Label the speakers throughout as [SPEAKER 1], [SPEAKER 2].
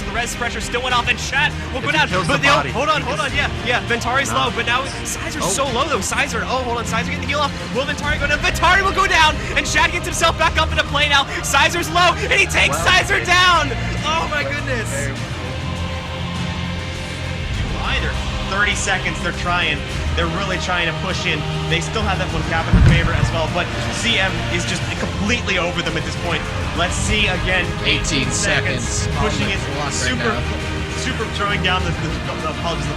[SPEAKER 1] the res pressure still went off, and Chat will go down.
[SPEAKER 2] But
[SPEAKER 1] hold on, yeah, Ventari's low, but now Sizer's so low though. Sizer, hold on, Sizer getting the heal off. Will Ventari go down? Ventari will go down, and Chat gets himself back up into play now. Sizer's low, and he takes Sizer down. Oh my goodness.
[SPEAKER 2] Either 30 seconds, they're really trying to push in. They still have that one cap in their favor as well, but CM is just completely over them at this point. Let's see again.
[SPEAKER 3] 18 seconds.
[SPEAKER 2] Pushing it, super throwing down the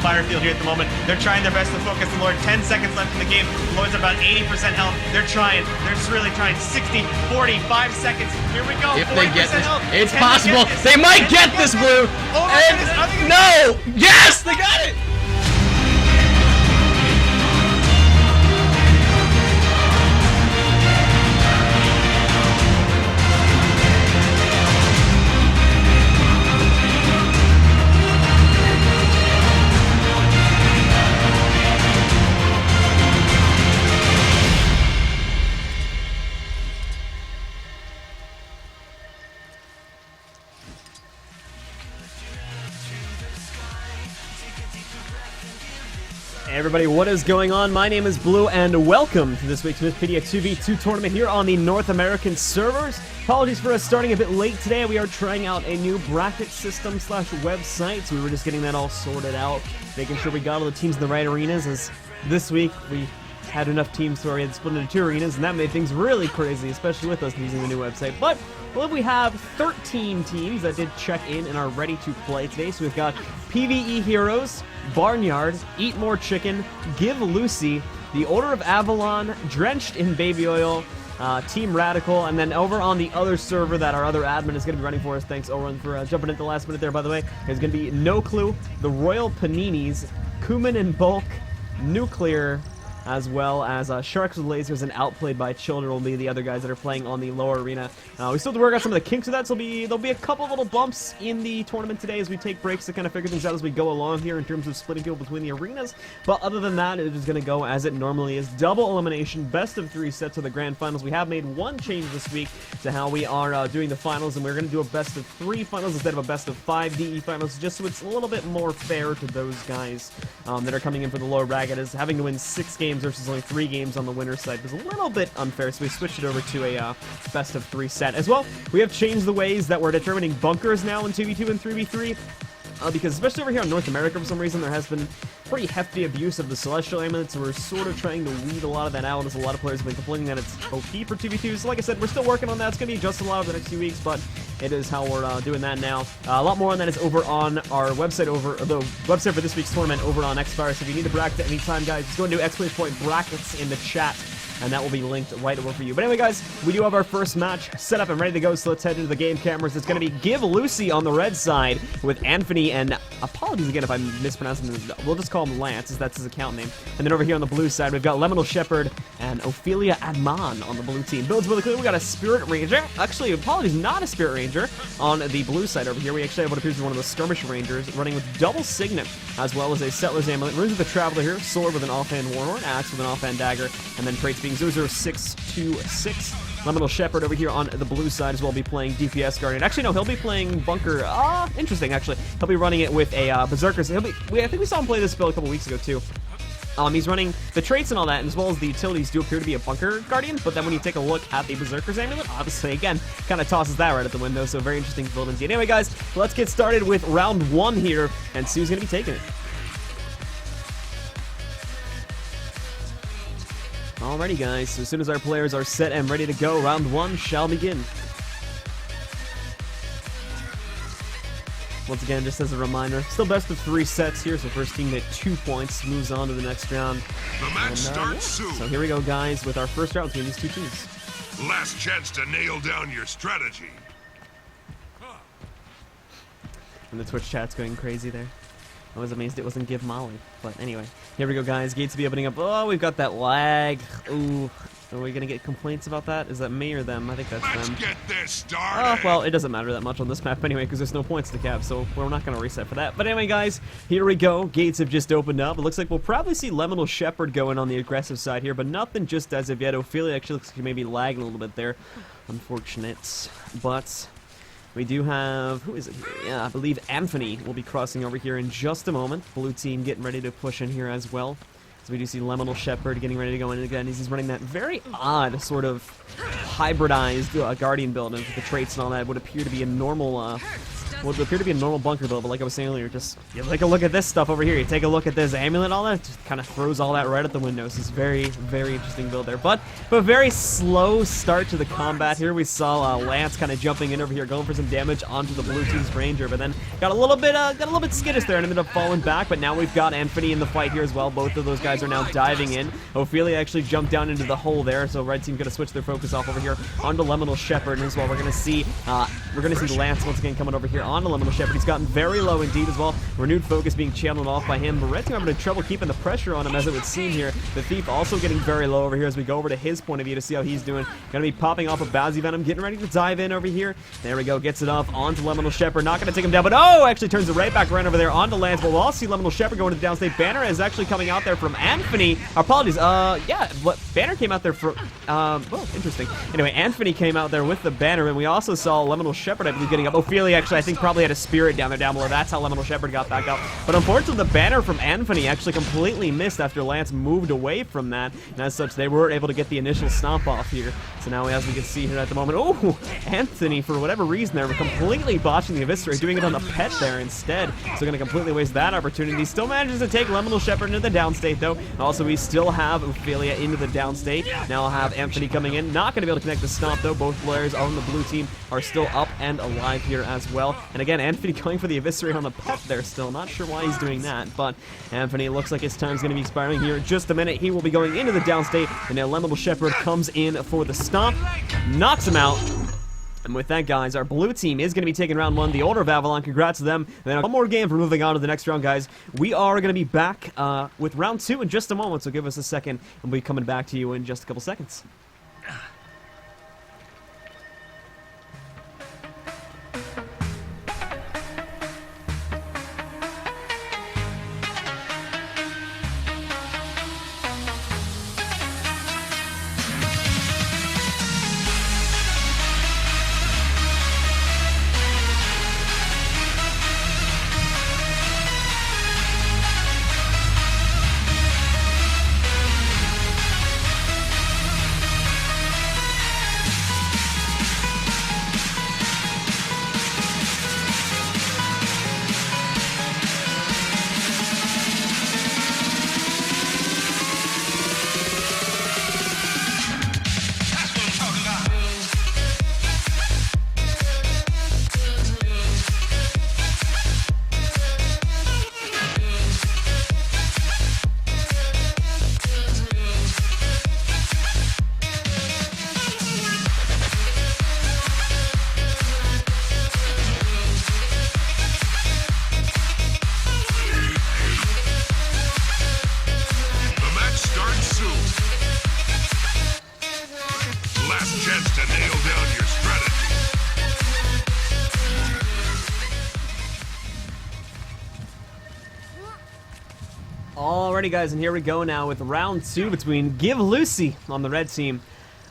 [SPEAKER 2] fire field here at the moment. They're trying their best to focus the Lord. 10 seconds left in the game. Lord's about 80% health. They're just really trying. 60, 40, 5 seconds. Here we go.
[SPEAKER 3] If they get this,
[SPEAKER 2] health.
[SPEAKER 3] it's possible. They might get this, Blue. No! Yes, they got it!
[SPEAKER 4] Hey everybody, what is going on? My name is Blue, and welcome to this week's Mistpedia 2v2 tournament here on the North American servers. Apologies for us starting a bit late today. We are trying out a new bracket system / website, so we were just getting that all sorted out, making sure we got all the teams in the right arenas, as this week we had enough teams where we had to split into 2 arenas, and that made things really crazy, especially with us using the new website. But I believe we have 13 teams that did check in and are ready to play today. So we've got PvE Heroes, Barnyard, Eat More Chicken, Give Lucy, The Order of Avalon, Drenched in Baby Oil, Team Radical, and then over on the other server that our other admin is going to be running for us, thanks Oren for jumping in the last minute there, by the way, is going to be No Clue, The Royal Paninis, Kuman in Bulk, Nuclear, as well as Sharks with Lasers and Outplayed by Children will be the other guys that are playing on the lower arena. We still have to work out some of the kinks of that, so there'll be a couple little bumps in the tournament today as we take breaks to kind of figure things out as we go along here in terms of splitting people between the arenas. But other than that, it is going to go as it normally is. Double elimination, best of 3 sets of the grand finals. We have made one change this week to how we are doing the finals, and we're going to do a best of 3 finals instead of a best of 5 DE finals, just so it's a little bit more fair to those guys that are coming in for the lower bracket, as having to win 6 games versus only 3 games on the winner's side was a little bit unfair, so we switched it over to a best of 3 set. As well, we have changed the ways that we're determining bunkers now in 2v2 and 3v3. Because especially over here in North America, for some reason, there has been pretty hefty abuse of the Celestial Amulet, so we're sort of trying to weed a lot of that out, as a lot of players have been complaining that it's OP for 2v2. So like I said, we're still working on that. It's going to be adjusted a lot over the next few weeks, but it is how we're doing that now. A lot more on that is over on our website, the website for this week's tournament over on Xfire. So if you need a bracket at any time, guys, just go into !point brackets in the chat, and that will be linked right over for you. But anyway, guys, we do have our first match set up and ready to go, so let's head into the game cameras. It's going to be Give Lucy on the red side with Anthony, and apologies again if I'm mispronouncing him. We'll just call him Lance, as that's his account name. And then over here on the blue side, we've got Lemonal Shepherd and Ophelia Adman on the blue team. Builds really clear. We got a Spirit Ranger. Actually, apologies, not a Spirit Ranger on the blue side over here. We actually have what appears to be one of the Skirmish Rangers running with double Signet, as well as a Settler's Amulet. Runes with the Traveler here, Sword with an offhand Warhorn, Axe with an offhand Dagger, and then traits being 00626. Lemonal Shepherd over here on the blue side as well be playing DPS Guardian. Actually, no, he'll be playing Bunker. Interesting, actually. He'll be running it with a Berserker. So I think we saw him play this build a couple weeks ago, too. He's running the traits and all that, and as well as the utilities do appear to be a Bunker Guardian, but then when you take a look at the Berserker's Amulet, obviously, again, kind of tosses that right at the window, so very interesting build indeed. Anyway, guys, let's get started with round 1 here, and Sue's going to be taking it. Alrighty, guys, so as soon as our players are set and ready to go, round 1 shall begin. Once again, just as a reminder, still best of 3 sets here, so first team at 2 points moves on to the next round.
[SPEAKER 5] The match starts soon.
[SPEAKER 4] So here we go, guys, with our first round between these 2 teams.
[SPEAKER 5] Last chance to nail down your strategy.
[SPEAKER 4] And the Twitch chat's going crazy there. I was amazed it wasn't Give Molly. But anyway, here we go, guys. Gates will be opening up. Oh, we've got that lag. Ooh. Are we going to get complaints about that? Is that me or them? I think that's
[SPEAKER 5] Let's
[SPEAKER 4] them.
[SPEAKER 5] get this started.
[SPEAKER 4] Oh, well, it doesn't matter that much on this map anyway, because there's no points to cap, so we're not going to reset for that. But anyway, guys, here we go. Gates have just opened up. It looks like we'll probably see Lemonal Shepherd going on the aggressive side here, but nothing just as of yet. Ophelia actually looks like he maybe lagging a little bit there. Unfortunate. But We do have, who is it here? Yeah, I believe Anthony will be crossing over here in just a moment. Blue team getting ready to push in here as well. So we do see Lemonal Shepherd getting ready to go in again. He's running that very odd sort of hybridized Guardian build, and the traits and all that would appear to be a normal bunker build, but like I was saying earlier, just you take a look at this stuff over here. You take a look at this amulet, all that, just kind of throws all that right at the windows. It's very, very interesting build there, but a very slow start to the combat here. We saw Lance kind of jumping in over here, going for some damage onto the blue team's ranger, but then got a little bit skittish there and ended up falling back. But now we've got Anthony in the fight here as well. Both of those guys are now diving in. Ophelia actually jumped down into the hole there, so red team gonna switch their focus off over here onto Lemonal Shepherd, and as well we're gonna see Lance once again coming over here onto Lemonal Shepherd. He's gotten very low indeed as well. Renewed focus being channeled off by him, but red team having trouble keeping the pressure on him, as it would seem here. The Thief also getting very low over here as we go over to his point of view to see how he's doing. Gonna be popping off a Bowsy Venom, getting ready to dive in over here. There we go, gets it off onto Lemonal Shepherd. Not gonna take him down, but actually turns it right back around over there onto Lance. But we'll all see Lemonal Shepherd going to the downstate. Banner is actually coming out there from Anthony. Apologies, Banner came out there from, interesting. Anyway, Anthony came out there with the banner, and we also saw Lemonal Shepherd, I believe, getting up. Ophelia actually, I think, probably had a spirit down below. That's how Lemonal Shepherd got back up. But unfortunately, the banner from Anthony actually completely missed after Lance moved away from that, and as such, they weren't able to get the initial stomp off here. So now, as we can see here at the moment, Anthony, for whatever reason, they're completely botching the Eviscerate, doing it on the pet there instead. So going to completely waste that opportunity. Still manages to take Lemonal Shepherd into the downstate, though. Also, we still have Ophelia into the downstate. Now I'll have Anthony coming in. Not going to be able to connect the stomp, though. Both players on the blue team are still up and alive here as well. And again, Anthony going for the Eviscerate on the pet there still. Not sure why he's doing that, but Anthony looks like his time's going to be expiring here in just a minute. He will be going into the downstate, and now Lemonal Shepherd comes in for the stomp, knocks him out. And with that, guys, our blue team is going to be taking round one, the Order of Avalon. Congrats to them. And then one more game for moving on to the next round, guys. We are going to be back with round two in just a moment, so give us a second, and we'll be coming back to you in just a couple seconds. Alrighty, guys, and here we go now with round two between Give Lucy on the red team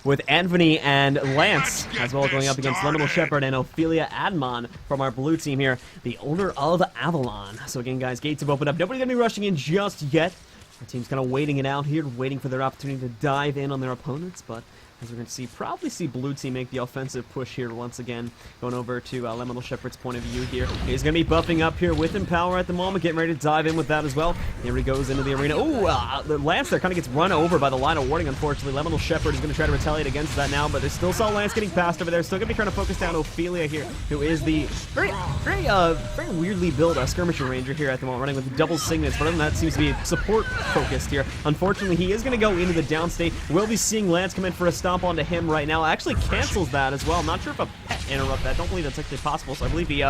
[SPEAKER 4] with Anthony and Lance, as well as going up against Lemonal Shepherd and Ophelia Admon from our blue team here, the Order of Avalon. So again, guys, gates have opened up. Nobody's going to be rushing in just yet. Our team's kind of waiting it out here, waiting for their opportunity to dive in on their opponents, but as we're going to see, probably see blue team make the offensive push here once again, going over to Lemonal Shepherd's point of view here. He's going to be buffing up here with Empower at the moment, getting ready to dive in with that as well. Here he goes into the arena. The Lance there kind of gets run over by the line of warding, unfortunately. Lemonal Shepherd is going to try to retaliate against that now, but they still saw Lance getting past over there. Still going to be trying to focus down Ophelia here, who is the very weirdly built skirmisher ranger here at the moment, running with double signets, but other than that, seems to be support focused here. Unfortunately, he is going to go into the downstate. We'll be seeing Lance come in for a stomp onto him right now. Actually cancels that as well. Not sure if a pet interrupt that. Don't believe that's actually possible. So I believe he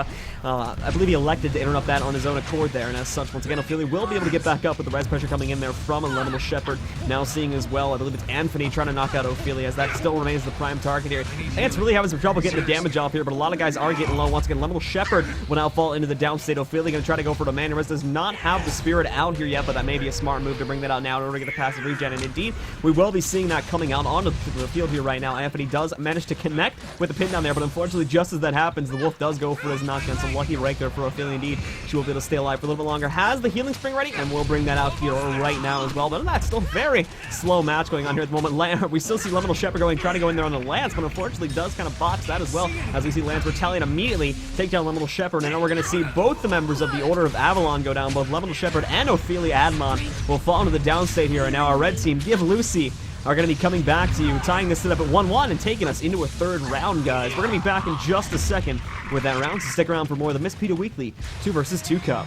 [SPEAKER 4] elected to interrupt that on his own accord there. And as such, once again, Ophelia will be able to get back up with the res pressure coming in there from Lemonal Shepherd. Now seeing as well, I believe it's Anthony trying to knock out Ophelia, as that still remains the prime target here. Lance really having some trouble getting the damage off here, but a lot of guys are getting low. Once again, Lemonal Shepherd will now fall into the downstate. Ophelia going to try to go for the man. Res does not have the spirit out here yet, but that may be a smart move to bring that out now in order to get the passive regen. And indeed, we will be seeing that coming out onto the field here right now. Anthony does manage to connect with the pin down there, but unfortunately unfortunately, just as that happens, the Wolf does go for his knockdown. So lucky right there for Ophelia indeed. She will be able to stay alive for a little bit longer. Has the healing spring ready, and we'll bring that out here right now as well. But that's still very slow match going on here at the moment. We still see Elemental Shepherd trying to go in there on the Lance, but unfortunately does kind of botch that as well, as we see Lance retaliate immediately, take down Elemental Shepherd, and now we're going to see both the members of the Order of Avalon go down. Both Elemental Shepherd and Ophelia Admon will fall into the downstate here, and now our red team, Give Lucy, are going to be coming back to you, tying this set up at 1-1 and taking us into a third round, guys. We're going to be back in just a second with that round, so stick around for more of the Mistpedia Weekly 2 vs 2 Cup.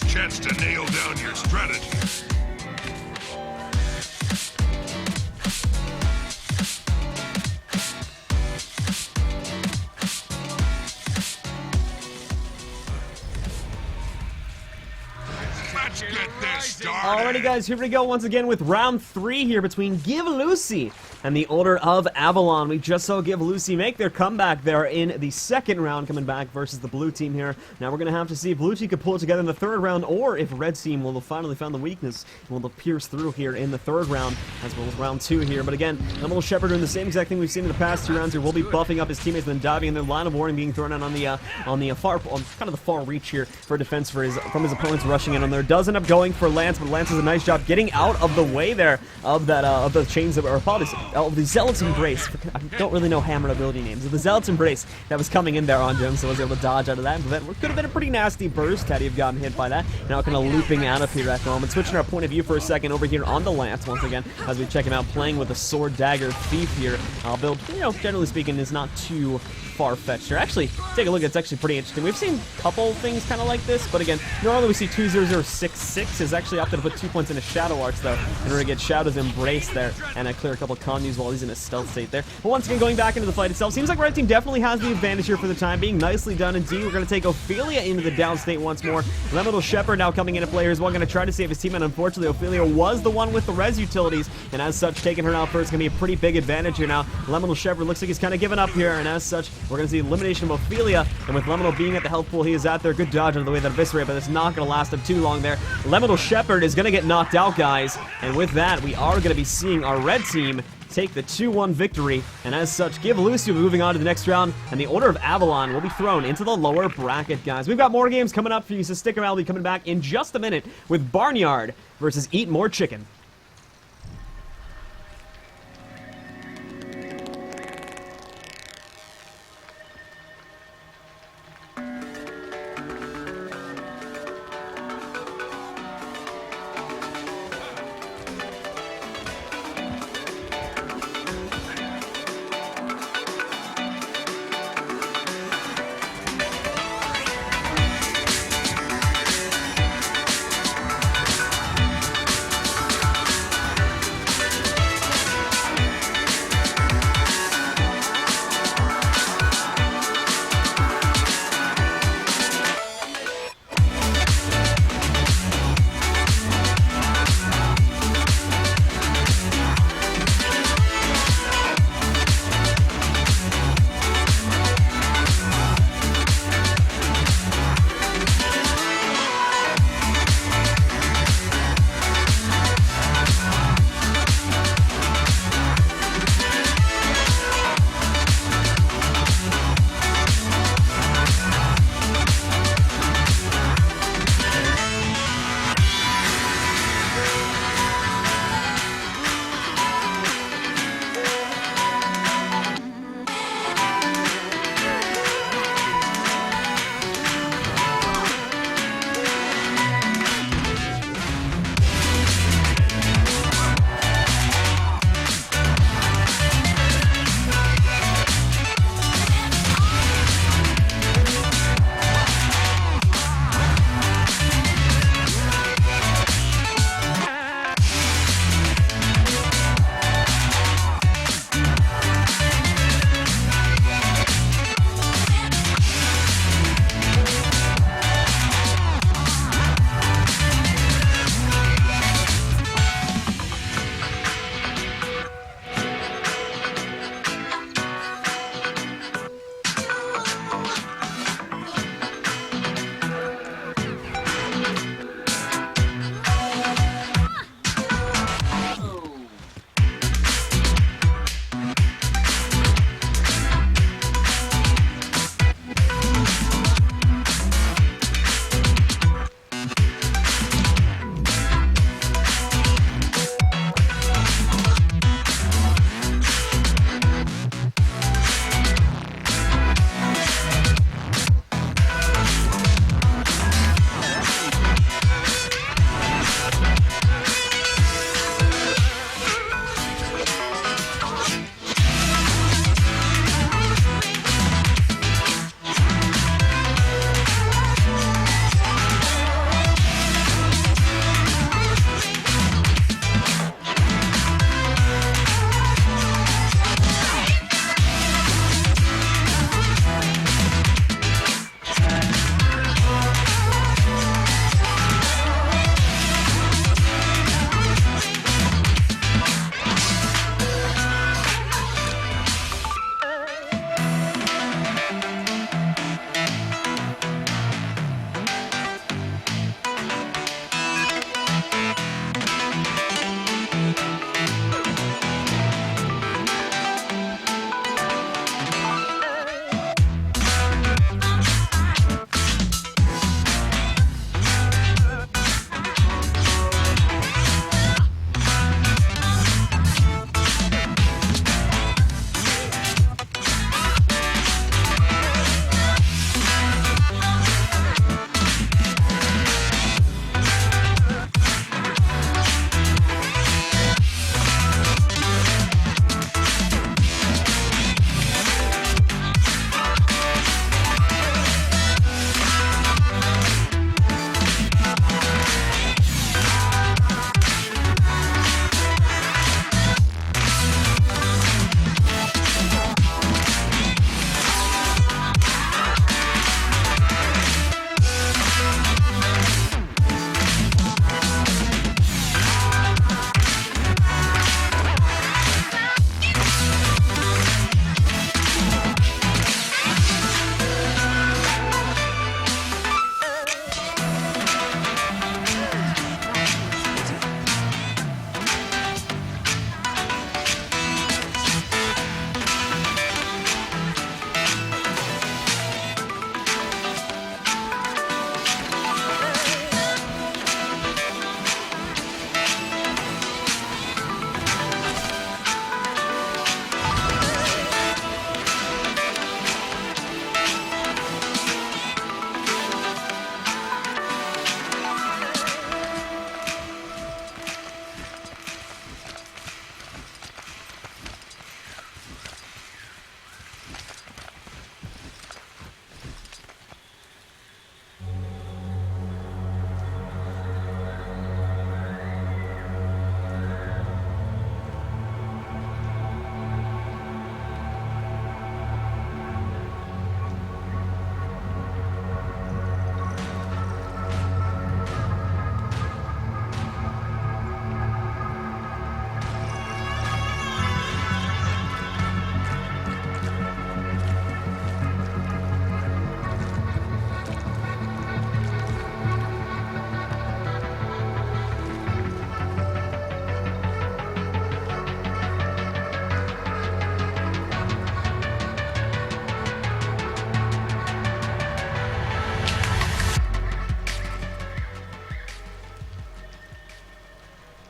[SPEAKER 5] Chance to nail down your strategy. Let's get this started.
[SPEAKER 4] Alrighty, guys, here we go once again with round 3 here between Give Lucy and the Order of Avalon. We just saw Give Lucy make their comeback there in the second round, coming back versus the blue team here. Now we're going to have to see if blue team can pull it together in the third round, or if red team will have finally found the weakness and will pierce through here in the third round, as well as round 2 here. But again, Elemental Shepherd doing the same exact thing we've seen in the past 2 rounds here. We'll be buffing up his teammates and then diving in their line of warning, being thrown out on the far reach here for defense from his opponents rushing in on there. Does end up going for Lance, but Lance does a nice job getting out of the way there of the chains of, or apologies, of the Zealot's Embrace. I don't really know Hammer ability names. Of the Zealot's Embrace that was coming in there on Jim, so was able to dodge out of that. But that could have been a pretty nasty burst had he have gotten hit by that. Now kind of looping out of here at the moment. Switching our point of view for a second over here on the Lance once again, as we check him out playing with a Sword Dagger Thief here. Build, generally speaking, is not too far-fetched here. Actually, take a look, it's actually pretty interesting. We've seen a couple things kind of like this, but again, normally we see 20066 is actually opted to put 2 points into Shadow Arts, though, in order to get Shadow's Embrace there, and clear a couple communes while he's in a stealth state there. But once again, going back into the fight itself, seems like red team definitely has the advantage here for the time being. Nicely done indeed. We're going to take Ophelia into the downstate once more. Elemental Shepherd now coming into play here as well, going to try to save his team, and unfortunately, Ophelia was the one with the res utilities, and as such, taking her out first is going to be a pretty big advantage here now. Elemental Shepherd looks like he's kind of given up here, and as such, we're going to see elimination of Ophelia, and with Elemental being at the health pool he is at there, good dodge out of the way that Eviscerate, but it's not going to last him too long there. Elemental Shepherd is going to get knocked out, guys, and with that, we are going to be seeing our red team take the 2-1 victory, and as such, Give Lucy will be moving on to the next round, and the Order of Avalon will be thrown into the lower bracket, guys. We've got more games coming up for you, so stick around. We'll be coming back in just a minute with Barnyard versus Eat More Chicken.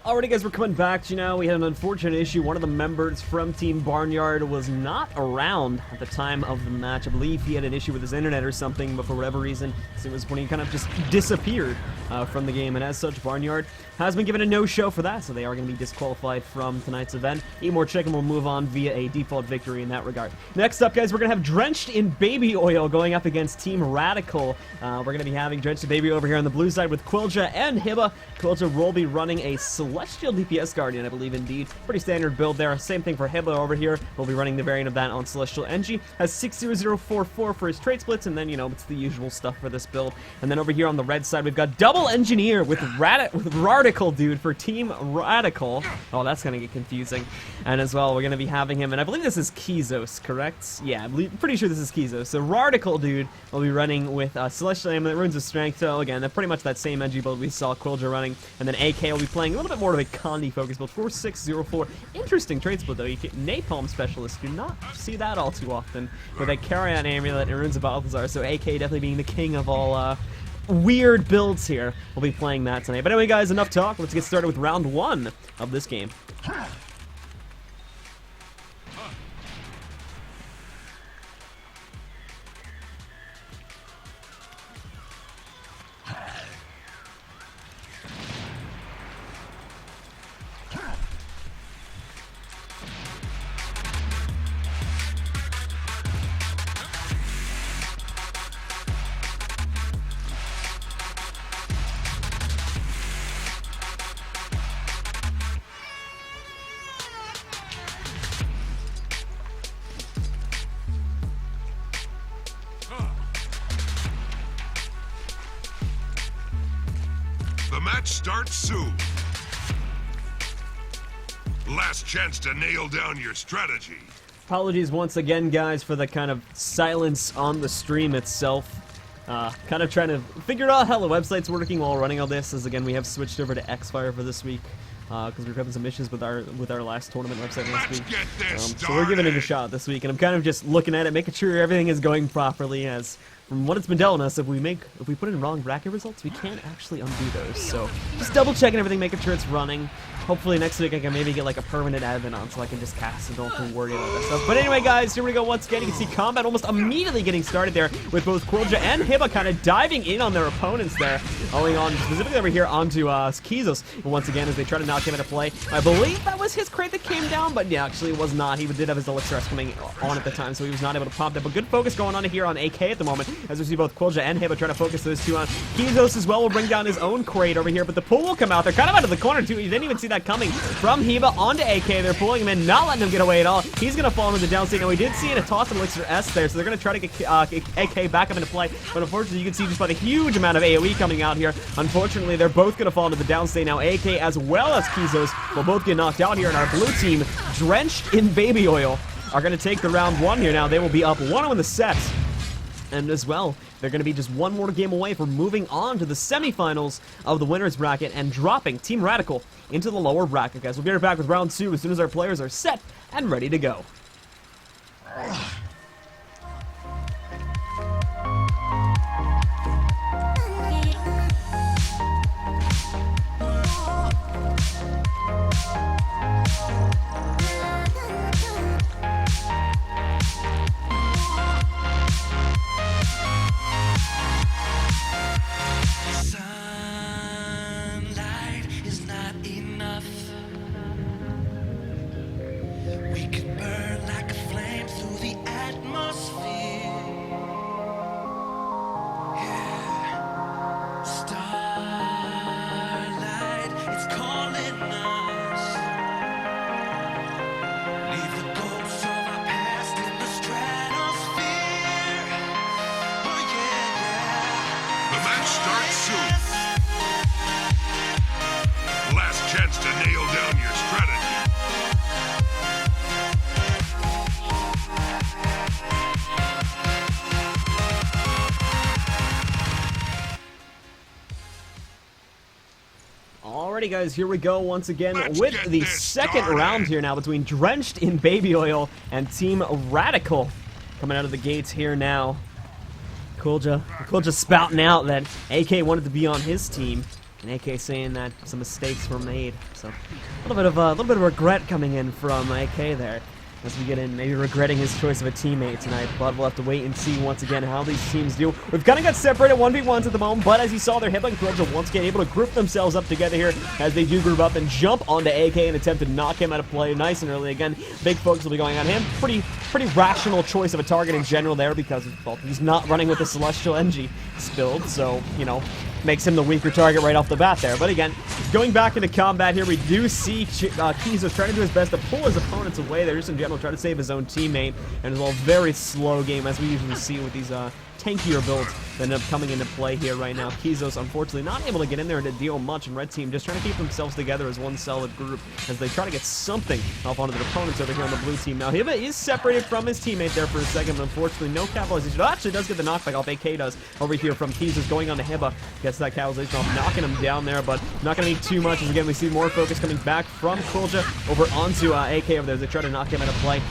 [SPEAKER 4] Alrighty guys, we're coming back. You know, we had an unfortunate issue. One of the members from Team Barnyard was not around at the time of the match. I believe he had an issue with his internet or something, but for whatever reason, it was when he kind of just disappeared from the game. And as such, Barnyard has been given a no-show for that, so they are going to be disqualified from tonight's event. Eat more chicken will move on via a default victory in that regard. Next up, guys, we're going to have Drenched in Baby Oil going up against Team Radical. We're going to be having Drenched in Baby over here on the blue side with Quilja and Hiba. Quilja will be running a Celestial DPS Guardian, I believe, indeed. Pretty standard build there. Same thing for Hiba over here. We'll be running the variant of that on Celestial NG. Has 60044 for his trait splits, and then, you know, it's the usual stuff for this build. And then over here on the red side, we've got Double Engineer with Radical, dude, for Team Radical. Oh, that's going to get confusing. And as well, we're going to be having him, and I believe this is Kizos, correct? Yeah, pretty sure this is Kizos. So Radical, dude, will be running with Celestial Amulet, Runes of Strength. So again, they're pretty much that same NG build we saw Quilja running. And then AK will be playing a little bit more of a Condi focus build. 4604. Interesting trade split though. You get Napalm Specialist. Do not see that all too often with a Carrion Amulet and Runes of Balthazar. So AK definitely being the king of all weird builds here. We'll be playing that tonight. But anyway, guys, enough talk. Let's get started with round 1 of this game.
[SPEAKER 5] The match starts soon. Last chance to nail down your strategy.
[SPEAKER 4] Apologies once again, guys, for the kind of silence on the stream itself. Kind of trying to figure out how the website's working while running all this, as again we have switched over to Xfire for this week. Because we were having some issues with our last tournament website last week. So we're giving it a shot this week, and I'm kind of just looking at it, making sure everything is going properly, as from what it's been telling us, if we put in wrong bracket results, we can't actually undo those. So just double checking everything, making sure it's running. Hopefully next week I can maybe get like a permanent admin on so I can just cast and don't have to worry about that stuff. But anyway, guys, here we go once again. You can see combat almost immediately getting started there with both Quilja and Hiba kind of diving in on their opponents there. Owing on specifically over here onto Kizos. And once again, as they try to knock him into play, I believe that was his crate that came down, but yeah, actually it was not. He did have his Elixir S coming on at the time, so he was not able to pop that. But good focus going on here on AK at the moment, as we see both Quilja and Hiba trying to focus those two on. Kizos as well will bring down his own crate over here, but the pull will come out. They're kind of out of the corner too. You didn't even see that coming from Hiba onto AK. They're pulling him in, not letting him get away at all. He's going to fall into the downstate. Now, we did see a toss of Elixir S there, so they're going to try to get AK back up into play. But unfortunately, you can see just by the huge amount of AoE coming out here, unfortunately, they're both going to fall into the downstate. Now, AK as well as Kizos will both get knocked out here, and our blue team, Drenched in Baby Oil, are going to take the round 1 here. Now, they will be up 1-0 in the set. And as well, they're going to be just one more game away from moving on to the semifinals of the winner's bracket and dropping Team Radical into the lower bracket, guys. We'll be right back with round 2 as soon as our players are set and ready to go.
[SPEAKER 5] Starts soon. Last chance to nail down your strategy.
[SPEAKER 4] Alrighty, guys, here we go once again with the second round here now between Drenched in Baby Oil and Team Radical. Coming out of the gates here now. Quilja spouting out that AK wanted to be on his team. And AK saying that some mistakes were made. So a little bit of regret coming in from AK there. As we get in, maybe regretting his choice of a teammate tonight, but we'll have to wait and see once again how these teams do. We've kind of got separated 1v1s at the moment, but as you saw, they're Hitler and Corruption once again able to group themselves up together here as they do group up and jump onto AK and attempt to knock him out of play nice and early. Again, big focus will be going on him. Pretty rational choice of a target in general there because, well, he's not running with the Celestial NG spilled, so, you know, makes him the weaker target right off the bat there. But again, going back into combat here, we do see Kizo trying to do his best to pull his opponents away there, just in general, try to save his own teammate, and as well, very slow game, as we usually see with these tankier builds that end up coming into play here right now. Kizo's unfortunately not able to get in there and to deal much, and Red Team just trying to keep themselves together as one solid group as they try to get something off onto their opponents over here on the blue team. Now, Hiba is separated from his teammate there for a second, but unfortunately, no capitalization. Oh, actually does get the knockback off. AK does over here from Kizo's going on to Hiba. Gets that capitalization off, knocking him down there, but not going to need too much. As again, we see more focus coming back from Kulja over onto AK over there as they try to knock him out of play.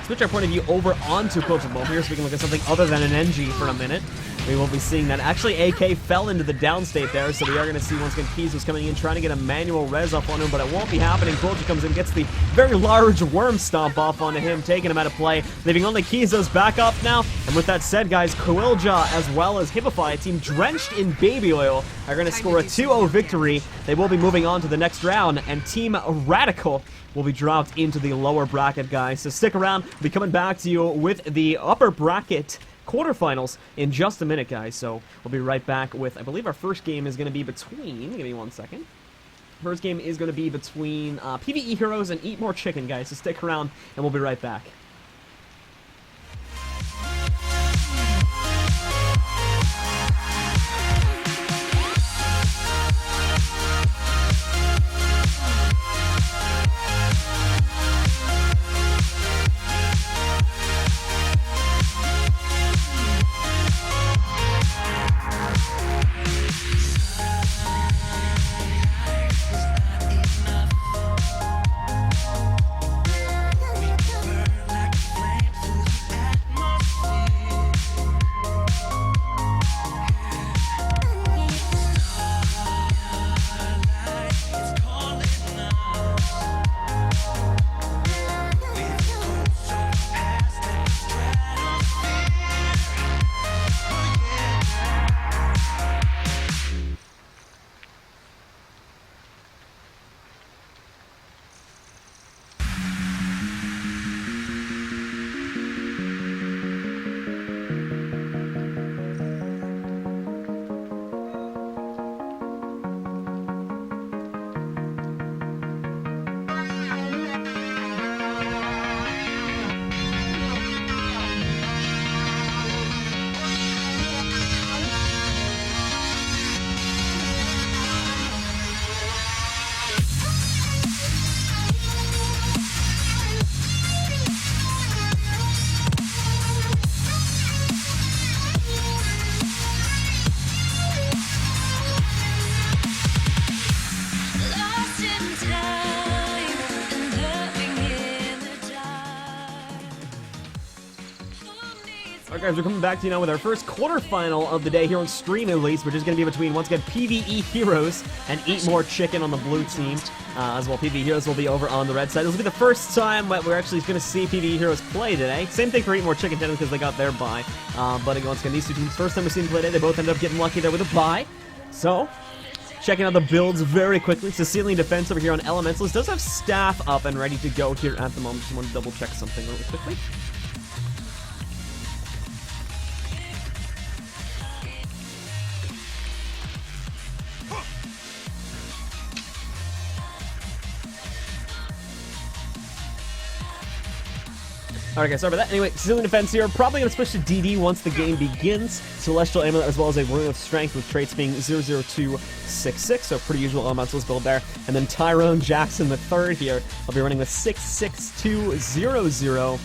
[SPEAKER 4] Switch our point of view over onto Kulja Bowl here so we can look at something other than an NG for a minute. We will be seeing that. Actually, AK fell into the downstate there, so we are going to see once again Kizo's coming in, trying to get a manual res off on him, but it won't be happening. Kulja comes in, gets the very large worm stomp off onto him, taking him out of play, leaving only Kizo's back up now. And with that said, guys, Quilja as well as Hibify, a team drenched in baby oil, are going to score a 2-0 victory. They will be moving on to the next round, and Team Radical will be dropped into the lower bracket, guys. So stick around. We'll be coming back to you with the upper bracket quarterfinals in just a minute, guys. So we'll be right back with, I believe our first game is going to be between, give me 1 second. First game is going to be between PvE Heroes and Eat More Chicken, guys. So stick around, and we'll be right back. Alright guys, we're coming back to you now with our first quarterfinal of the day here on stream at least, which is going to be between, once again, PvE Heroes and Eat More Chicken on the blue team. As well, PvE Heroes will be over on the red side. This will be the first time that we're actually going to see PvE Heroes play today. Same thing for Eat More Chicken, technically, because they got their bye. But again, once again, these two teams, first time we've seen them play today, they both ended up getting lucky there with a bye. So, checking out the builds very quickly. Sicilian Defense over here on Elementalist does have staff up and ready to go here at the moment. Just want to double check something really quickly. Alright guys, sorry about that. Anyway, Sicilian Defense here, probably going to switch to DD once the game begins. Celestial Amulet as well as a Rune of Strength with traits being 00266, so pretty usual Elementalist build there. And then Tyrone Jackson III here, I'll be running with 66200.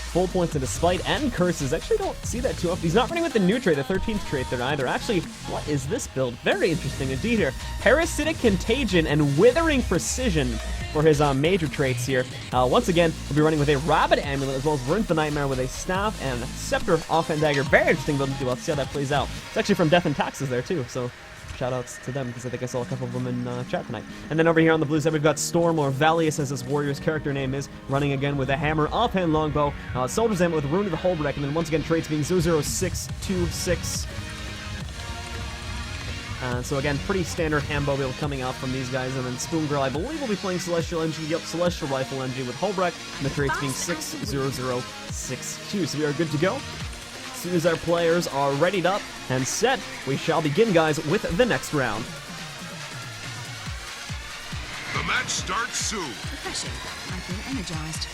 [SPEAKER 4] Full points into Spite and Curses. Actually don't see that too often. He's not running with the new trait, the 13th trait there either. Actually, what is this build? Very interesting indeed here. Parasitic Contagion and Withering Precision for his major traits here. Once again, we'll be running with a Rabbit Amulet as well as Ruin the Nightmare with a Staff and Scepter Offhand Dagger. Very interesting build to do. Let's see how that plays out. It's actually from Death and Taxes there too, so Shoutouts to them, because I think I saw a couple of them in chat tonight. And then over here on the blue side, we've got Storm, or Valius as this warrior's character name is, running again with a hammer, offhand longbow, Soldier's Amulet with Rune of the Huldreck, and then once again traits being 00626. So again, pretty standard handbow build coming out from these guys, and then Spoon Girl, I believe, will be playing Celestial Energy, yep, Celestial Rifle Energy with Huldreck, and the traits being 60062. So we are good to go. As soon as our players are readied up and set, we shall begin, guys, with the next round.
[SPEAKER 5] The match starts soon.
[SPEAKER 6] Refreshing. I feel energized.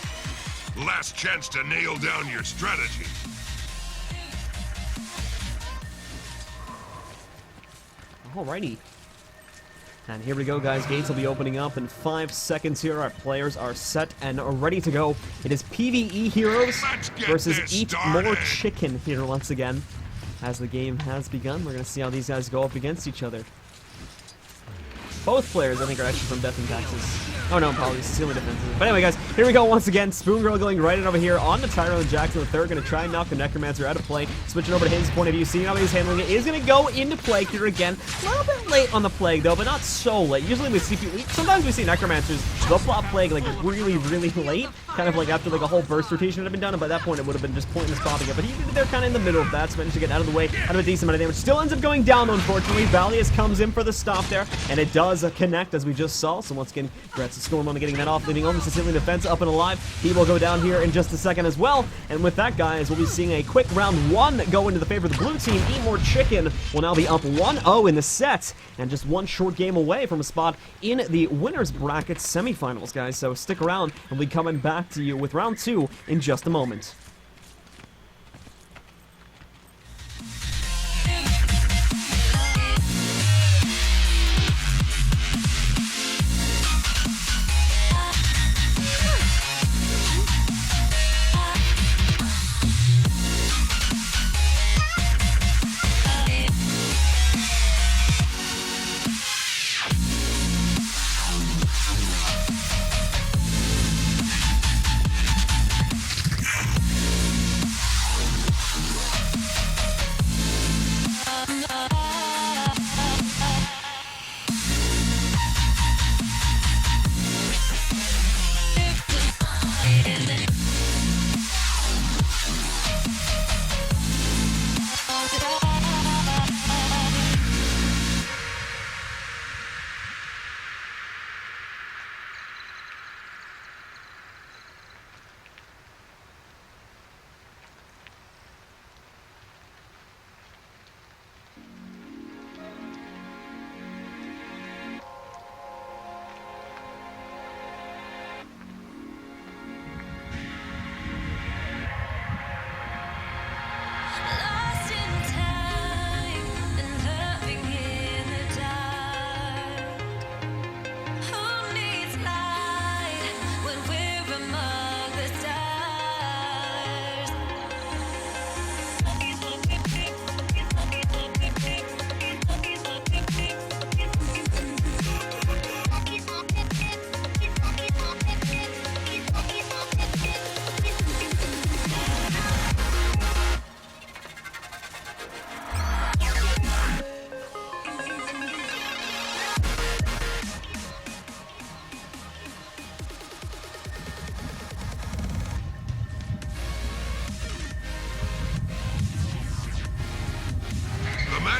[SPEAKER 5] Last chance to nail down your strategy.
[SPEAKER 4] Alrighty. And here we go, guys. Gates will be opening up in 5 seconds here. Our players are set and are ready to go. It is PvE Heroes versus Eat More Chicken here once again. As the game has begun, we're going to see how these guys go up against each other. Both players, I think, are actually from Death and Taxes. Oh no, apologies, Sicilian Defenses. But anyway, guys, here we go once again. Spoon Girl going right in over here on the Tyrone Jackson the third. Going to try and knock the Necromancer out of play. Switching over to his point of view, seeing how he's handling it. Is going to go into play here again. A little bit late on the Plague, though, but not so late. Usually we see people, sometimes we see Necromancers, they'll flop Plague like really, really late. Kind of like after like a whole burst rotation had been done, and by that point it would have been just pointless popping it. But they're kind of in the middle of that, so managed to get out of the way, out of a decent amount of damage. Still ends up going down, unfortunately. Valius comes in for the stop there, and it does connect, as we just saw. So once again, congrats to Storm on getting that off, leaving only Sicilian Defense up and alive. He will go down here in just a second as well. And with that, guys, we'll be seeing a quick round one go into the favor of the blue team. Eat More Chicken will now be up 1-0 in the set, and just one short game away from a spot in the winner's bracket semifinals, guys. So stick around, and we'll be coming back to you with round two in just a moment.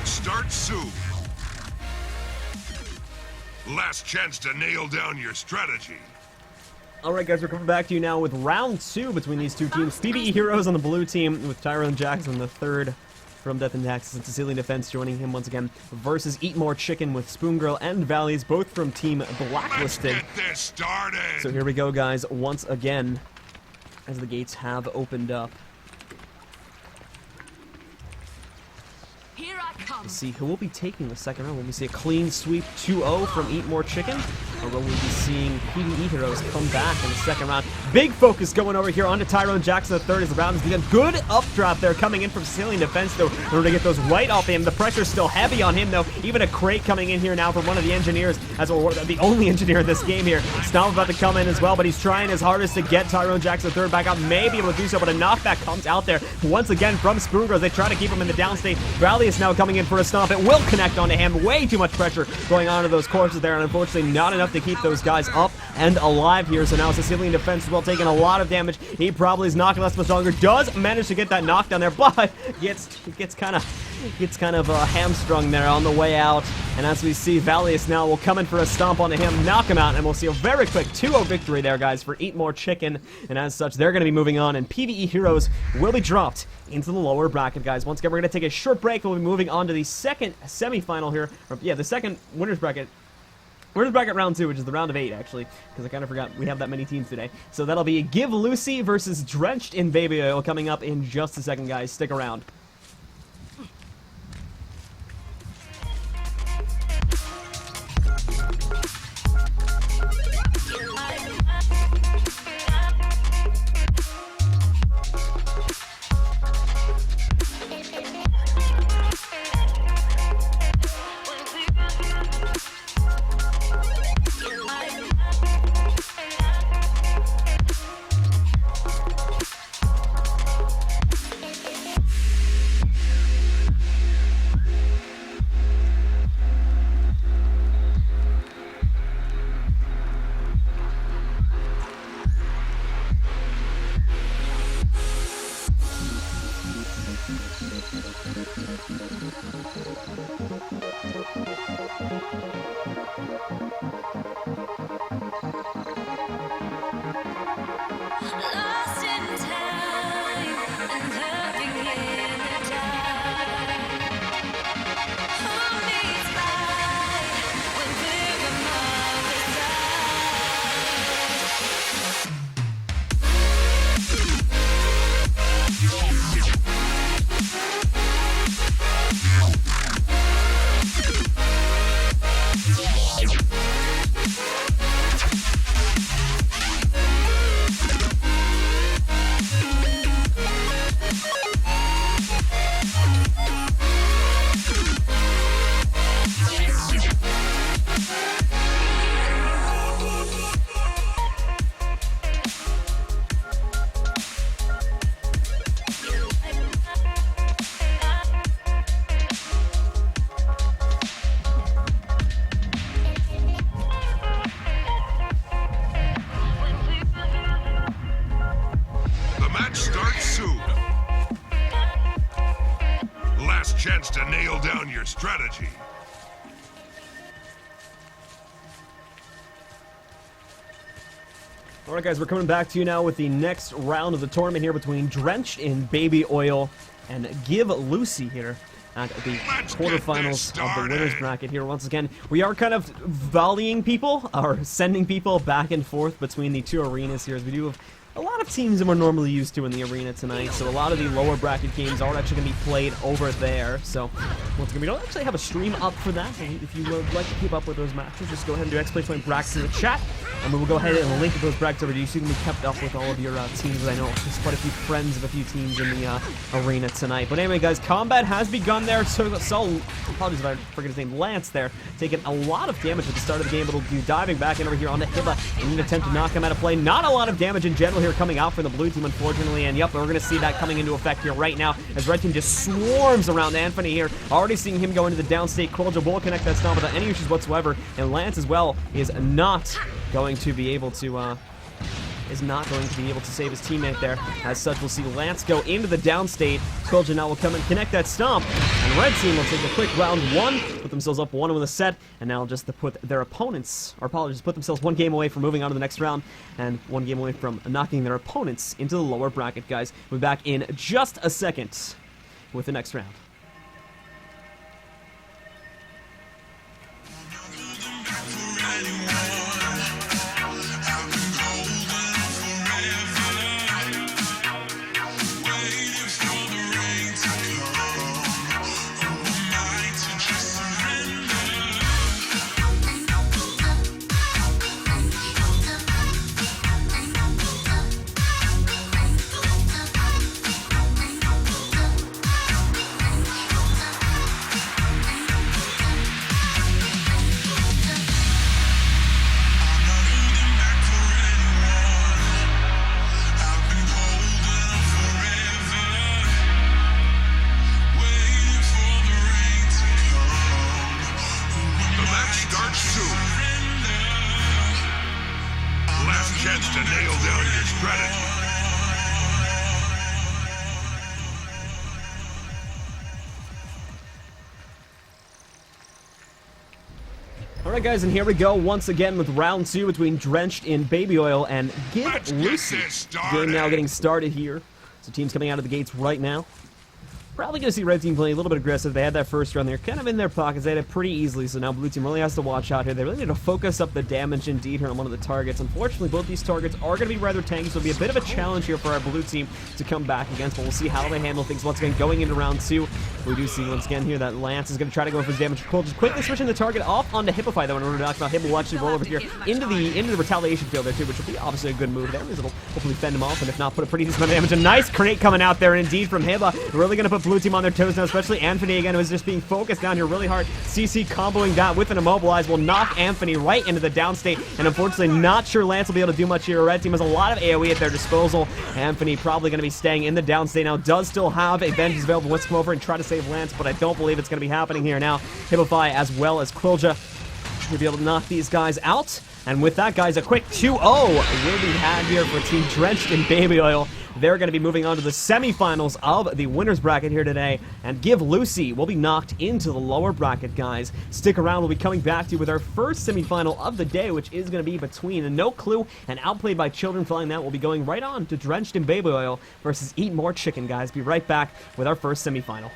[SPEAKER 5] Starts soon. Last chance to nail down your strategy.
[SPEAKER 4] Alright, guys, we're coming back to you now with round two between these two teams. PvE Heroes on the blue team with Tyrone Jackson the third from Death and Taxes and Sicilian Defense joining him once again versus Eat More Chicken with Spoon Girl and Valleys, both from Team Blacklisted.
[SPEAKER 5] Let's get this started.
[SPEAKER 4] So here we go, guys, once again as the gates have opened up.
[SPEAKER 6] Here I come.
[SPEAKER 4] Let's see who will be taking the second round. Let me see a clean sweep 2-0 from Eat More Chicken. or will we be seeing PvE heroes come back in the second round? Big focus going over here onto Tyrone Jackson III as the round has begun. Good updraft there coming in from Sicilian Defense, though, in order to get those right off him. The pressure's still heavy on him, though. Even a crate coming in here now from one of the engineers, as well, the only engineer in this game here. Stomp about to come in as well, but he's trying his hardest to get Tyrone Jackson III back up. May be able to do so, but a knockback comes out there once again from Spoongo as they try to keep him in the downstate. Rally is now coming in for a stomp. It will connect onto him. Way too much pressure going onto those courses there, and unfortunately not enough to keep those guys up and alive here. So now Sicilian Defense as well taking a lot of damage. He probably is not going to last much longer. Does manage to get that knockdown there, but gets kind of hamstrung there on the way out. And as we see, Valius now will come in for a stomp onto him, knock him out, and we'll see a very quick 2-0 victory there, guys, for Eat More Chicken. And as such, they're going to be moving on, and PvE heroes will be dropped into the lower bracket, guys. Once again, we're going to take a short break. We'll be moving on to the second semifinal here. The second winners bracket. Winners bracket round 2, which is the round of 8, actually, because I kind of forgot we have that many teams today. So that'll be Give Lucy versus Drenched in Baby Oil coming up in just a second, guys. Stick around.
[SPEAKER 7] Lost in time and hurting in the dark. Who needs light when we're among the
[SPEAKER 5] The match starts soon. Last chance to nail down your strategy.
[SPEAKER 4] Alright, guys, we're coming back to you now with the next round of the tournament here between Drenched in Baby Oil and Give Lucy here at the quarterfinals of the winners bracket here. Once again, we are kind of volleying people, or sending people back and forth between the two arenas here, as we do have a lot of teams that we're normally used to in the arena tonight, so a lot of the lower bracket games are actually going to be played over there. So once again, we don't actually have a stream up for that. If you would like to keep up with those matches, just go ahead and do exclamation brackets in the chat, and we will go ahead and link those brackets over to you so you can be kept up with all of your teams. I know there's quite a few friends of a few teams in the arena tonight. But anyway, guys, combat has begun there. So apologies if I forget his name, Lance there, taking a lot of damage at the start of the game, but will do diving back in over here onto Hiba in an attempt to knock him out of play. Not a lot of damage in general here coming out from the blue team, unfortunately, and yep, we're going to see that coming into effect here right now as red team just swarms around Anthony here. Already seeing him go into the downstate. Krolja will connect that stomp without any issues whatsoever, and Lance as well is not going to be able to save his teammate there. As such, we'll see Lance go into the downstate. Krolja now will come and connect that stomp, and red team will take a quick round one, put themselves up 1-0 in the set, and now just to put their opponents, or apologies, put themselves one game away from moving on to the next round, and one game away from knocking their opponents into the lower bracket, guys. We'll be back in just a second with the next round.
[SPEAKER 5] nail down your strategy.
[SPEAKER 4] Alright guys, and here we go once again with round 2 between Drenched in Baby Oil and Give
[SPEAKER 5] Let's get
[SPEAKER 4] Lucy.
[SPEAKER 5] this started.
[SPEAKER 4] Game now getting started here. So teams coming out of the gates right now. Probably going to see Red Team playing a little bit aggressive. They had that first run there kind of in their pockets. They had it pretty easily, so now Blue Team really has to watch out here. They really need to focus up the damage indeed here on one of the targets. Unfortunately, both these targets are going to be rather tanky, so it'll be a bit of a challenge here for our Blue Team to come back against, but we'll see how they handle things once again going into round 2. We do see once again here that Lance is going to try to go for his damage. Cole just quickly switching the target off onto Hippify, though, in order to knock him out. Hip will actually roll over here into the retaliation field there, too, which will be obviously a good move there. It'll hopefully fend him off, and if not, put a pretty decent amount of damage. A nice grenade coming out there, indeed, from Hibba. Really going to put Blue Team on their toes now, especially Anthony again, who is just being focused down here really hard. CC comboing that with an immobilize will knock Anthony right into the downstate, and unfortunately not sure Lance will be able to do much here. Red Team has a lot of AoE at their disposal. Anthony probably going to be staying in the downstate now. Does still have a vengeance available. Wants to come over and try to save Lance, but I don't believe it's going to be happening here now. Hippify as well as Quilja will be able to knock these guys out. And with that, guys, a quick 2-0 will be had here for Team Drenched in Baby Oil. They're going to be moving on to the semifinals of the winner's bracket here today, and Give Lucy will be knocked into the lower bracket, guys. Stick around, we'll be coming back to you with our first semifinal of the day, which is going to be between No Clue and Outplayed by Children. Following that, we'll be going right on to Drenched in Baby Oil versus Eat More Chicken, guys. Be right back with our first semifinal.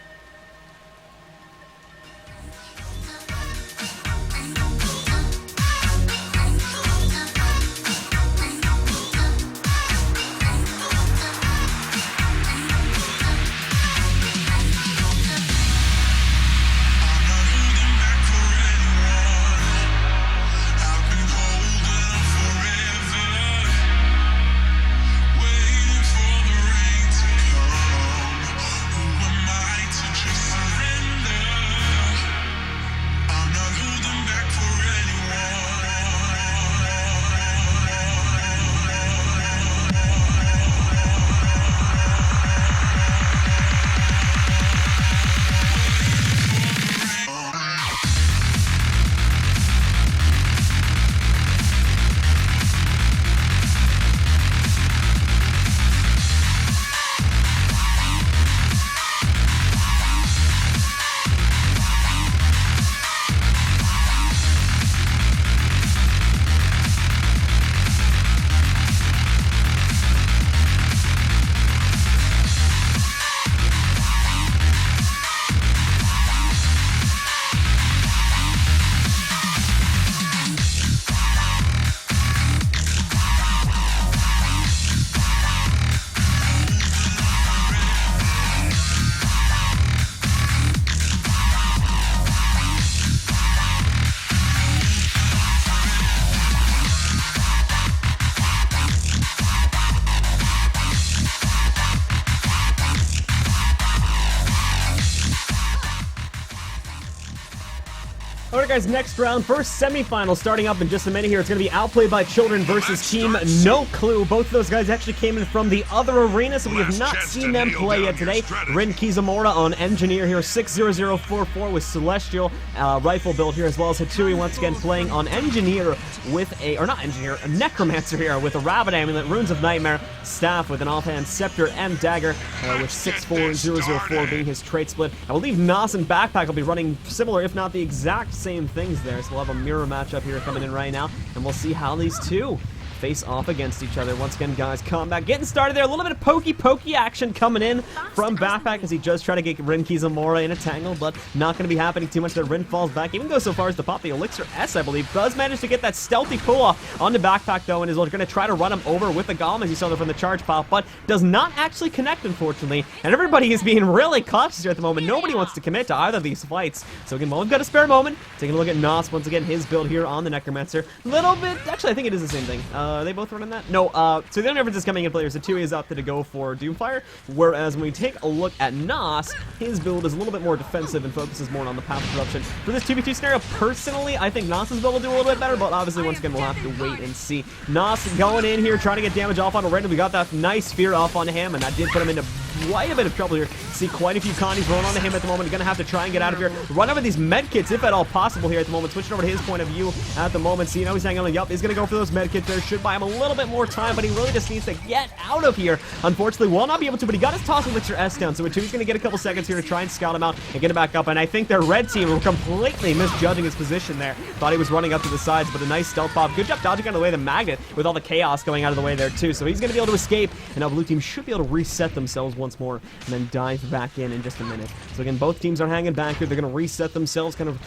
[SPEAKER 4] Alright guys, next round, first semifinal starting up in just a minute here. It's going to be Outplayed by Children versus Team No Clue. Both of those guys actually came in from the other arena, so we have not seen them play yet today. Rin Kizamura on Engineer here, 60044 with Celestial rifle build here, as well as Hatui once again playing on Engineer with a, or not Engineer, a Necromancer here with a Rabbit Amulet, Runes of Nightmare, Staff with an offhand Scepter and Dagger, with 64004 being his trait split. I believe Nas and Backpack will be running similar, if not the exact same things there, so we'll have a mirror matchup here coming in right now, and we'll see how these two face off against each other. Once again, guys, combat getting started there. A little bit of pokey action coming in from Backpack as he just try to get Rin Kizamura in a tangle, but not going to be happening too much. That Rin falls back, even goes so far as to pop the Elixir S, I believe. Does manage to get that stealthy pull-off onto Backpack, though, and is going to try to run him over with the Golem, as you saw there from the charge pile, but does not actually connect, unfortunately. And everybody is being really cautious here at the moment. Nobody wants to commit to either of these fights. So again, we've got a spare moment. Taking a look at Nos, once again, his build here on the Necromancer. Little bit, actually, I think it is the same thing. Are they both running that? No, so the only difference is coming in players. Satui is opted to go for Doomfire, whereas when we take a look at Nos, his build is a little bit more defensive and focuses more on the Path of Corruption. For this 2v2 scenario, personally, I think Nos's build will do a little bit better, but obviously, once again, we'll have to wait and see. Nos going in here, trying to get damage off on a random. We got that nice Sphere off on him, and that did put him into quite a bit of trouble here. See quite a few Connies rolling onto him at the moment. He's going to have to try and get out of here. Run over these medkits, if at all possible here at the moment. Switching over to his point of view at the moment. See, he's hanging on. Yup, he's going to go for those medkits there. Should buy him a little bit more time, but he really just needs to get out of here. Unfortunately, will not be able to, but he got his toss elixir S down. So he's going to get a couple seconds here to try and scout him out and get him back up. And I think their red team were completely misjudging his position there. Thought he was running up to the sides, but a nice stealth pop. Good job dodging out of the way of the magnet with all the chaos going out of the way there too. So he's going to be able to escape, and now blue team should be able to reset themselves once more and then dive back in just a minute. So again, both teams are hanging back here. They're going to reset themselves, kind of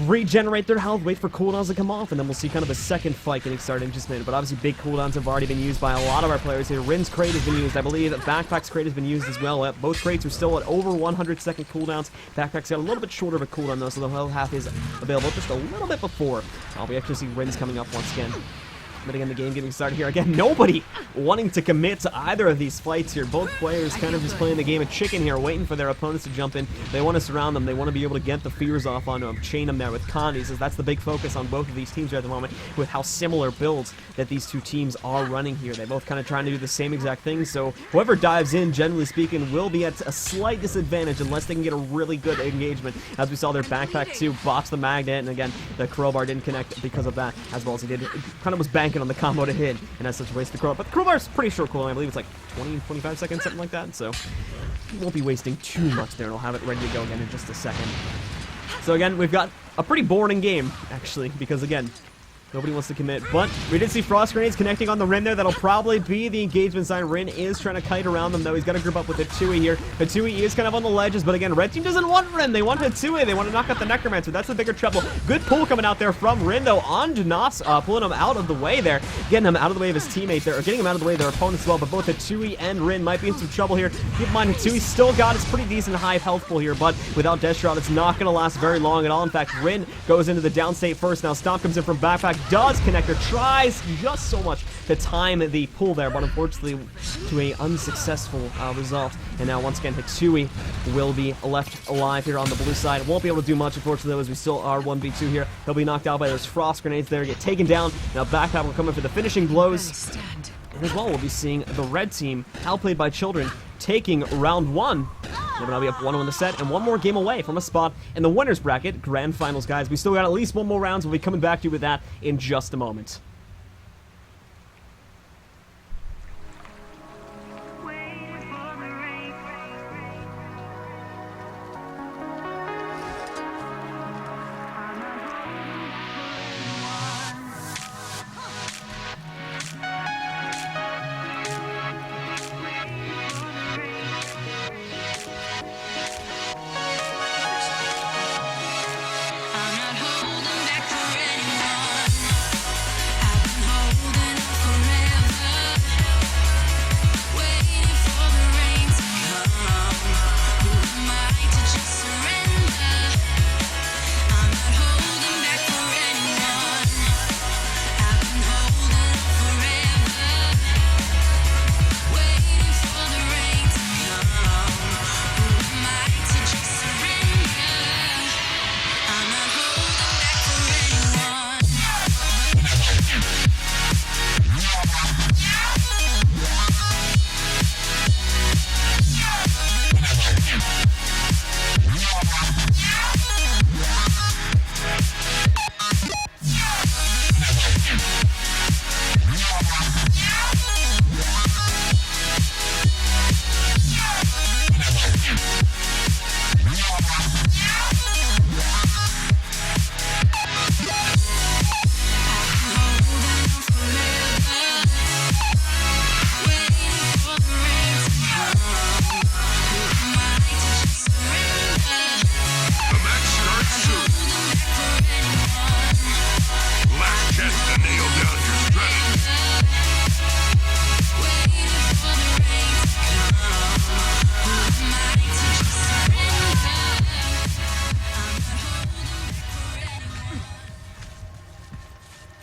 [SPEAKER 4] regenerate their health, wait for cooldowns to come off, and then we'll see kind of a second fight getting started in just a minute. But obviously big cooldowns have already been used by a lot of our players here. Rin's crate has been used. I believe that Backpack's crate has been used as well. Both crates are still at over 100-second cooldowns. Backpack's got a little bit shorter of a cooldown though, so the health half is available just a little bit before. We actually see Rin's coming up once again. But again, the game getting started here. Again, nobody wanting to commit to either of these fights here. Both players kind of just playing the game of chicken here, waiting for their opponents to jump in. They want to surround them. They want to be able to get the fears off on them, chain them there with Connies, as that's the big focus on both of these teams here at the moment, with how similar builds that these two teams are running here. They're both kind of trying to do the same exact thing, so whoever dives in, generally speaking, will be at a slight disadvantage unless they can get a really good engagement. As we saw their Backpack 2 box the magnet, and again, the crowbar didn't connect because of that, as well as he did. It kind of was banking on the combo to hit, and as such waste the crowbar. But the crowbar is pretty short cooldown. I believe it's like 20-25 seconds, something like that, so you won't be wasting too much there, and we'll have it ready to go again in just a second. So again, we've got a pretty boring game, actually, because again, nobody wants to commit, but we did see frost grenades connecting on the Rin there. That'll probably be the engagement sign. Rin is trying to kite around them, though. He's got to group up with Hatui here. Hatui is kind of on the ledges, but again, red team doesn't want Rin. They want Hatui. They want to knock out the Necromancer. That's the bigger trouble. Good pull coming out there from Rin, though, on Nas, pulling him out of the way there. Getting him out of the way of his teammate there, or getting him out of the way of their opponents as well, but both Hatui and Rin might be in some trouble here. Keep in mind, Hatui still got his pretty decent high health pool here, but without Death Shroud, it's not going to last very long at all. In fact, Rin goes into the downstate first. Now Stomp comes in from Backpack, does connect her, tries just so much to time the pull there, but unfortunately to a unsuccessful result. And now once again, Hatui will be left alive here on the blue side. Won't be able to do much, unfortunately, though, as we still are 1v2 here. He'll be knocked out by those frost grenades there, get taken down. Now Backpack will come in for the finishing blows. And as well, we'll be seeing the red team, outplayed by children, taking round one. They're going to be up 1-1 in the set, and one more game away from a spot in the winner's bracket, grand finals, guys. We still got at least one more round, so we'll be coming back to you with that in just a moment.
[SPEAKER 7] I'm not holding back for anyone. I've been holding on forever, waiting for the rain to come. Who am I to just surrender? I'm not holding back for anyone. I've been holding on forever, waiting for the rain to come. Who am I to just surrender? I'm not holding back for anyone.
[SPEAKER 5] The match starts soon. Last chance to nail down your strategy.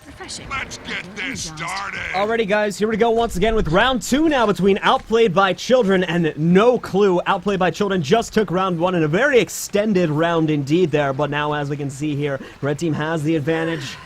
[SPEAKER 6] Refreshing.
[SPEAKER 5] Let's get this started.
[SPEAKER 4] Alrighty, guys, here we go once again with round two now between Outplayed by Children and No Clue. Outplayed by Children just took round one in a very extended round indeed there, but now as we can see here, red team has the advantage.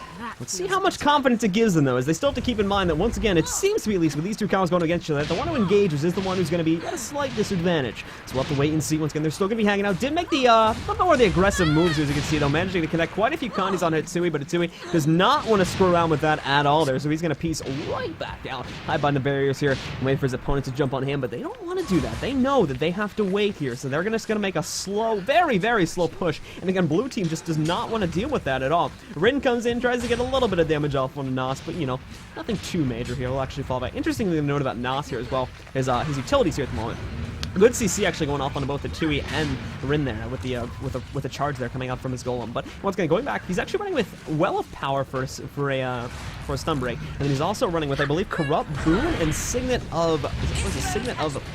[SPEAKER 4] Let's see how much confidence it gives them, though, as they still have to keep in mind that, once again, it seems to be, at least with these two combos going against each other, that the one who engages is the one who's going to be at a slight disadvantage. So we'll have to wait and see. Once again, they're still going to be hanging out. Did make the, a little more of the aggressive moves, as you can see, though, managing to connect quite a few condies on Hitsui, but Hitsui does not want to screw around with that at all there, so he's going to piece right back down, hide behind the barriers here, and wait for his opponent to jump on him, but they don't want to do that. They know that they have to wait here, so they're just going to make a slow, very, very slow push, and again, blue team just does not want to deal with that at all. Rin comes in, tries to get a little bit of damage off on Nas, but, you know, nothing too major here. He'll actually fall back. Interestingly to note about Nas here as well is his utilities here at the moment. Good CC actually going off on both the Tui and Rin there with the charge there coming out from his golem. But once again, going back, he's actually running with Well of Power for a stun break, and then he's also running with, I believe, Corrupt Boon and Signet of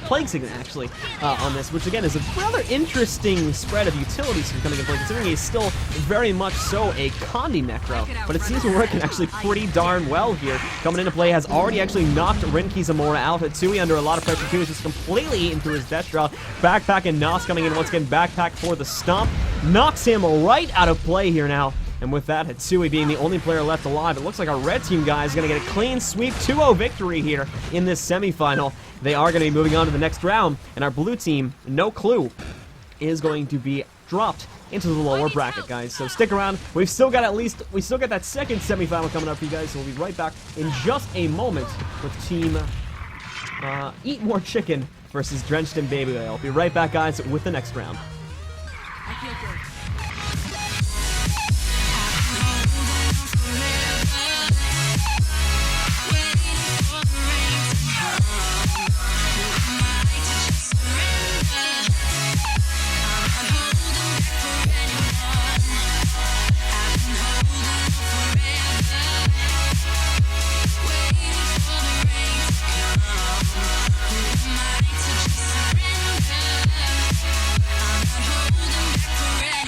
[SPEAKER 4] Plague Signet actually on this, which again is a rather interesting spread of utilities here coming into play, considering he's still very much so a Condi Necro. But it seems to be working actually pretty darn well here. Coming into play has already actually knocked Rin Kizamura out. Tui under a lot of pressure too, is just completely into his death draw. Backpack and Nos coming in once again. Backpack for the stomp. Knocks him right out of play here now. And with that, Hitsui being the only player left alive, it looks like our red team guy is going to get a clean sweep 2-0 victory here in this semifinal. They are going to be moving on to the next round, and our blue team, no clue, is going to be dropped into the lower bracket, guys. So stick around. We still got that second semifinal coming up for you guys, so we'll be right back in just a moment with team Eat More Chicken versus Drenched in Baby Oil. I'll be right back, guys, with the next round.
[SPEAKER 6] I feel good.
[SPEAKER 7] Forever.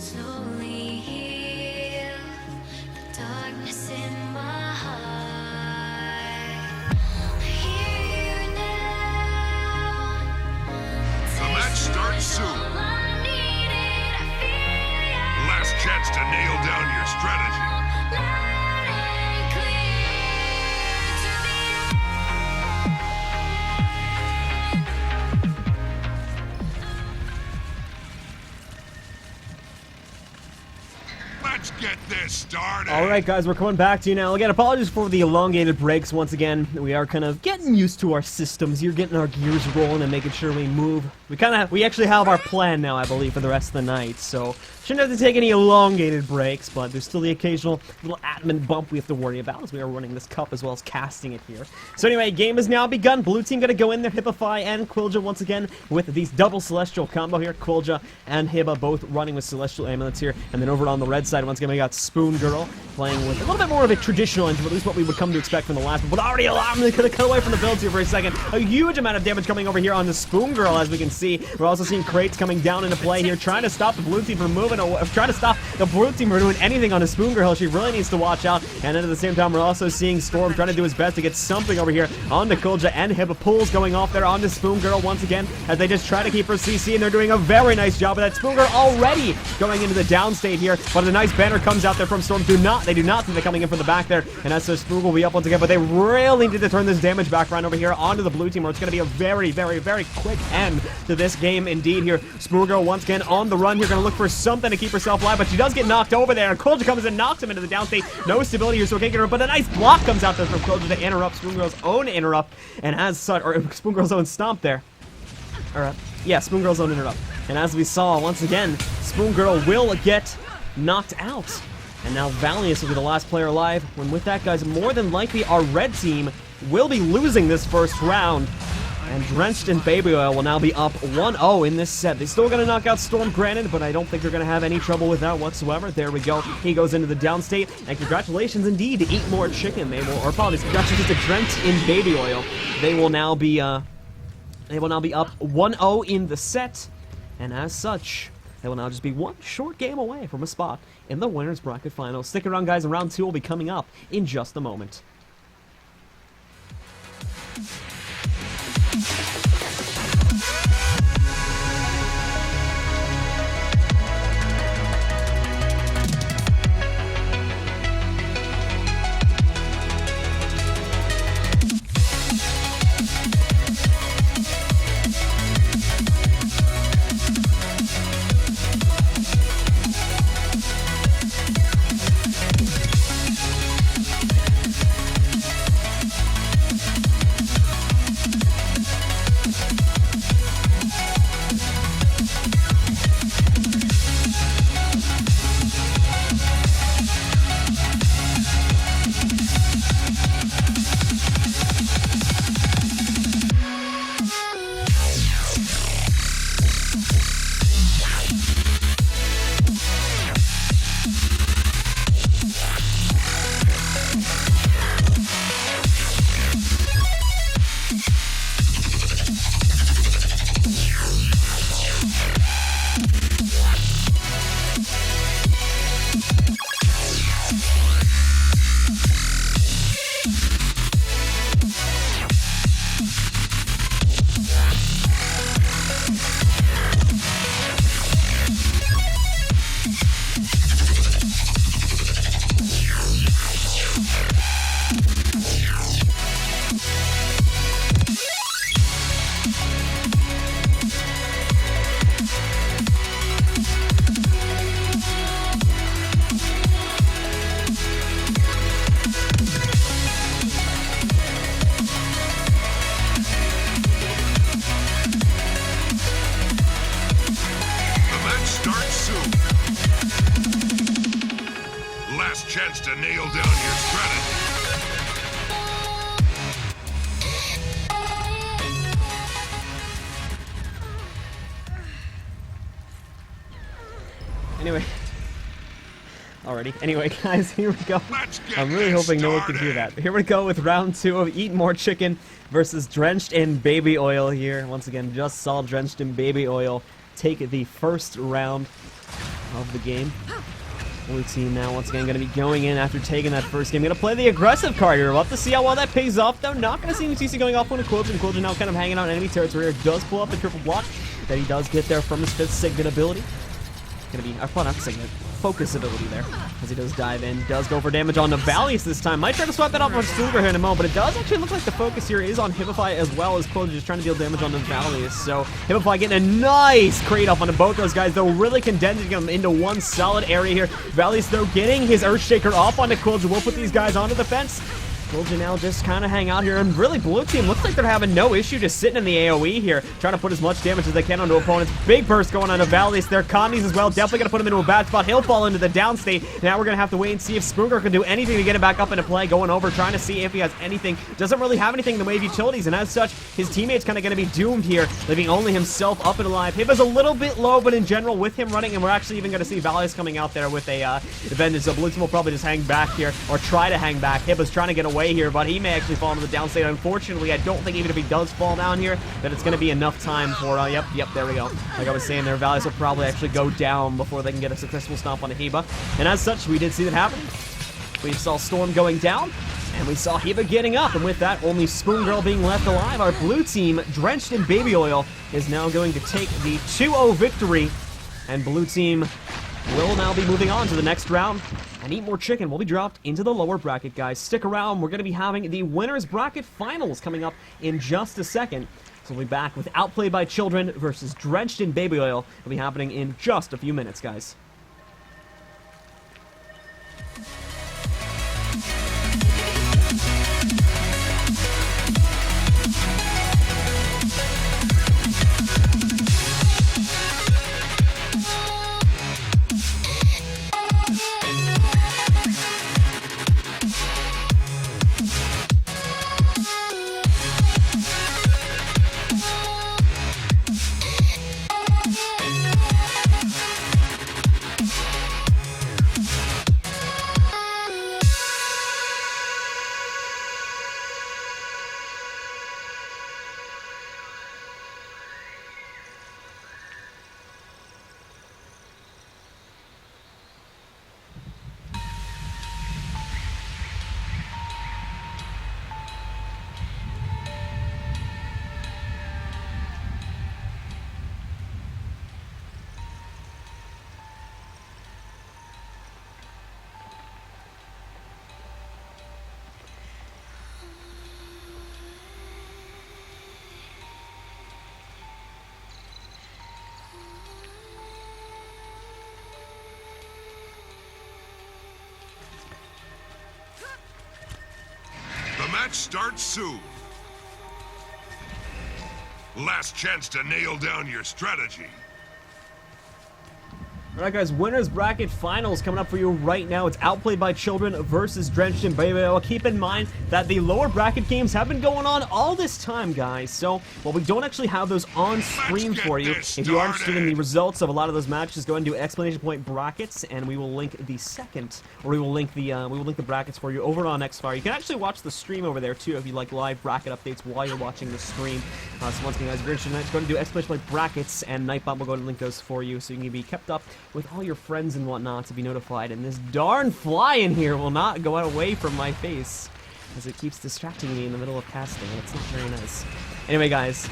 [SPEAKER 7] slowly heal the darkness in my heart. I hear you now.
[SPEAKER 5] The match starts soon.
[SPEAKER 7] All I needed, I feel ya.
[SPEAKER 5] Last chance to nail down your strategy.
[SPEAKER 7] Loud and clear to the
[SPEAKER 5] Let's get this started.
[SPEAKER 4] Alright guys, we're coming back to you now. Again, apologies for the elongated breaks once again. We are kind of getting used to our systems. You're getting our gears rolling and making sure we move. We actually have our plan now, I believe, for the rest of the night, so shouldn't have to take any elongated breaks, but there's still the occasional little admin bump we have to worry about as we are running this cup as well as casting it here. So anyway, game has now begun. Blue team gonna go in there, Hippify and Quilja once again with these double Celestial combo here. Quilja and Hibba both running with Celestial Amulets here, and then over on the red side, once again we got Spoon Girl playing with a little bit more of a traditional engine, at least what we would come to expect from the last one, but already I'm gonna cut away from the builds here for a second. A huge amount of damage coming over here on the Spoon Girl, as we can see. We're also seeing crates coming down into play here, trying to stop the blue team from moving away, trying to stop the blue team from doing anything on the Spoon Girl. She really needs to watch out. And then at the same time, we're also seeing Storm trying to do his best to get something over here onto Quilja, and Hibba pulls going off there onto Spoon Girl once again as they just try to keep her CC, and they're doing a very nice job of that. Spoon Girl already going into the downstate here, but a nice banner comes out there from Storm. They do not see they're coming in from the back there, and as so Spoon will be up once again, but they really need to turn this damage back around over here onto the blue team, or it's going to be a very, very, very quick end to this game indeed here. Spoon Girl once again on the run here, going to look for something to keep herself alive, but she does get knocked over there, and Quilja comes and knocks him into the downstate. No stability here, so can't get her, but a nice block comes out there from Quilja to interrupt Spoon Girl's own interrupt, and as such, or Spoon Girl's own stomp there. Yeah, Spoon Girl's own interrupt. And as we saw, once again, Spoon Girl will get knocked out. And now Valiant will be the last player alive. When with that, guys, more than likely our red team will be losing this first round. And Drenched in Baby Oil will now be up 1-0 in this set. They're still going to knock out Storm, granted, but I don't think they're going to have any trouble with that whatsoever. There we go. He goes into the downstate. And congratulations indeed to Eat More Chicken. They will, or apologies, congratulations to Drenched in Baby Oil. They will now be up 1-0 in the set. And as such, they will now just be one short game away from a spot in the Winners Bracket Final. Stick around, guys, and round 2 will be coming up in just a moment.
[SPEAKER 5] chance to nail down your strategy.
[SPEAKER 4] Anyway, guys, here we go.
[SPEAKER 5] Let's get
[SPEAKER 4] I'm really
[SPEAKER 5] this
[SPEAKER 4] hoping no one can hear that. Here we go with round 2 of Eat More Chicken versus Drenched in Baby Oil here. Once again, just saw Drenched in Baby Oil take the first round. of the game. Blue team now once again going to be going in after taking that first game. Going to play the aggressive card here. We'll have to see how well that pays off, though. Not going to see CC going off on a Quilja, and Quilja now kind of hanging out in enemy territory here. Does pull up the triple block that he does get there from his 5th Signet ability. Going to be, well, not Signet, focus ability there, as he does dive in. Does go for damage on the Valius this time. Might try to swap that off on Silver here in a moment, but it does actually look like the focus here is on Hibify as well as Quilja just trying to deal damage on the Valius. So Hibify getting a nice crate off on both those guys, though, really condensing them into one solid area here. Valius, though, getting his Earthshaker off onto Quilja. We'll put these guys onto the fence. Quilja now just kind of hang out here, and really blue team looks like they're having no issue just sitting in the AoE here, trying to put as much damage as they can onto opponents. Big burst going on to Valius there. Condies as well, definitely going to put him into a bad spot. He'll fall into the downstate. Now we're going to have to wait and see if Spoonger can do anything to get him back up into play, going over, trying to see if he has anything. Doesn't really have anything in the way of utilities, and as such, his teammates kind of going to be doomed here, leaving only himself up and alive. Hiba's a little bit low, but in general, with him running, and we're actually even going to see Valius coming out there with a Vengeance. So blue team will probably just hang back here, or try to hang back. Hiba's trying to get away here, but he may actually fall into the downstate. Unfortunately, I don't think even if he does fall down here, that it's going to be enough time for, yep, there we go. Like I was saying there, Valius will probably actually go down before they can get a successful stomp on Hiba. And as such, we did see that happen. We saw Storm going down, and we saw Hiba getting up, and with that, only Spoon Girl being left alive. Our blue team, drenched in baby oil, is now going to take the 2-0 victory, and blue team will now be moving on to the next round. And Eat More Chicken will be dropped into the lower bracket, guys. Stick around. We're going to be having the winners bracket finals coming up in just a second. So we'll be back with Outplayed by Children versus Drenched in Baby Oil. It'll be happening in just a few minutes, guys.
[SPEAKER 5] The match starts soon. Last chance to nail down your strategy.
[SPEAKER 4] Alright guys, winners bracket finals coming up for you right now. It's Outplayed by Children versus Drenched in Baby Oil. Keep in mind that the lower bracket games have been going on all this time, guys. So, while we don't actually have those on screen for you, if you are interested in the results of a lot of those matches, go ahead and do exclamation point brackets, and we will link the second, or we will link the brackets for you over on Xfire. You can actually watch the stream over there too if you like live bracket updates while you're watching the stream. So once again, guys, if you're interested in that, go ahead and do exclamation point brackets, and Nightbot will go ahead and link those for you, so you can be kept up with all your friends and whatnot to be notified. And this darn fly in here will not go away from my face, as it keeps distracting me in the middle of casting. It's not very nice. Anyway, guys,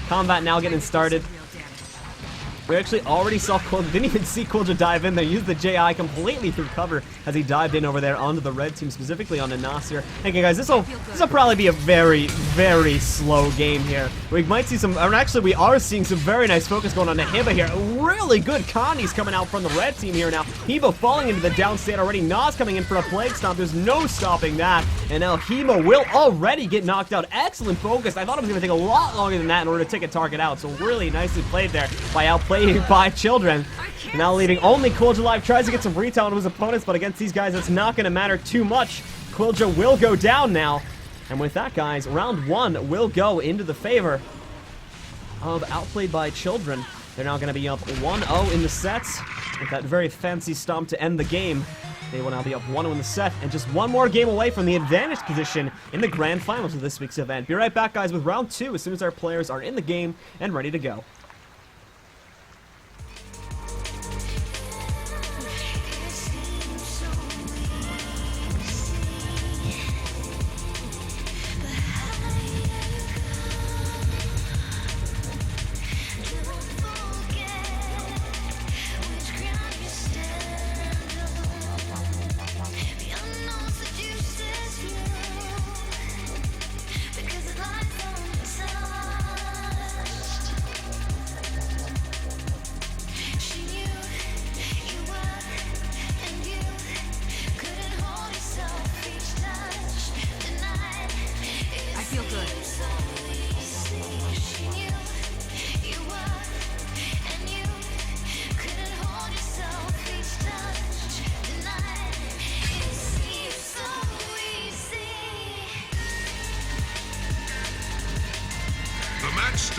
[SPEAKER 4] combat now getting started. We actually already saw Quilja, didn't even see Quilja dive in there, used the JI completely through cover as he dived in over there onto the red team, specifically onto Nasir. Okay guys, this'll probably be a very, very slow game here. We might see some, or actually we are seeing some very nice focus going on to Hiba here. Really good Condies coming out from the red team here now. Hiba falling into the downstate already. Nas coming in for a plague stomp. There's no stopping that. And now Hiba will already get knocked out. Excellent focus. I thought it was going to take a lot longer than that in order to take a target out. So really nicely played there by Outplayed by Children. Now leaving only Quilja alive. Tries to get some retail on his opponents, but against these guys, it's not going to matter too much. Quilja will go down now. And with that, guys, round one will go into the favor of Outplayed by Children. They're now going to be up 1-0 in the sets with that very fancy stomp to end the game. They will now be up 1-0 in the set and just one more game away from the advantage position in the grand finals of this week's event. Be right back, guys, with round two as soon as our players are in the game and ready to go.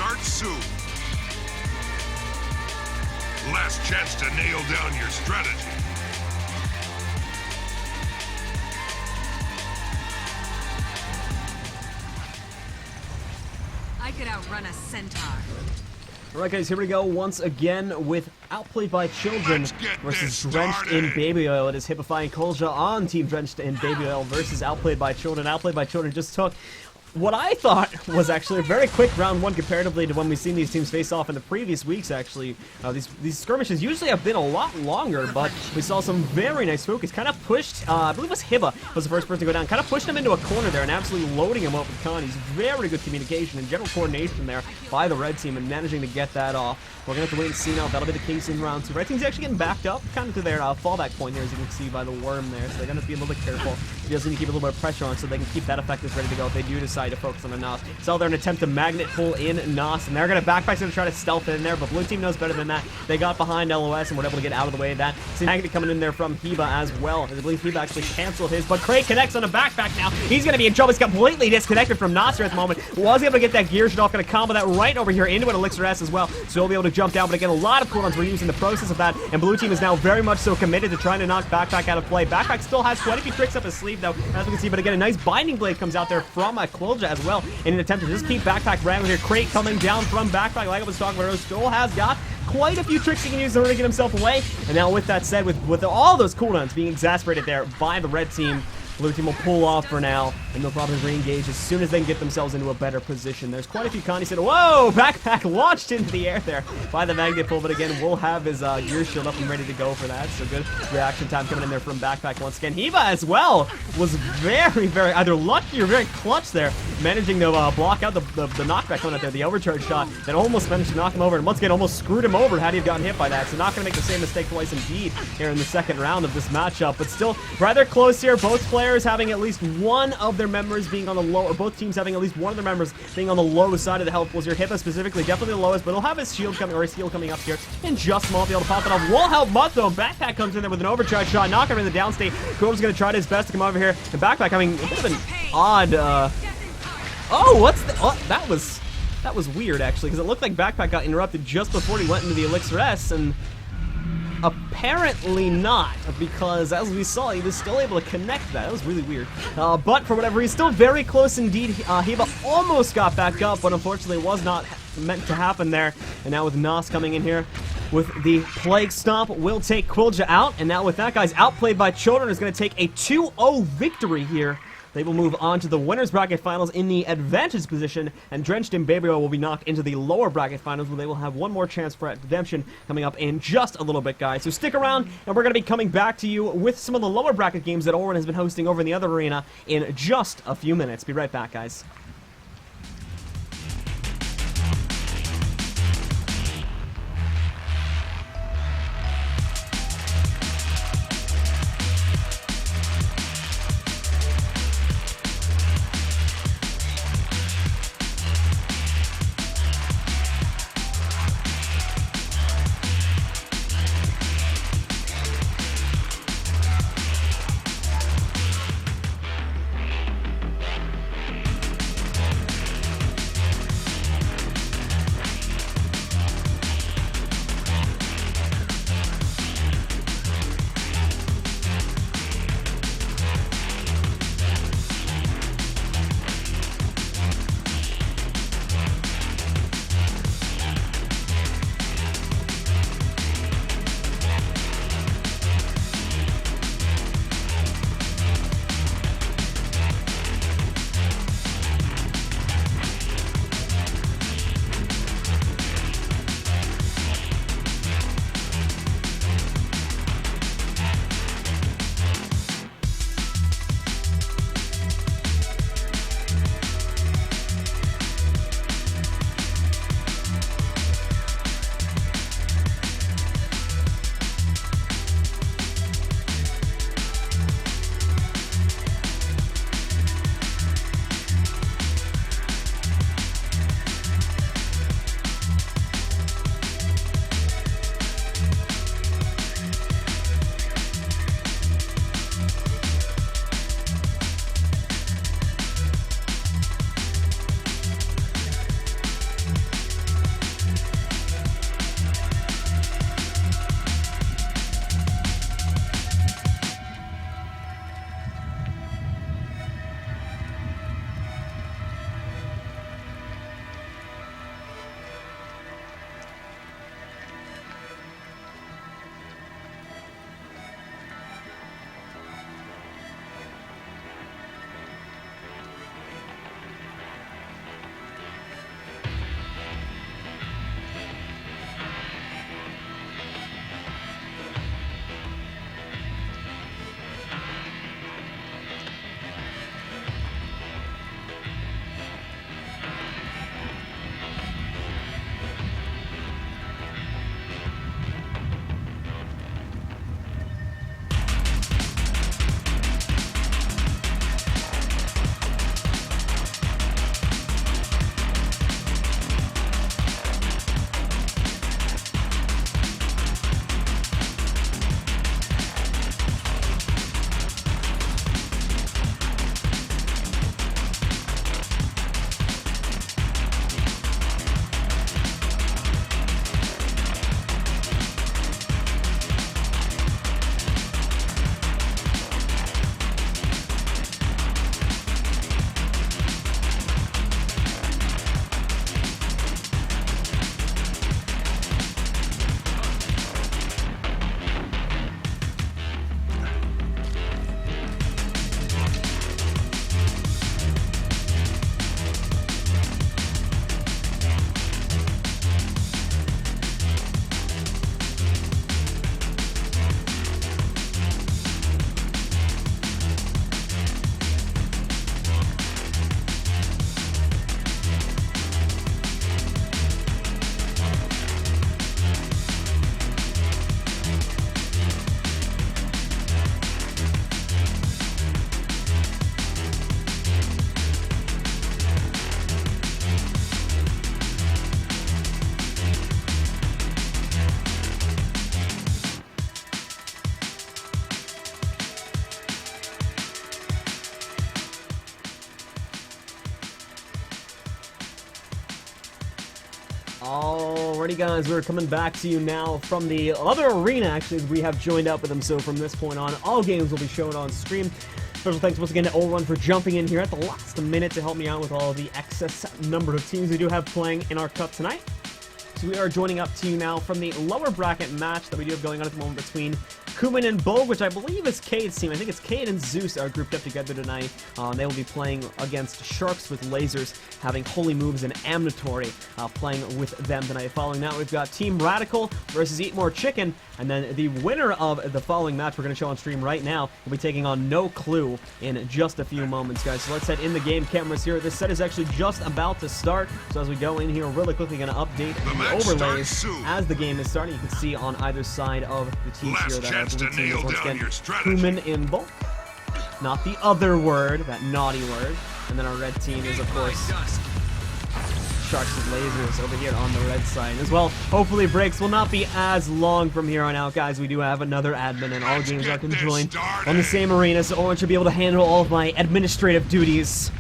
[SPEAKER 5] starts soon. Last chance to nail down your strategy.
[SPEAKER 6] I could outrun a centaur.
[SPEAKER 4] Alright guys, here we go once again with Outplayed by Children
[SPEAKER 5] Let's get
[SPEAKER 4] versus
[SPEAKER 5] this
[SPEAKER 4] Drenched in
[SPEAKER 5] started.
[SPEAKER 4] Baby Oil. It is Hippifying Kolja on Team Drenched in Baby Oil versus Outplayed by Children. Outplayed by Children just took what I thought was actually a very quick round one comparatively to when we've seen these teams face off in the previous weeks, actually. These skirmishes usually have been a lot longer, but we saw some very nice focus. Kind of pushed, I believe it was Hiba was the first person to go down. Kind of pushed him into a corner there and absolutely loading him up with Connie's very good communication and general coordination there by the red team and managing to get that off. We're going to have to wait and see now if that'll be the case in round two. Red team's actually getting backed up kind of to their fallback point there, as you can see by the worm there. So they're going to be a little bit careful. He does need to keep a little bit of pressure on so they can keep that effective ready to go if they do decide to focus on the Nos. So they're an attempt to magnet pull in Nos, and they're going to backpack to try to stealth it in there, but blue team knows better than that. They got behind LOS and were able to get out of the way of that. See magnet coming in there from Hiba as well. I believe Hiba actually canceled his, but Craig connects on a backpack now. He's going to be in trouble. He's completely disconnected from Nos here at the moment. Was able to get that gear shot off, going to combo that right over here into an Elixir S as well. So he'll be able to jump down, but again, a lot of cooldowns were used in the process of that, and blue team is now very much so committed to trying to knock Backpack out of play. Backpack still has quite a few tricks up his sleeve though, as we can see, but again, a nice binding blade comes out there from Quilja as well in an attempt to just keep Backpack rattling here. Crate coming down from Backpack, like I was talking about, still has got quite a few tricks he can use in order to get himself away. And now with that said, with all those cooldowns being exasperated there by the red team, blue team will pull off for now, and they'll probably re-engage as soon as they can get themselves into a better position. There's quite a few Connie said, whoa, Backpack launched into the air there by the magnet pull, but again, we'll have his gear shield up and ready to go for that. So good reaction time coming in there from Backpack once again. Hiba as well was very, very either lucky or very clutch there, managing to block out the knockback coming out there, the overcharge shot that almost managed to knock him over, and once again almost screwed him over had he have gotten hit by that. So not going to make the same mistake twice indeed here in the second round of this matchup, but still rather close here. Both players having at least one of their members being on the low, or both teams having at least one of their members being on the low side of the health pools here. Hiba specifically, definitely the lowest, but he'll have his shield coming, or his heal coming up here in just a moment, be able to pop it off. Will help Mutt though. Backpack comes in there with an overcharge shot, knock him in the downstate. Grove's gonna try his best to come over here, and Backpack, I mean, a bit of an odd, oh, what's the, oh, that was weird actually, because it looked like Backpack got interrupted just before he went into the Elixir S, and apparently not, because as we saw, he was still able to connect that. That was really weird. But for whatever reason, still very close indeed. Hiba almost got back up, but unfortunately was not meant to happen there. And now with Nos coming in here with the Plague Stomp, will take Quilja out. And now with that, guys, Outplayed by Children is going to take a 2-0 victory here. They will move on to the winners bracket finals in the advantage position, and Drenched in Baby Oil will be knocked into the lower bracket finals, where they will have one more chance for redemption coming up in just a little bit, guys. So stick around, and we're going to be coming back to you with some of the lower bracket games that Oren has been hosting over in the other arena in just a few minutes. Be right back, guys. Alrighty guys, we're coming back to you now from the other arena actually, as we have joined up with them, so from this point on, all games will be shown on stream. Special thanks once again to Olrun for jumping in here at the last minute to help me out with all the excess number of teams we do have playing in our cup tonight. So we are joining up to you now from the lower bracket match that we do have going on at the moment between Kuman and Bogue, which I believe is Cade's team. I think it's Cade and Zeus are grouped up together tonight. They will be playing against Sharks with Lasers, having Holy Moves and Amnatory playing with them tonight. Following that, we've got Team Radical versus Eat More Chicken, and then the winner of the following match we're going to show on stream right now will be taking on No Clue in just a few moments, guys. So let's head in the game. Cameras here. This set is actually just about to start, so as we go in here, really quickly going to update the overlays as the game is starting. You can see on either side of the teams here that
[SPEAKER 5] to nail down your strategy.
[SPEAKER 4] Kuman in bulk, not the other word, that naughty word. And then our red team is, of course, Sharks with Lasers over here on the red side as well. Hopefully breaks will not be as long from here on out, guys. We do have another admin and all games I can join on the same arena, so Owen should be able to handle all of my administrative duties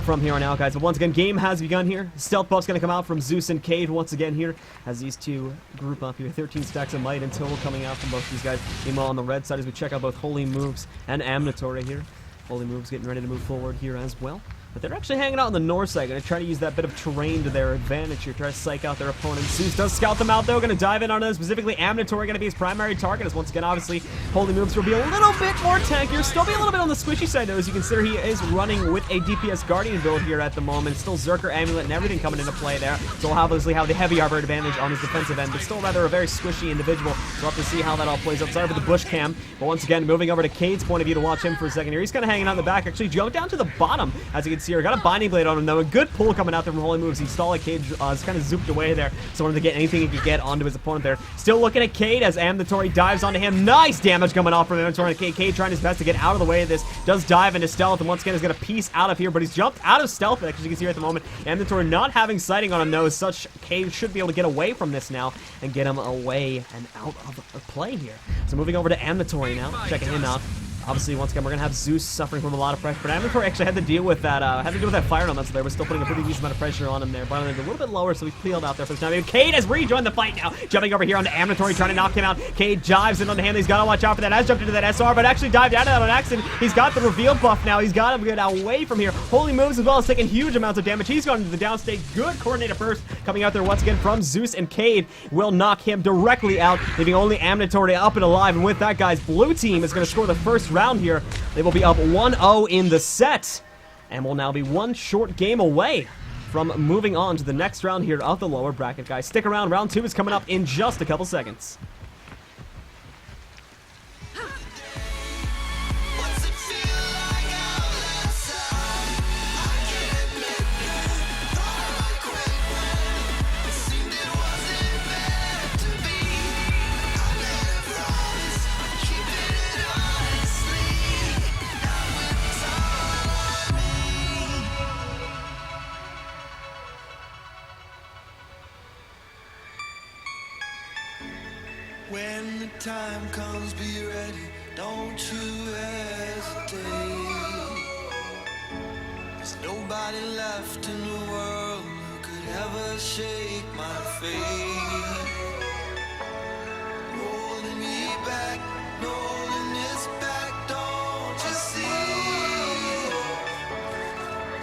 [SPEAKER 4] from here on out, guys. But once again, game has begun here. Stealth buff's going to come out from Zeus and Cade once again here as these two group up here. 13 stacks of might in total coming out from both these guys. Meanwhile, on the red side as we check out both Holy Moves and Amnatory here. Holy Moves getting ready to move forward here as well. But they're actually hanging out on the north side, going to try to use that bit of terrain to their advantage here, try to psych out their opponent. Zeus does scout them out, though, going to dive in on them, specifically Amnatory going to be his primary target, as once again, obviously, Holy Moves will be a little bit more tankier, still be a little bit on the squishy side, though, as you consider he is running with a DPS Guardian build here at the moment. Still Zerker, Amulet, and everything coming into play there, so we'll obviously have the heavy arbor advantage on his defensive end, but still rather a very squishy individual, so we'll have to see how that all plays out. Sorry for the bush cam, but once again, moving over to Cade's point of view to watch him for a second here. He's kind of hanging out in the back, actually jumped down to the bottom, as you can see here. Got a Binding Blade on him, though. A good pull coming out there from Holy Moves. He saw like Cade is kind of zooped away there, so wanted to get anything he could get onto his opponent there. Still looking at Cade as Amnatory dives onto him. Nice damage coming off from Amnatory. Cade trying his best to get out of the way of this. Does dive into stealth, and once again is going to piece out of here, but he's jumped out of stealth, as you can see here at the moment. Amnatory not having sighting on him, though, as such, Cade should be able to get away from this now and get him away and out of play here. So moving over to Amnatory now, checking him out. Obviously, once again, we're gonna have Zeus suffering from a lot of pressure, but Amnatory actually had to deal with that. Fire elemental there. We're still putting a pretty decent amount of pressure on him there. But a little bit lower, so he's peeled out there for this time. Cade has rejoined the fight now, jumping over here onto Amnatory, trying to knock him out. Cade dives in on the hand. He's gotta watch out for that. Has jumped into that SR, but actually dived out of that on accident. He's got the reveal buff now. He's got to get away from here. Holy Moves as well as taking huge amounts of damage. He's gone into the downstate. Good coordinated burst coming out there once again from Zeus, and Cade will knock him directly out, leaving only Amnatory up and alive. And with that, guys, blue team is gonna score the first round here. They will be up 1-0 in the set, and will now be one short game away from moving on to the next round here of the lower bracket, guys. Stick around. Round 2 is coming up in just a couple seconds.
[SPEAKER 8] When the time comes, be ready, don't you hesitate. There's nobody left in the world who could ever shake my faith. Holding me back, holding this back, don't you see?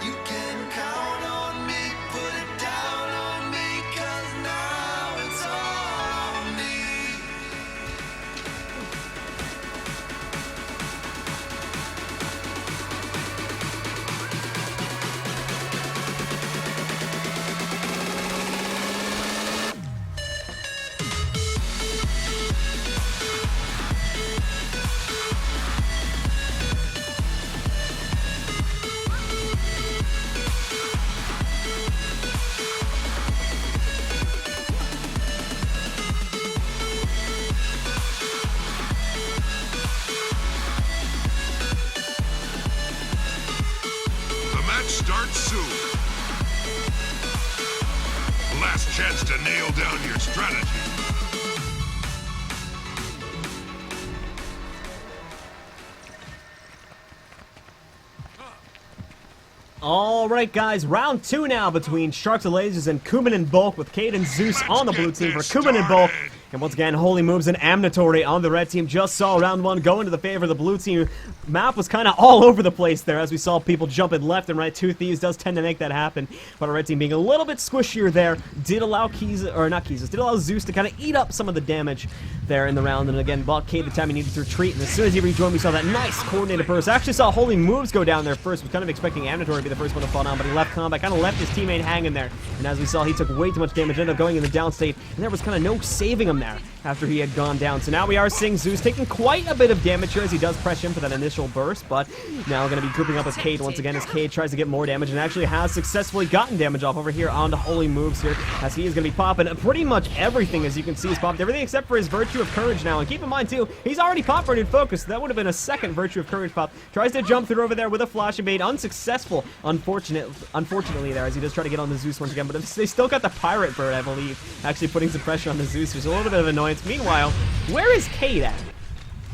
[SPEAKER 8] You can count on me, put it down on me, 'cause now it's all on me.
[SPEAKER 5] Start soon. Last chance to nail down your strategy.
[SPEAKER 4] Alright guys, round 2 now between Sharks and Lasers and Kuman and Bulk, with Cade and Zeus on the blue team for Kuman and Bulk. And once again, Holy Moves and Amnatory on the red team. Just saw round 1 go into the favor of the blue team. Map was kind of all over the place there as we saw people jumping left and right. Two Thieves does tend to make that happen. But our red team being a little bit squishier there did allow did allow Zeus to kind of eat up some of the damage there in the round. And again, bought Cade the time he needed to retreat. And as soon as he rejoined, we saw that nice coordinated burst. Actually saw Holy Moves go down there first. Was kind of expecting Amnatory to be the first one to fall down, but he left combat, kind of left his teammate hanging there. And as we saw, he took way too much damage, ended up going in the down state, and there was kind of no saving him there after he had gone down. So now we are seeing Zeus taking quite a bit of damage here as he does press him for that initial burst, but now going to be grouping up with Cade once again as Cade tries to get more damage and actually has successfully gotten damage off over here onto Holy Moves here, as he is going to be popping pretty much everything. As you can see, he's popped everything except for his Virtue of Courage now. And keep in mind too, he's already popped Renewed Focus, so that would have been a second Virtue of Courage pop. Tries to jump through over there with a Flash Evade, unsuccessful, unfortunately there, as he does try to get on the Zeus once again, but they still got the Pirate Bird, I believe, actually putting some pressure on the Zeus, which is a little bit of annoyance. Meanwhile, where is Cade at?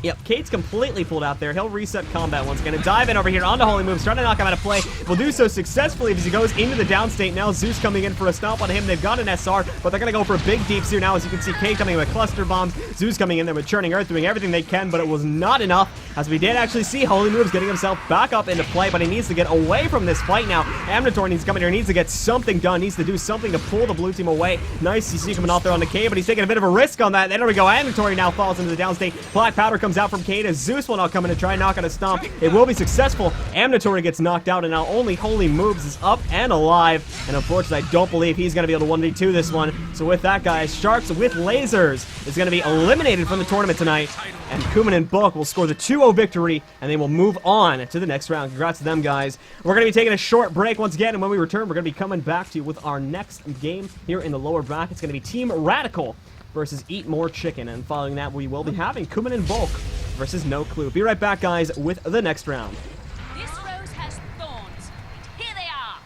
[SPEAKER 4] Yep, Cade's completely pulled out there. He'll reset combat once again and dive in over here onto Holy Moves, trying to knock him out of play. Will do so successfully as he goes into the downstate. Now Zeus coming in for a stomp on him. They've got an SR, but they're going to go for big deeps here now. As you can see, Cade coming in with cluster bombs. Zeus coming in there with Churning Earth, doing everything they can, but it was not enough. As we did actually see Holy Moves getting himself back up into play, but he needs to get away from this fight now. Amnatory needs to come in here, needs to get something done, needs to do something to pull the blue team away. Nice, you see coming off there on the Cade, but he's taking a bit of a risk on that. There we go, Amnatory now falls into the downstate. Black Powder comes out from Cade as Zeus will now come in and try and knock out a stomp. It will be successful. Amnatory gets knocked out, and now only Holy Moves is up and alive. And unfortunately, I don't believe he's going to be able to 1v2 this one. So with that, guys, Sharks with Lasers is going to be eliminated from the tournament tonight. And Kuman and Bulk will score the 2-0 victory, and they will move on to the next round. Congrats to them, guys. We're going to be taking a short break once again, and when we return, we're going to be coming back to you with our next game here in the lower bracket. It's going to be Team Radical versus Eat More Chicken, and following that, we will be having Kuman and Bulk versus No Clue. Be right back, guys, with the next round.
[SPEAKER 7] This rose has thorns. Here they are.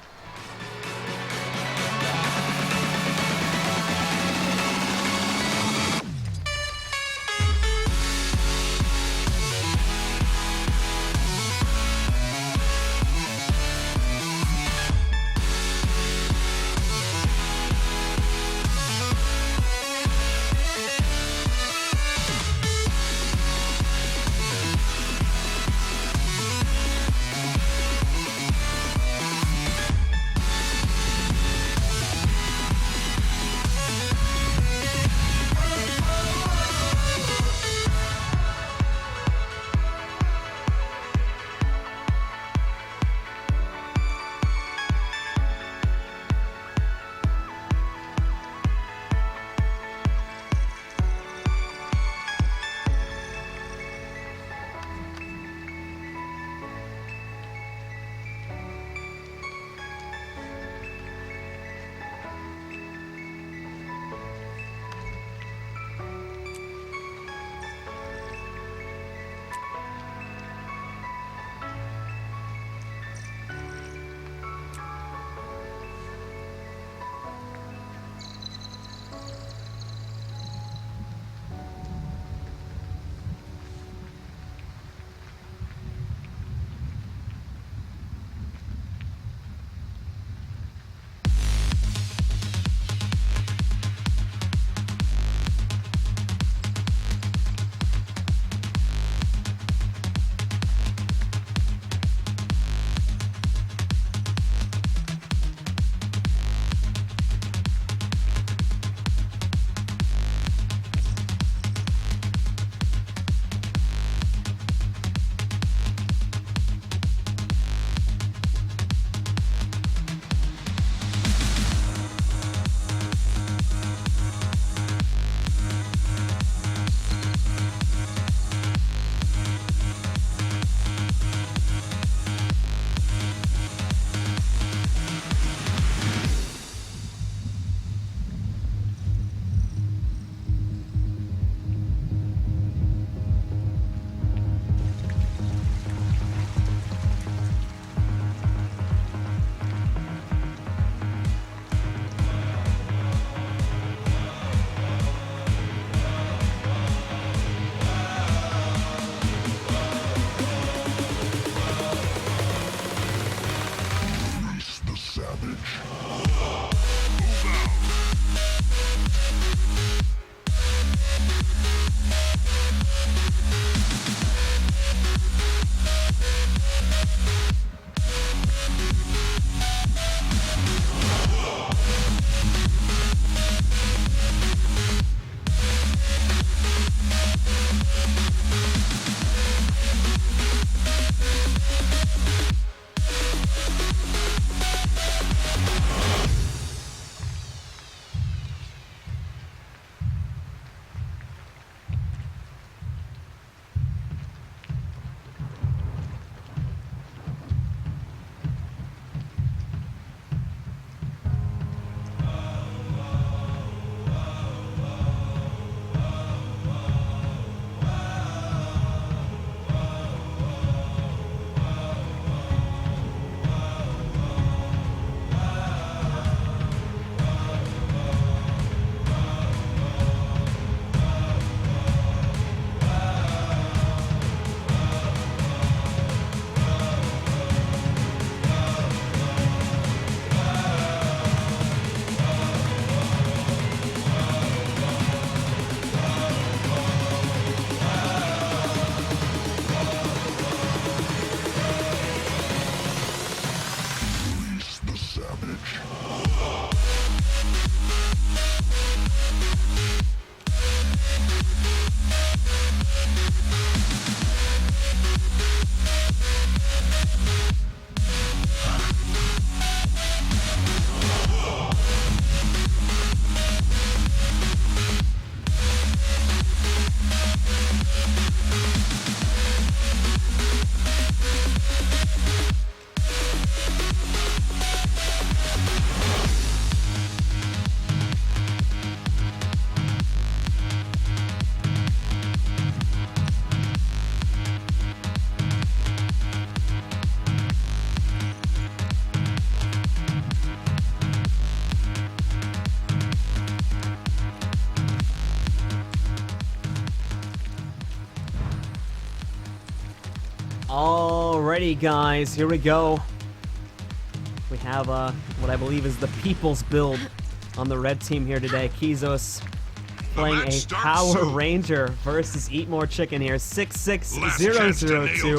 [SPEAKER 4] Alrighty, guys, here we go. We have what I believe is the people's build on the red team here today. Kizos playing a Power Ranger versus Eat More Chicken here. 66002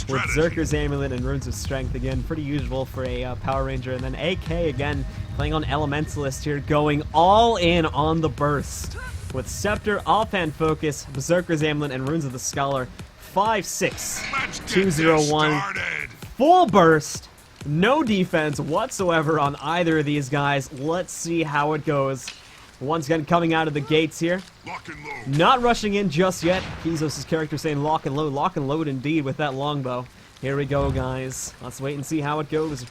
[SPEAKER 4] with Zerker's Amulet and Runes of Strength. Again, pretty usual for a Power Ranger. And then AK again playing on Elementalist here, going all in on the burst with Scepter, Offhand Focus, Berserker's Amulet, and Runes of the Scholar. 5-6-2-0-1. Full burst. No defense whatsoever on either of these guys. Let's see how it goes. Once again, coming out of the gates here.
[SPEAKER 5] Lock and load.
[SPEAKER 4] Not rushing in just yet. Kizos' character saying lock and load. Lock and load indeed with that longbow. Here we go, guys. Let's wait and see how it goes.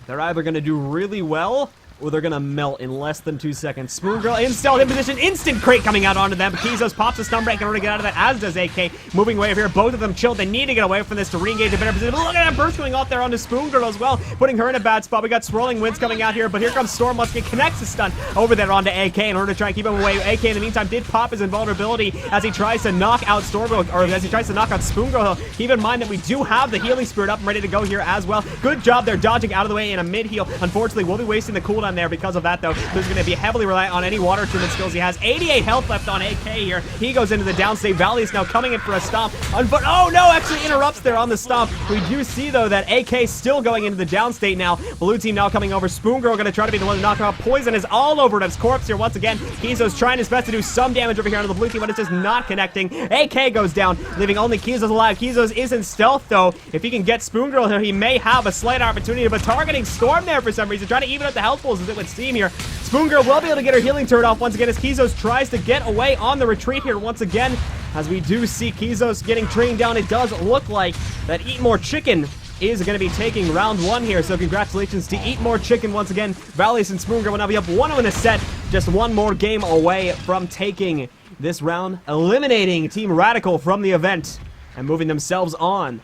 [SPEAKER 4] They're either going to do really well, or they're going to melt in less than 2 seconds. Spoon Girl in stealth in position. Instant crate coming out onto them. Kizos pops a stun break in order to get out of that, as does AK. Moving away over here. Both of them chilled. They need to get away from this to re-engage a better position. But look at that burst going off there onto Spoon Girl as well, putting her in a bad spot. We got Swirling Winds coming out here, but here comes Storm once again. Connects the stun over there onto AK in order to try and keep him away. AK in the meantime did pop his invulnerability as he tries to knock out Storm Girl, or as he tries to knock out Spoon Girl. Keep in mind that we do have the Healing Spirit up and ready to go here as well. Good job there dodging out of the way in a mid-heal. Unfortunately, we'll be wasting the cooldown there because of that, though. There's going to be heavily reliant on any water treatment skills he has. 88 health left on AK here. He goes into the downstate. Valley is now coming in for a stomp. But oh no, actually interrupts there on the stomp. We do see, though, that AK still going into the downstate now. Blue team now coming over. Spoon Girl going to try to be the one to knock him out. Poison is all over his corpse here once again. Kizos trying his best to do some damage over here onto the blue team, but it's just not connecting. AK goes down, leaving only Kizos alive. Kizos is in stealth, though. If he can get Spoon Girl here, he may have a slight opportunity, but targeting Storm there for some reason, trying to even out the health pools as it would seem here. Spoon Girl will be able to get her healing turret off once again as Kizos tries to get away on the retreat here once again. As we do see Kizos getting trained down, it does look like that Eat More Chicken is going to be taking round one here. So congratulations to Eat More Chicken once again. Valius and Spoon Girl will now be up 1-0 in a set. Just one more game away from taking this round, eliminating Team Radical from the event and moving themselves on.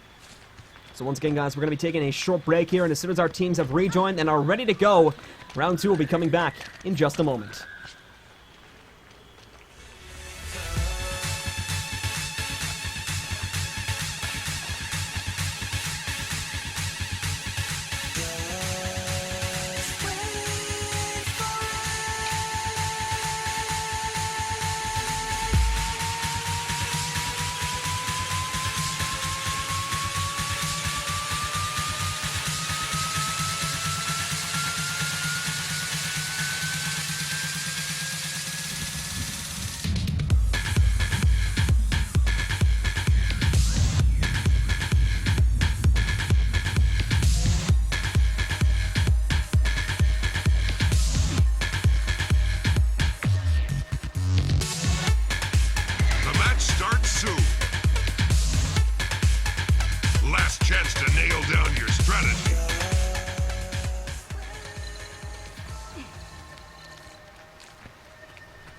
[SPEAKER 4] So once again, guys, we're going to be taking a short break here, and as soon as our teams have rejoined and are ready to go, round two will be coming back in just a moment.
[SPEAKER 5] The match starts soon. Last chance to nail down your strategy.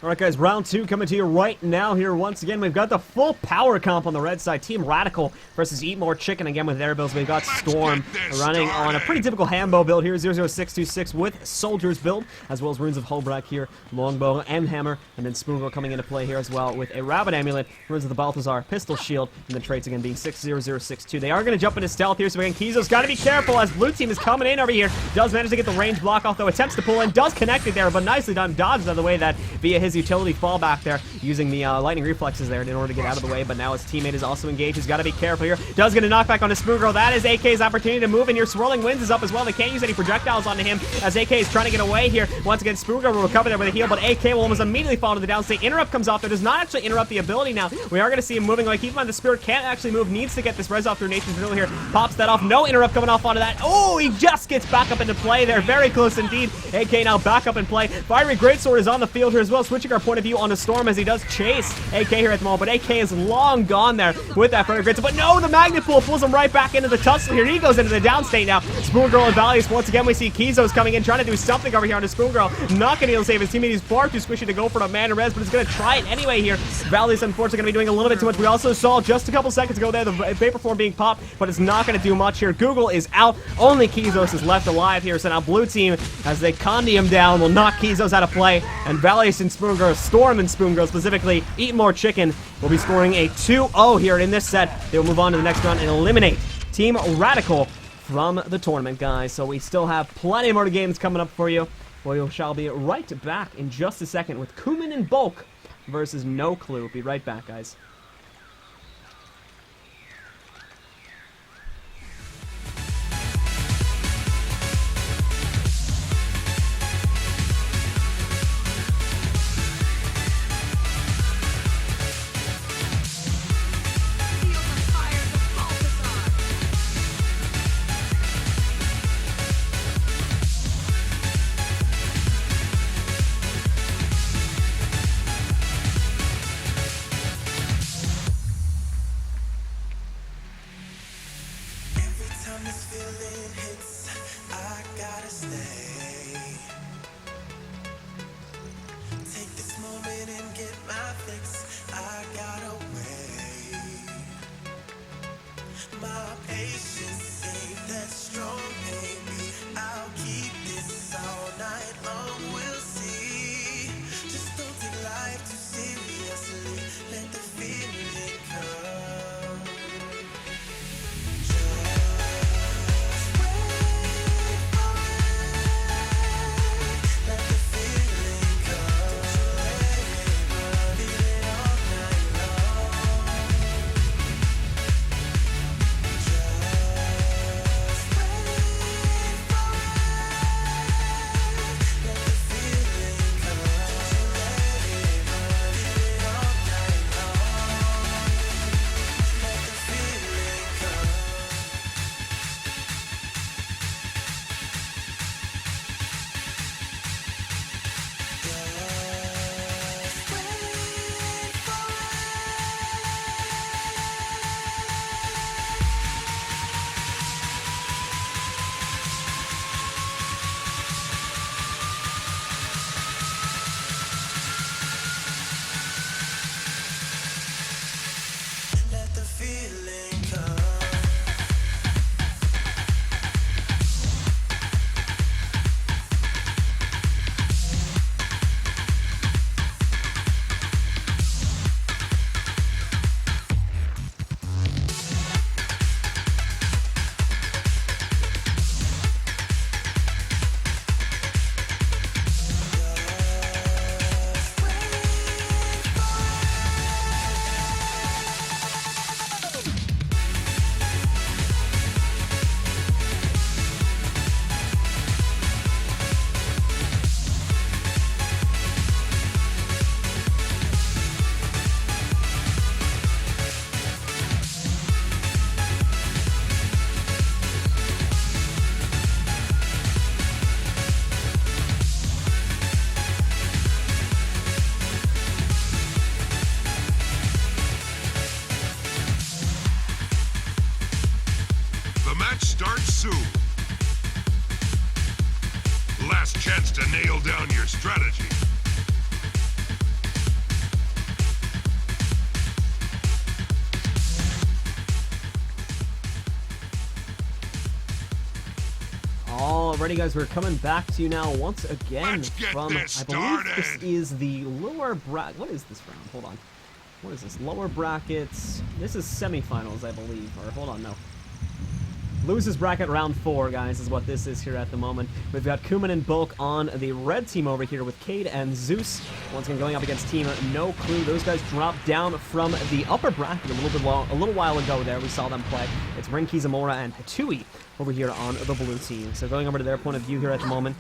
[SPEAKER 4] Alright, guys, round two coming to you right now here once again. We've got the full power comp on the red side. Team Radical versus Eat More Chicken again with their builds. We've got Storm running on a pretty typical Hambo build here, 00626 with Soldier's build, as well as Runes of Holbrak here, Longbow and Hammer, and then Spoon Girl coming into play here as well with a Rabbit Amulet, Runes of the Balthazar, Pistol Shield, and the traits again being 60062. They are going to jump into stealth here, so again, Kizos got to be careful as blue team is coming in over here. Does manage to get the range block off, though, attempts to pull in, does connect it there, but nicely done, dodged out of the way that via his utility fallback there, using the lightning reflexes there in order to get out of the way, but now his teammate is also engaged. He's got to be careful here. Does get a knockback on his Spoon Girl. That is AK's opportunity to move in here. Swirling Winds is up as well. They can't use any projectiles onto him as AK is trying to get away here. Once again, Spoon Girl will recover there with a heal, but AK will almost immediately fall to the downstate. Interrupt comes off. That does not actually interrupt the ability now. We are going to see him moving away. Keep in mind, the Spirit can't actually move. Needs to get this res off through Nature's Renewal here. Pops that off. No interrupt coming off onto that. Oh, he just gets back up into play there. Very close indeed. AK now back up in play. Fiery Greatsword is on the field here as well, switching our point of view on the Storm as he does chase AK here at the moment, but AK is long gone there with that Fiery Greatsword. But no, the Magnet Pool pulls him right back into the tussle here. He goes into the downstate now. Spoon Girl and Valius, once again, we see Kizos coming in, trying to do something over here on the Spoon Girl. Not going to be able to save his teammate. He's far too squishy to go for a mana res, but he's going to try it anyway here. Valius, unfortunately, going to be doing a little bit too much. We also saw just a couple seconds ago there the Vapor Form being popped, but it's not going to do much here. Google is out. Only Kizos is left alive here, so now blue team, as they condy him down, will knock Kizos out of play, and Valius and Spoon Spoon Girl, Storm and Spoon Girl specifically, Eat More Chicken, will be scoring a 2-0 here in this set. They will move on to the next round and eliminate Team Radical from the tournament, guys. So we still have plenty more games coming up for you. We shall be right back in just a second with Kuman and Bulk versus No Clue. Be right back, guys.
[SPEAKER 6] Feel the fire of Balthazar.
[SPEAKER 8] Every time this feeling hits, I gotta stay. Take this moment and get my fix. I gotta wait. My patience ain't that strong, baby. I'll keep this all night long. We'll see. Just don't take life too seriously. Let the feeling come. Let the feeling come.
[SPEAKER 5] The match starts soon. Last chance to nail down your strategy.
[SPEAKER 4] Alrighty, guys, we're coming back to you now once again
[SPEAKER 5] Let's get
[SPEAKER 4] from,
[SPEAKER 5] this
[SPEAKER 4] I believe this
[SPEAKER 5] started.
[SPEAKER 4] is the lower bracket. What is this round? Hold on. What is this? Lower brackets. This is semifinals, I believe. Or hold on, no. Losers bracket round 4, guys, is what this is here at the moment. We've got Kuman and Bulk on the red team over here with Cade and Zeus. Once again, going up against Team No Clue. Those guys dropped down from the upper bracket a little while ago there. We saw them play. It's Ren Kizamura and Hatui over here on the blue team. So going over to their point of view here at the moment.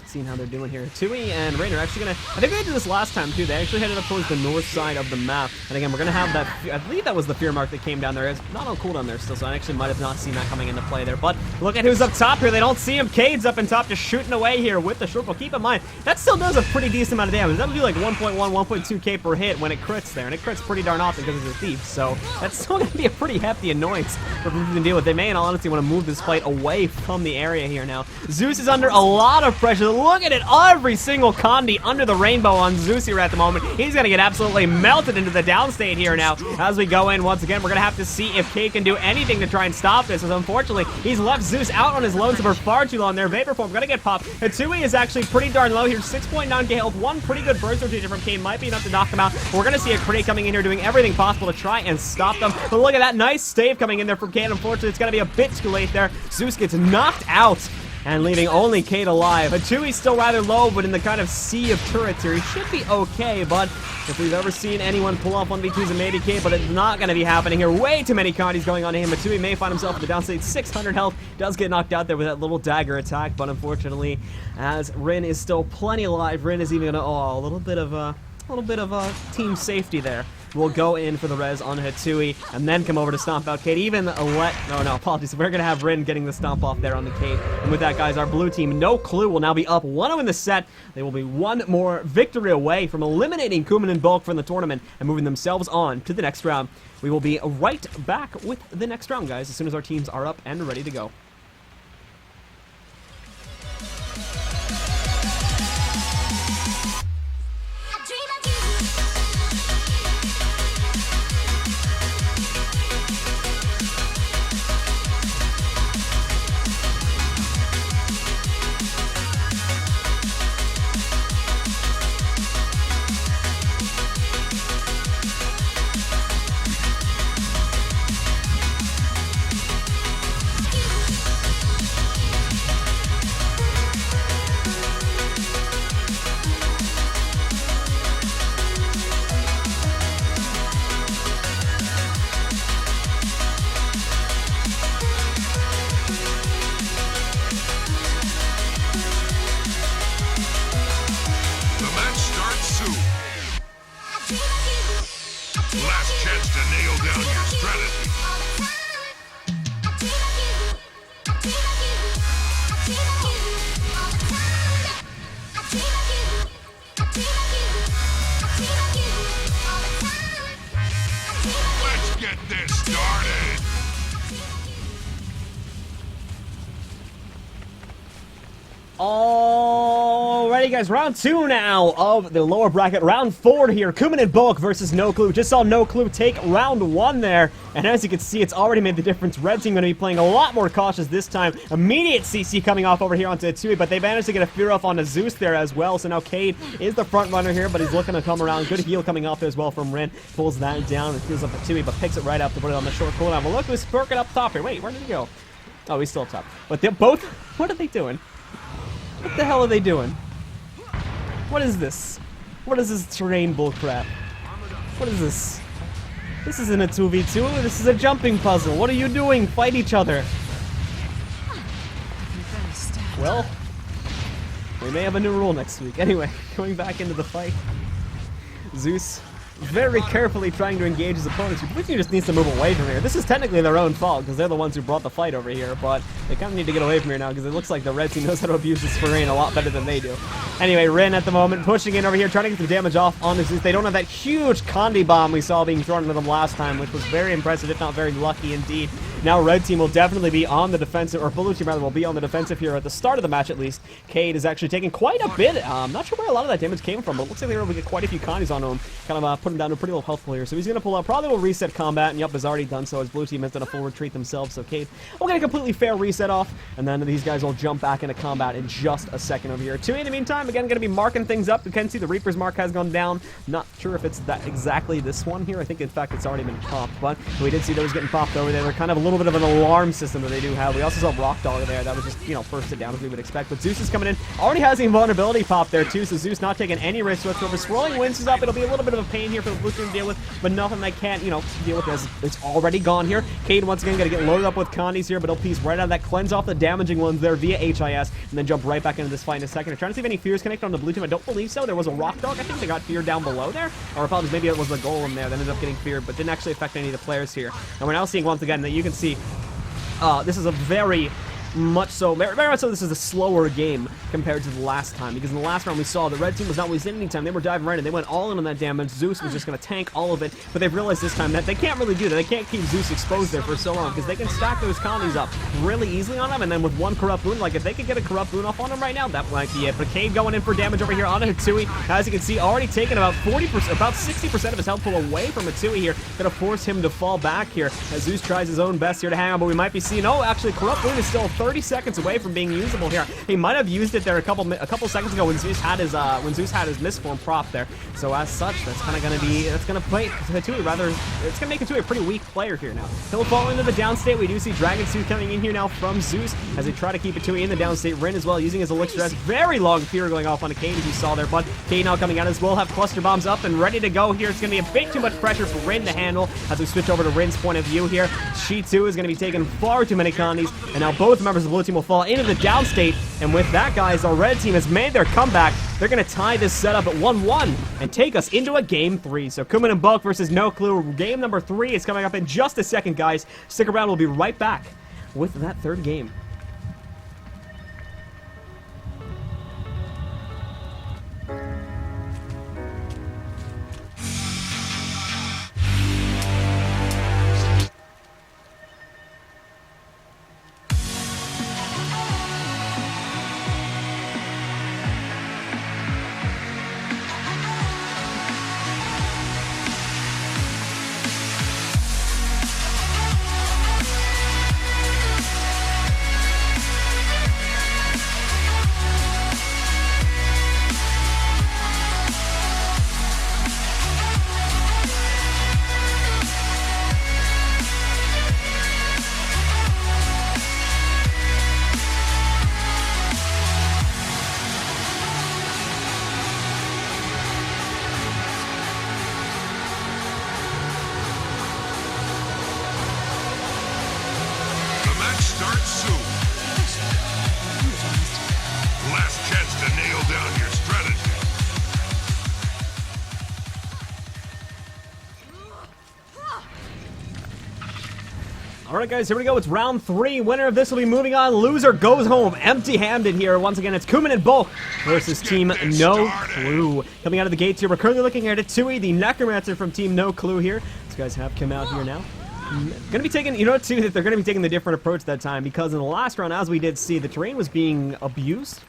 [SPEAKER 4] Seeing how they're doing here. Tui and Rain are actually going to... I think they did this last time, too. They actually headed up towards the north side of the map. And again, we're going to have that... I believe that was the fear mark that came down there. It's not on cooldown there still, so I actually might have not seen that coming into play there. But look at who's up top here. They don't see him. Cade's up in top, just shooting away here with the short bow. Keep in mind, that still does a pretty decent amount of damage. That would be like 1.1, 1.2k per hit when it crits there. And it crits pretty darn often because it's a thief. So that's still going to be a pretty hefty annoyance for people to deal with. They may, in all honesty, want to move this fight away from the area here now. Zeus is under a lot of pressure. look at it. Every single Condi under the rainbow on Zeus here at the moment. He's going to get absolutely melted into the downstate here now. As we go in, once again, we're going to have to see if Kate can do anything to try and stop this, as unfortunately, he's left Zeus out on his lonesome for far too long there. Vapor Form going to get popped. Hatsui is actually pretty darn low here. 6.9k health. One pretty good burst rotation from Kate might be enough to knock him out. We're going to see a Crate coming in here doing everything possible to try and stop them. But look at that nice stave coming in there from Kate. Unfortunately, it's going to be a bit too late there. Zeus gets knocked out and leaving only Kate alive. Hatui's still rather low, but in the kind of sea of turrets here, he should be okay. But if we've ever seen anyone pull off 1v2s and maybe Kate, but it's not going to be happening here. Way too many Condis going on to him. Hatui may find himself at the downstate. 600 health. Does get knocked out there with that little dagger attack, but unfortunately, as Rin is still plenty alive, Rin is even going to, a little bit of team safety there. We'll go in for the res on Hatsui and then come over to stomp out Kate. Even apologies. We're going to have Rin getting the stomp off there on the Kate. And with that, guys, our blue team, No Clue, will now be up 1-0 in the set. They will be one more victory away from eliminating Kuman and Bulk from the tournament and moving themselves on to the next round. We will be right back with the next round, guys, as soon as our teams are up and ready to go.
[SPEAKER 5] Last chance to nail down your strategy. Let's get this started.
[SPEAKER 4] Alrighty, guys, round 2 now of the lower bracket. Round 4 here. Kuman and Bulk versus No Clue. Just saw No Clue take round 1 there, and as you can see, it's already made the difference. Red team going to be playing a lot more cautious this time. Immediate CC coming off over here onto Hatsui, but they managed to get a fear off onto Zeus there as well. So now Cade is the front runner here, but he's looking to come around. Good heal coming off there as well from Rin. Pulls that down and heals up Hatsui, but picks it right up to put it on the short cooldown. But look who's perking up top here. Wait, where did he go? Oh, he's still up top. But they're both... What are they doing? What the hell are they doing? What is this? What is this terrain bullcrap? What is this? This isn't a 2v2, this is a jumping puzzle. What are you doing? Fight each other. Well, we may have a new rule next week. Anyway, going back into the fight. Zeus very carefully trying to engage his opponents. Blue team just needs to move away from here. This is technically their own fault because they're the ones who brought the fight over here, but they kind of need to get away from here now because it looks like the red team knows how to abuse this terrain a lot better than they do. Anyway, Rin at the moment pushing in over here, trying to get some damage off on this. They don't have that huge Condi bomb we saw being thrown into them last time, which was very impressive, if not very lucky indeed. Now red team will definitely be on the defensive, or blue team rather will be on the defensive here at the start of the match at least. Cade is actually taking quite a bit. Not sure where a lot of that damage came from, but it looks like they were able to get quite a few Condis on him. Kind of put him down to a pretty low health pool here. So he's going to pull out, probably will reset combat, and yup, has already done so as blue team has done a full retreat themselves. So Cade will get a completely fair reset off, and then these guys will jump back into combat in just a second over here. Two in the meantime, again, going to be marking things up. You can see the Reaper's mark has gone down. Not sure if it's that exactly this one here. I think, in fact, it's already been popped, but we did see those getting popped over there. They're kind of a little bit of an alarm system that they do have. We also saw Rock Dog there. That was just, you know, bursted down as we would expect. But Zeus is coming in. Already has the invulnerability pop there, too, so Zeus not taking any risks whatsoever. Swirling Winds is up. It'll be a little bit of a pain here for the blue team to deal with, but nothing they can't, you know, deal with as it's already gone here. Cade, once again, got to get loaded up with Condis here, but he'll piece right out of that, cleanse off the damaging ones there via HIS, and then jump right back into this fight in a second. I'm trying to see if any fears connect on the blue team. I don't believe so. There was a Rock Dog. I think they got feared down below there. Or apologies, maybe it was the golem there that ended up getting feared, but didn't actually affect any of the players here. And we're now seeing, once again, that you can see this is a very much so, very much so this is a slower game compared to the last time, because in the last round we saw the red team was not wasting any time. They were diving right in. They went all in on that damage. Zeus was just going to tank all of it, but they've realized this time that they can't really do that. They can't keep Zeus exposed there for so long, because they can stack those colonies up really easily on him, and then with one corrupt boon, like if they could get a corrupt boon off on him right now, that might be it. But Cade going in for damage over here on Hatsui. As you can see, already taken about 40%, about 60% of his health pool away from Hatsui here. Gonna force him to fall back here as Zeus tries his own best here to hang on, but we might be seeing, oh, actually, corrupt boon is still 30 seconds away from being usable here. He might have used it there a couple seconds ago when Zeus had his misform prop there. So as such, that's kind of gonna be, that's gonna play Hatsui rather, it's gonna make Hatsui a pretty weak player here now. He'll fall into the downstate. We do see Dragon Suit coming in here now from Zeus as they try to keep Hatsui in the downstate. Rin as well using his elixir. Has very long fear going off on a Cade as you saw there, but Cade now coming out as well. Have cluster bombs up and ready to go here. It's gonna be a bit too much pressure for Rin to handle as we switch over to Rin's point of view here. She too is gonna be taking far too many colonies, and now both members of the blue team will fall into the downstate. And with that, guys, our red team has made their comeback. They're gonna tie this setup at 1-1 and take us into a game 3. So Kuman and Bulk versus No Clue. Game number 3 is coming up in just a second, guys. Stick around, we'll be right back with that third game.
[SPEAKER 5] The match starts soon. Last chance to nail down your strategy.
[SPEAKER 4] Alright guys, here we go. It's round 3. Winner of this will be moving on. Loser goes home empty-handed here. Once again, it's Kuman and Bulk versus Team No Clue. Coming out of the gates here, we're currently looking at Hatsui, the Necromancer from Team No Clue here. These guys have come out here now. Gonna be taking, you know what, too, that they're gonna be taking the different approach that time, because in the last round, as we did see, the terrain was being abused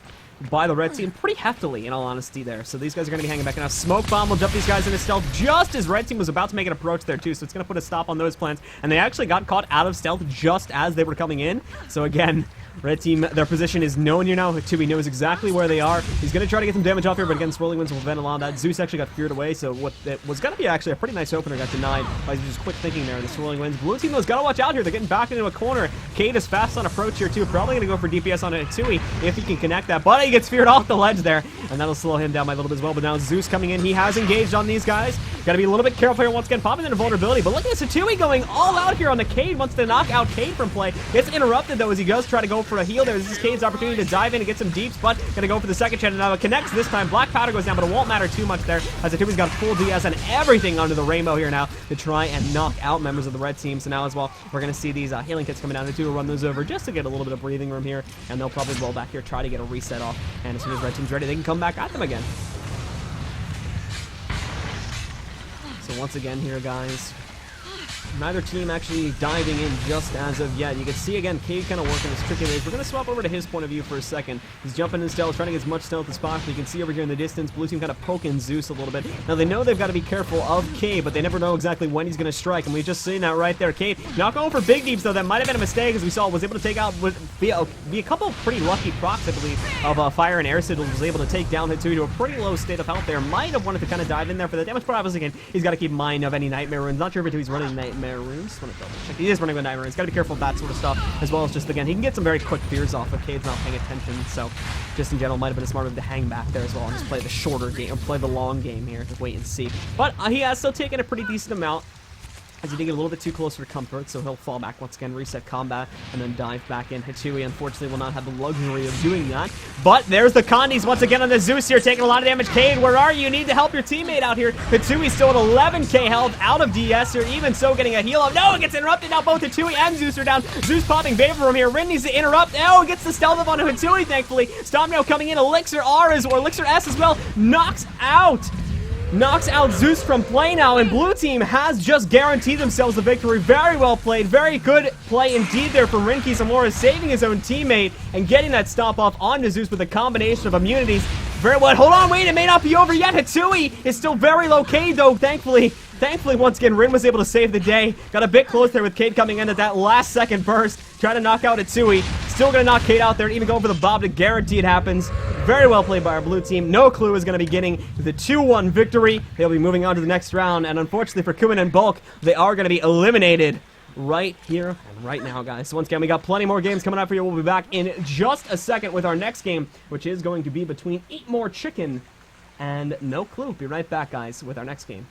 [SPEAKER 4] by the red team pretty heftily, in all honesty there. So these guys are going to be hanging back. Now, Smoke Bomb will dump these guys into stealth just as red team was about to make an approach there, too. So it's going to put a stop on those plans. And they actually got caught out of stealth just as they were coming in. So again, red team, their position is known here now. Hatsui knows exactly where they are. He's going to try to get some damage off here, but again, Swirling Winds will prevent a lot of that. Zeus actually got feared away, so what it was going to be actually a pretty nice opener got denied by just quick thinking there. The Swirling Winds. Blue team, though, has got to watch out here. They're getting back into a corner. Cade is fast on approach here, too. Probably going to go for DPS on Hatsui if he can connect that. But he gets feared off the ledge there, and that'll slow him down by a little bit as well. But now Zeus coming in. He has engaged on these guys. Got to be a little bit careful here once again, popping into vulnerability. But look at this, Hatsui going all out here on the Cade. Wants to knock out Cade from play. Gets interrupted, though, as he does try to go for a heal there. This is Cade's opportunity to dive in and get some deeps, but gonna go for the second chance. And now it connects this time. Black powder goes down, but it won't matter too much there, as Hatui's got full DS and everything under the rainbow here now to try and knock out members of the red team. So now as well, we're gonna see these healing kits coming down. Hatu will run those over just to get a little bit of breathing room here, and they'll probably roll back here, try to get a reset off. And as soon as red team's ready, they can come back at them again. So once again here, guys, neither team actually diving in just as of yet. You can see, again, Cade kind of working his tricky ways. We're going to swap over to his point of view for a second. He's jumping in stealth, trying to get as much stealth as possible. You can see over here in the distance, blue team kind of poking Zeus a little bit. Now, they know they've got to be careful of Cade, but they never know exactly when he's going to strike. And we've just seen that right there. Cade not going for big deeps, though. That might have been a mistake, as we saw. Was able to take out, be a couple of pretty lucky procs, I believe, of Fire and Air Sigil. Was able to take down Hatsui to a pretty low state of health there. Might have wanted to kind of dive in there for the damage, but obviously, again, he's got to keep in mind of any Nightmare Runes. Not sure if Hatui's running Nightmare Runes. Check. He is running with Nightmare Runes. Got to be careful of that sort of stuff, as well as just, again, he can get some very quick fears off if Cade's not paying attention. So, just in general, might have been a smart move to hang back there as well and just play the shorter game, or play the long game here, just wait and see. But he has still taken a pretty decent amount as he did get a little bit too close for comfort, so he'll fall back once again, reset combat, and then dive back in. Hitui, unfortunately, will not have the luxury of doing that. But there's the Condis once again on the Zeus here, taking a lot of damage. Cade, where are you? You need to help your teammate out here. Hitui still at 11k health, out of DS here, even so getting a heal up. No, it gets interrupted now. Both Hitui and Zeus are down. Zeus popping Vapor from here. Rin needs to interrupt. Oh, gets the stealth up onto Hitui, thankfully. Stomno coming in. Elixir S as well. Knocks out Zeus from play now, and blue team has just guaranteed themselves the victory. Very well played, very good play indeed there from Rinky Zamora, saving his own teammate and getting that stop off onto Zeus with a combination of immunities. Very well. Hold on, wait, it may not be over yet. Hitui is still very low Cade though, thankfully, once again, Rin was able to save the day. Got a bit close there with Cade coming in at that last second burst, trying to knock out Hitui. Still going to knock Cade out there and even go for the Bob to guarantee it happens. Very well played by our blue team. No Clue is going to be getting the 2-1 victory. They'll be moving on to the next round, and unfortunately for Kuman and Bulk, they are going to be eliminated right here and right now, guys. So once again, we got plenty more games coming up for you. We'll be back in just a second with our next game, which is going to be between Eat More Chicken and No Clue. Be right back, guys, with our next game.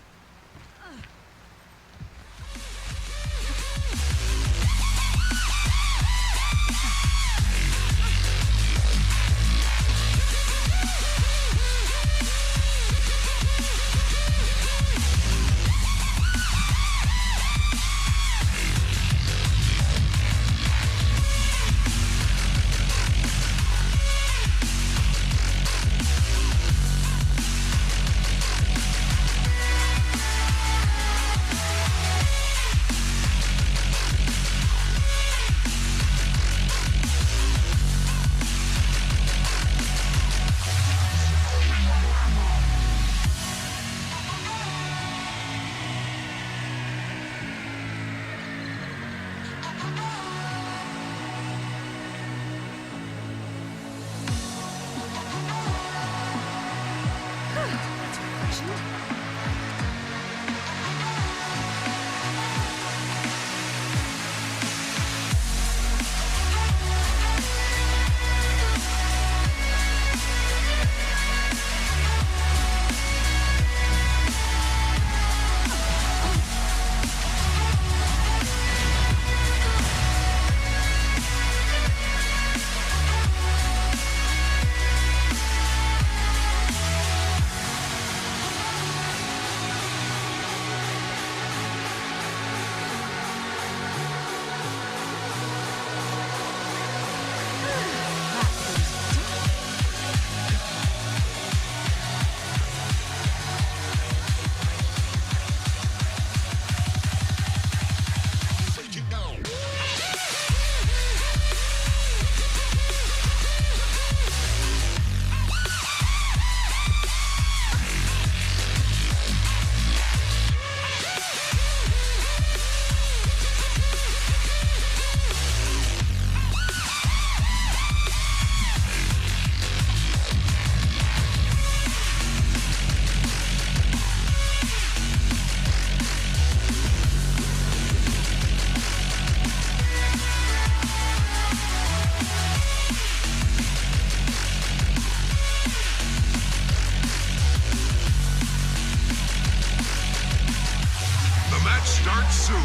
[SPEAKER 5] Start soon.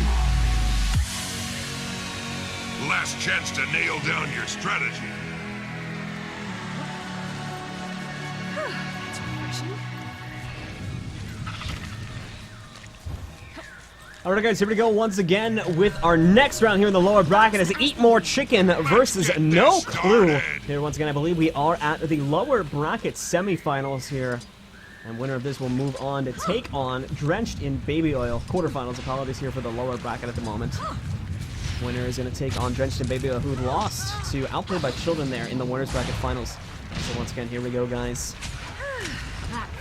[SPEAKER 5] Last chance to nail down your strategy.
[SPEAKER 4] Alright guys, here we go once again with our next round here in the lower bracket as Eat More Chicken versus No Clue. Here once again, I believe we are at the lower bracket semifinals here. And winner of this will move on to take on Drenched in Baby Oil. Quarterfinals, apologies here for the lower bracket at the moment. Winner is going to take on Drenched in Baby Oil, who lost to Outplayed by Children there in the winners bracket finals. So once again, here we go, guys.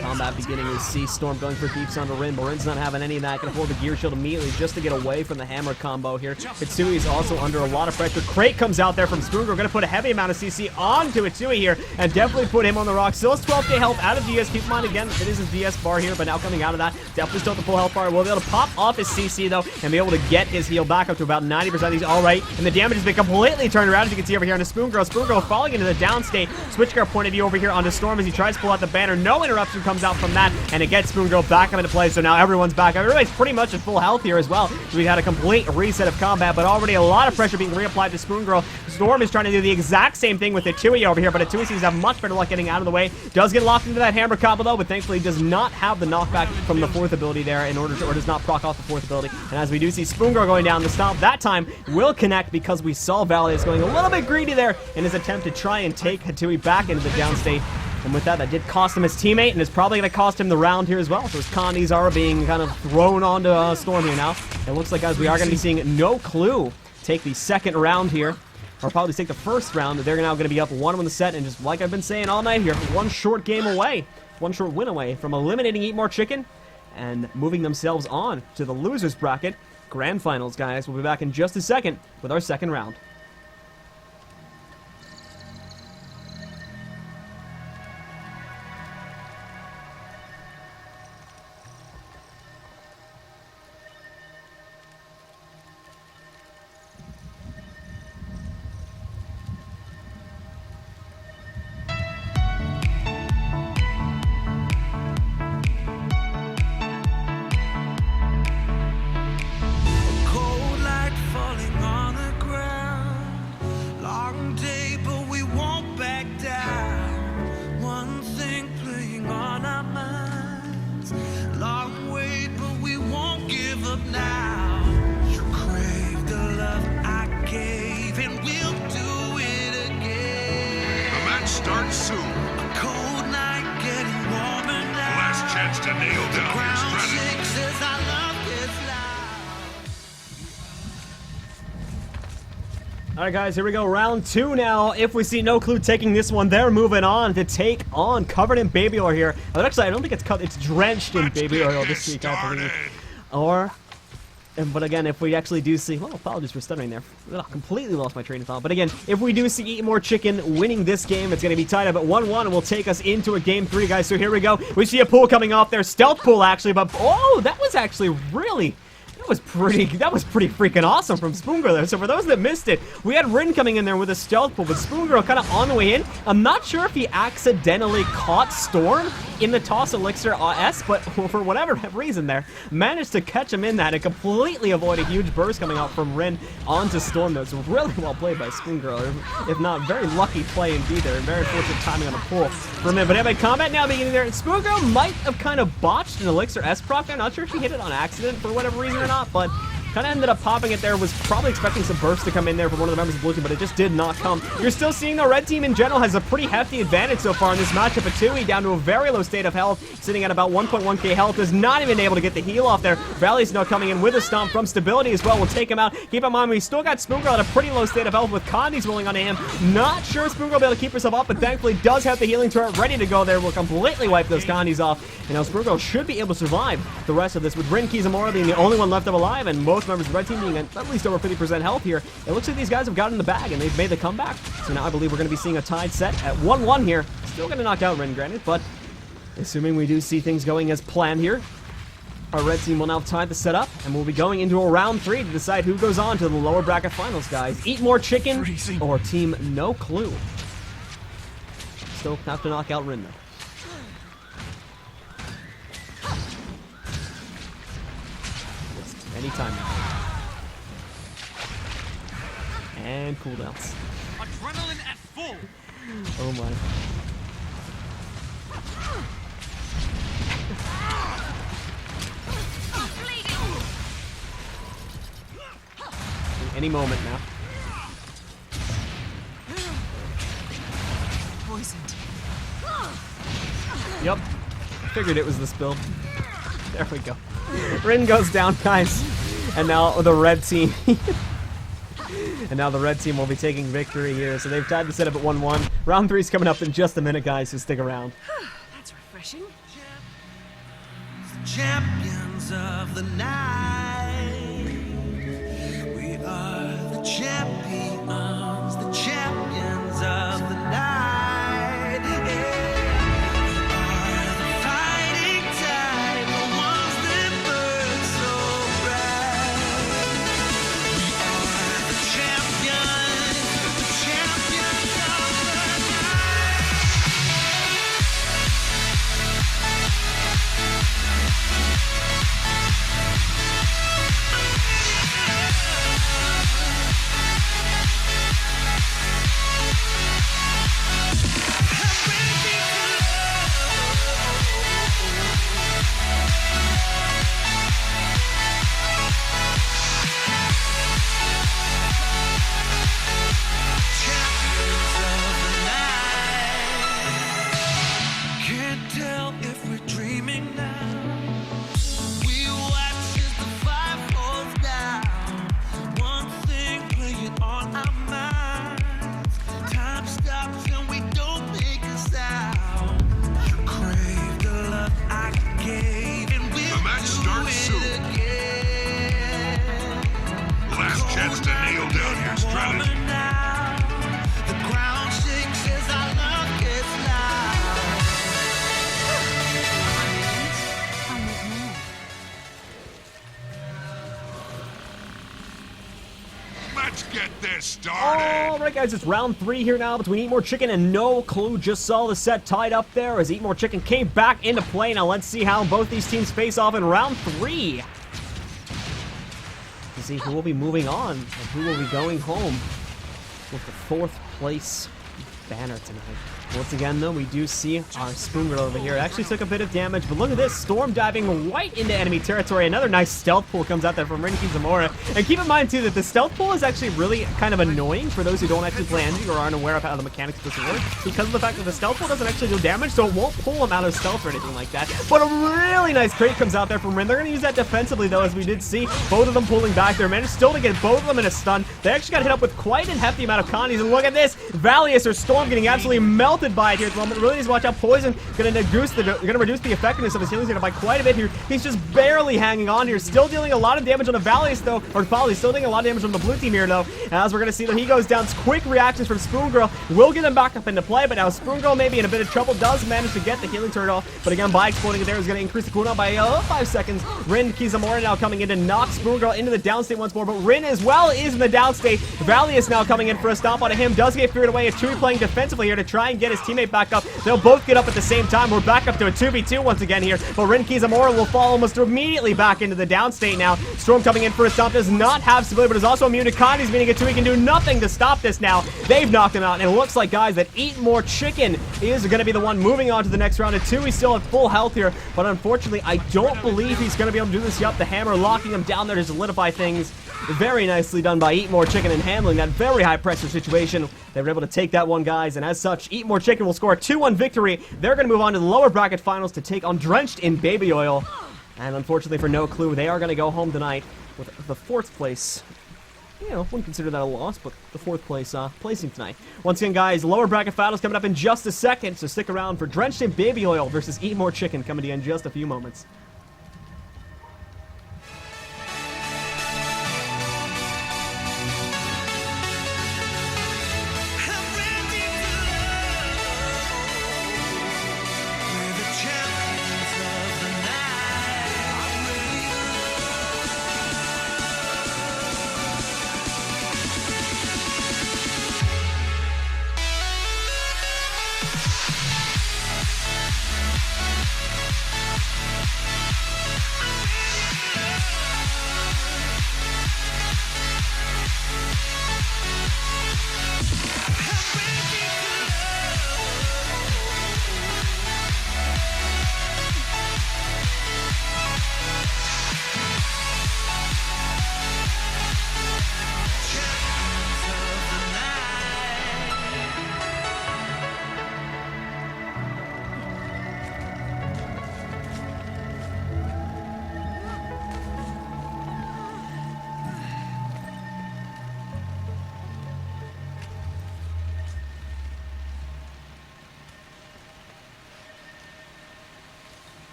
[SPEAKER 4] Combat beginning with C Storm going for deeps onto Rin, but Rin's not having any of that. Gonna hold the gear shield immediately just to get away from the hammer combo here. Hitsui is also under a lot of pressure. Crate comes out there from Spoon. We're gonna put a heavy amount of CC onto Hitsui here and definitely put him on the rocks. Still has 12k health out of DS. Keep in mind again, it is his DS bar here, but now coming out of that, definitely still at the full health bar. We'll be able to pop off his CC though and be able to get his heal back up to about 90%. He's all right, and the damage has been completely turned around as you can see over here on the Spoon Girl. Spoon Girl falling into the down state. Switch guard point of view over here onto Storm as he tries to pull out the banner. No interruption comes out from that, and it gets Spoon Girl back into play, so now everyone's back. Everybody's pretty much at full health here as well. We had a complete reset of combat, but already a lot of pressure being reapplied to Spoon Girl. Storm is trying to do the exact same thing with Atui over here, but Atui seems to have much better luck getting out of the way. Does get locked into that hammer combo though, but thankfully does not have the knockback from the fourth ability there in order to, or does not proc off the fourth ability. And as we do see Spoon Girl going down, the stomp that time will connect because we saw Valius going a little bit greedy there in his attempt to try and take Hatui back into the downstate. And with that did cost him his teammate, and it's probably going to cost him the round here as well. So his Condies are being kind of thrown onto Storm here now. It looks like, guys, we are going to be seeing No Clue take the second round here. Or probably take the first round. They're now going to be up 1-1 in the set, and just like I've been saying all night here, one short game away, one short win away from eliminating Eat More Chicken and moving themselves on to the losers bracket grand finals, guys. We'll be back in just a second with our second round.
[SPEAKER 8] Cold light falling on the ground. Long day, but we won't back down. One thing playing on our minds. Long wait, but we won't give up now. You crave the love I gave, and we'll do it again.
[SPEAKER 5] The match starts soon.
[SPEAKER 8] A cold night getting warmer now.
[SPEAKER 5] Last chance to nail down your
[SPEAKER 8] Ground
[SPEAKER 5] strategy.
[SPEAKER 8] shakes as our love gets loud.
[SPEAKER 4] Alright, guys, here we go. Round 2 now. If we see No Clue taking this one, they're moving on to take on Covered in Baby Oil here. But actually, I don't think it's covered. It's drenched in baby oil this week, I believe. Or, but again, if we actually do see, well, apologies for stuttering there. Ugh, completely lost my train of thought. But again, if we do see Eat More Chicken winning this game, it's going to be tied up at 1-1 and will take us into a game 3, guys. So here we go. We see a pull coming off there. Stealth pull, actually, but oh, that was actually really... That was pretty freaking awesome from Spoon Girl there. So for those that missed it, we had Rin coming in there with a stealth pull, but Spoon Girl kind of on the way in. I'm not sure if he accidentally caught Storm in the toss elixir S, but for whatever reason there, managed to catch him in that and completely avoid a huge burst coming out from Rin onto Storm. That was really well played by Spoon Girl. If not, very lucky play indeed there, and very fortunate timing on the pull for a minute. But anyway, combat now beginning there. Spoon Girl might have kind of botched an elixir S proc there. I'm not sure if she hit it on accident for whatever reason or not, but kind of ended up popping it there. Was probably expecting some burst to come in there from one of the members of Blue Team, but it just did not come. You're still seeing the Red Team in general has a pretty hefty advantage so far in this matchup. Atui down to a very low state of health, sitting at about 1.1k health, is not even able to get the heal off there. Valley's now coming in with a stomp from Stability as well. We'll take him out. Keep in mind, we still got Spoon Girl at a pretty low state of health with Condies rolling onto him. Not sure Spoon Girl will be able to keep herself up, but thankfully does have the healing turret ready to go there. Will completely wipe those Condies off. And now Spoon Girl should be able to survive the rest of this with Rin Kizamura being the only one left alive, and most members of the Red Team being at least over 50% health here. It looks like these guys have gotten the bag and they've made the comeback. So now I believe we're going to be seeing a tied set at 1-1 here. Still going to knock out Rin, granted, but assuming we do see things going as planned here, our Red Team will now tie the set up, and we'll be going into a round 3 to decide who goes on to the lower bracket finals, guys. Eat More Chicken or Team No Clue. Still have to knock out Rin, though. Anytime now. And cooldowns.
[SPEAKER 1] Adrenaline at full.
[SPEAKER 4] Oh my. Any moment now.
[SPEAKER 6] Poisoned.
[SPEAKER 4] Yep. Figured it was the spill. There we go. Rin goes down, guys. And now the Red Team. And now the Red Team will be taking victory here. So they've tied the setup at 1-1. Round 3 is coming up in just a minute, guys, so stick around.
[SPEAKER 6] That's refreshing.
[SPEAKER 8] Champions of the night. We are the champions of the night. Yeah. We are the fighting tide, the ones that burn so bright. We are the champions of the night.
[SPEAKER 5] Let's get this started.
[SPEAKER 4] All right, guys, it's round 3 here now between Eat More Chicken and No Clue. Just saw the set tied up there as Eat More Chicken came back into play. Now let's see how both these teams face off in round 3. To see who will be moving on and who will be going home with the 4th place banner tonight. Once again, though, we do see our Spoon Girl over here. It actually took a bit of damage, but look at this. Storm diving right into enemy territory. Another nice stealth pull comes out there from Rinki Zamora. And keep in mind, too, that the stealth pull is actually really kind of annoying for those who don't actually play Envy or aren't aware of how the mechanics of this work, because of the fact that the stealth pull doesn't actually do damage, so it won't pull him out of stealth or anything like that. But a really nice crate comes out there from Rin. They're going to use that defensively, though, as we did see both of them pulling back there. Managed still to get both of them in a stun. They actually got hit up with quite a hefty amount of condies, and look at this. Valius or Storm getting absolutely melted by it here at the moment. Really needs to watch out. Poison gonna reduce the effectiveness of his healing by quite a bit here. He's just barely hanging on here. Still dealing a lot of damage on the Valius though, or Folly. Still dealing a lot of damage on the blue team here though. As we're gonna see that he goes down. Quick reactions from Spoon Girl will get him back up into play, but now Spoon Girl maybe in a bit of trouble. Does manage to get the healing turret off, but again by exploding it there is gonna increase the cooldown by 5 seconds. Rin Kizamora now coming in to knock Spoon Girl into the downstate once more, but Rin as well is in the downstate. Valius now coming in for a stomp on him. Does get feared away. It's Chewy playing defensively here to try and get his teammate back up. They'll both get up at the same time. We're back up to a 2v2 once again here, but Rin Kizamora will fall almost immediately back into the downstate now. Storm coming in for a stomp, does not have stability, but is also immune to condies, meaning it too. He can do nothing to stop this now. They've knocked him out, and it looks like, guys, that Eat More Chicken is going to be the one moving on to the next round of 2. He's still at full health here, but unfortunately, I don't believe he's going to be able to do this. Yup, the hammer locking him down there to solidify things. Very nicely done by Eat More Chicken in handling that very high pressure situation. They were able to take that one, guys, and as such, Eat More Chicken will score a 2-1 victory. They're going to move on to the lower bracket finals to take on Drenched in Baby Oil. And unfortunately for No Clue, they are going to go home tonight with the 4th place. You know, wouldn't consider that a loss, but the 4th place placing tonight. Once again, guys, lower bracket finals coming up in just a second, so stick around for Drenched in Baby Oil versus Eat More Chicken coming to you in just a few moments.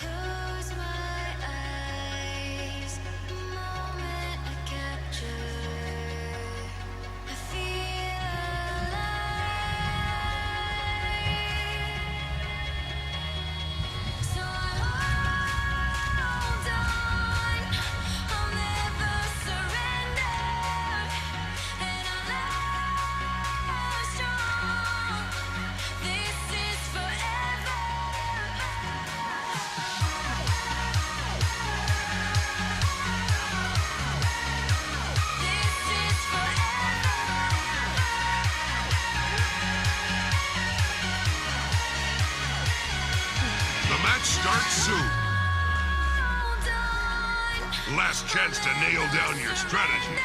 [SPEAKER 7] Close my eyes, the moment I capture, I feel alive. So hold on, I'll never surrender, and I'll love strong. This is forever. This is forever.
[SPEAKER 5] The match starts soon.
[SPEAKER 7] Hold on,
[SPEAKER 5] Last chance to nail down your strategy.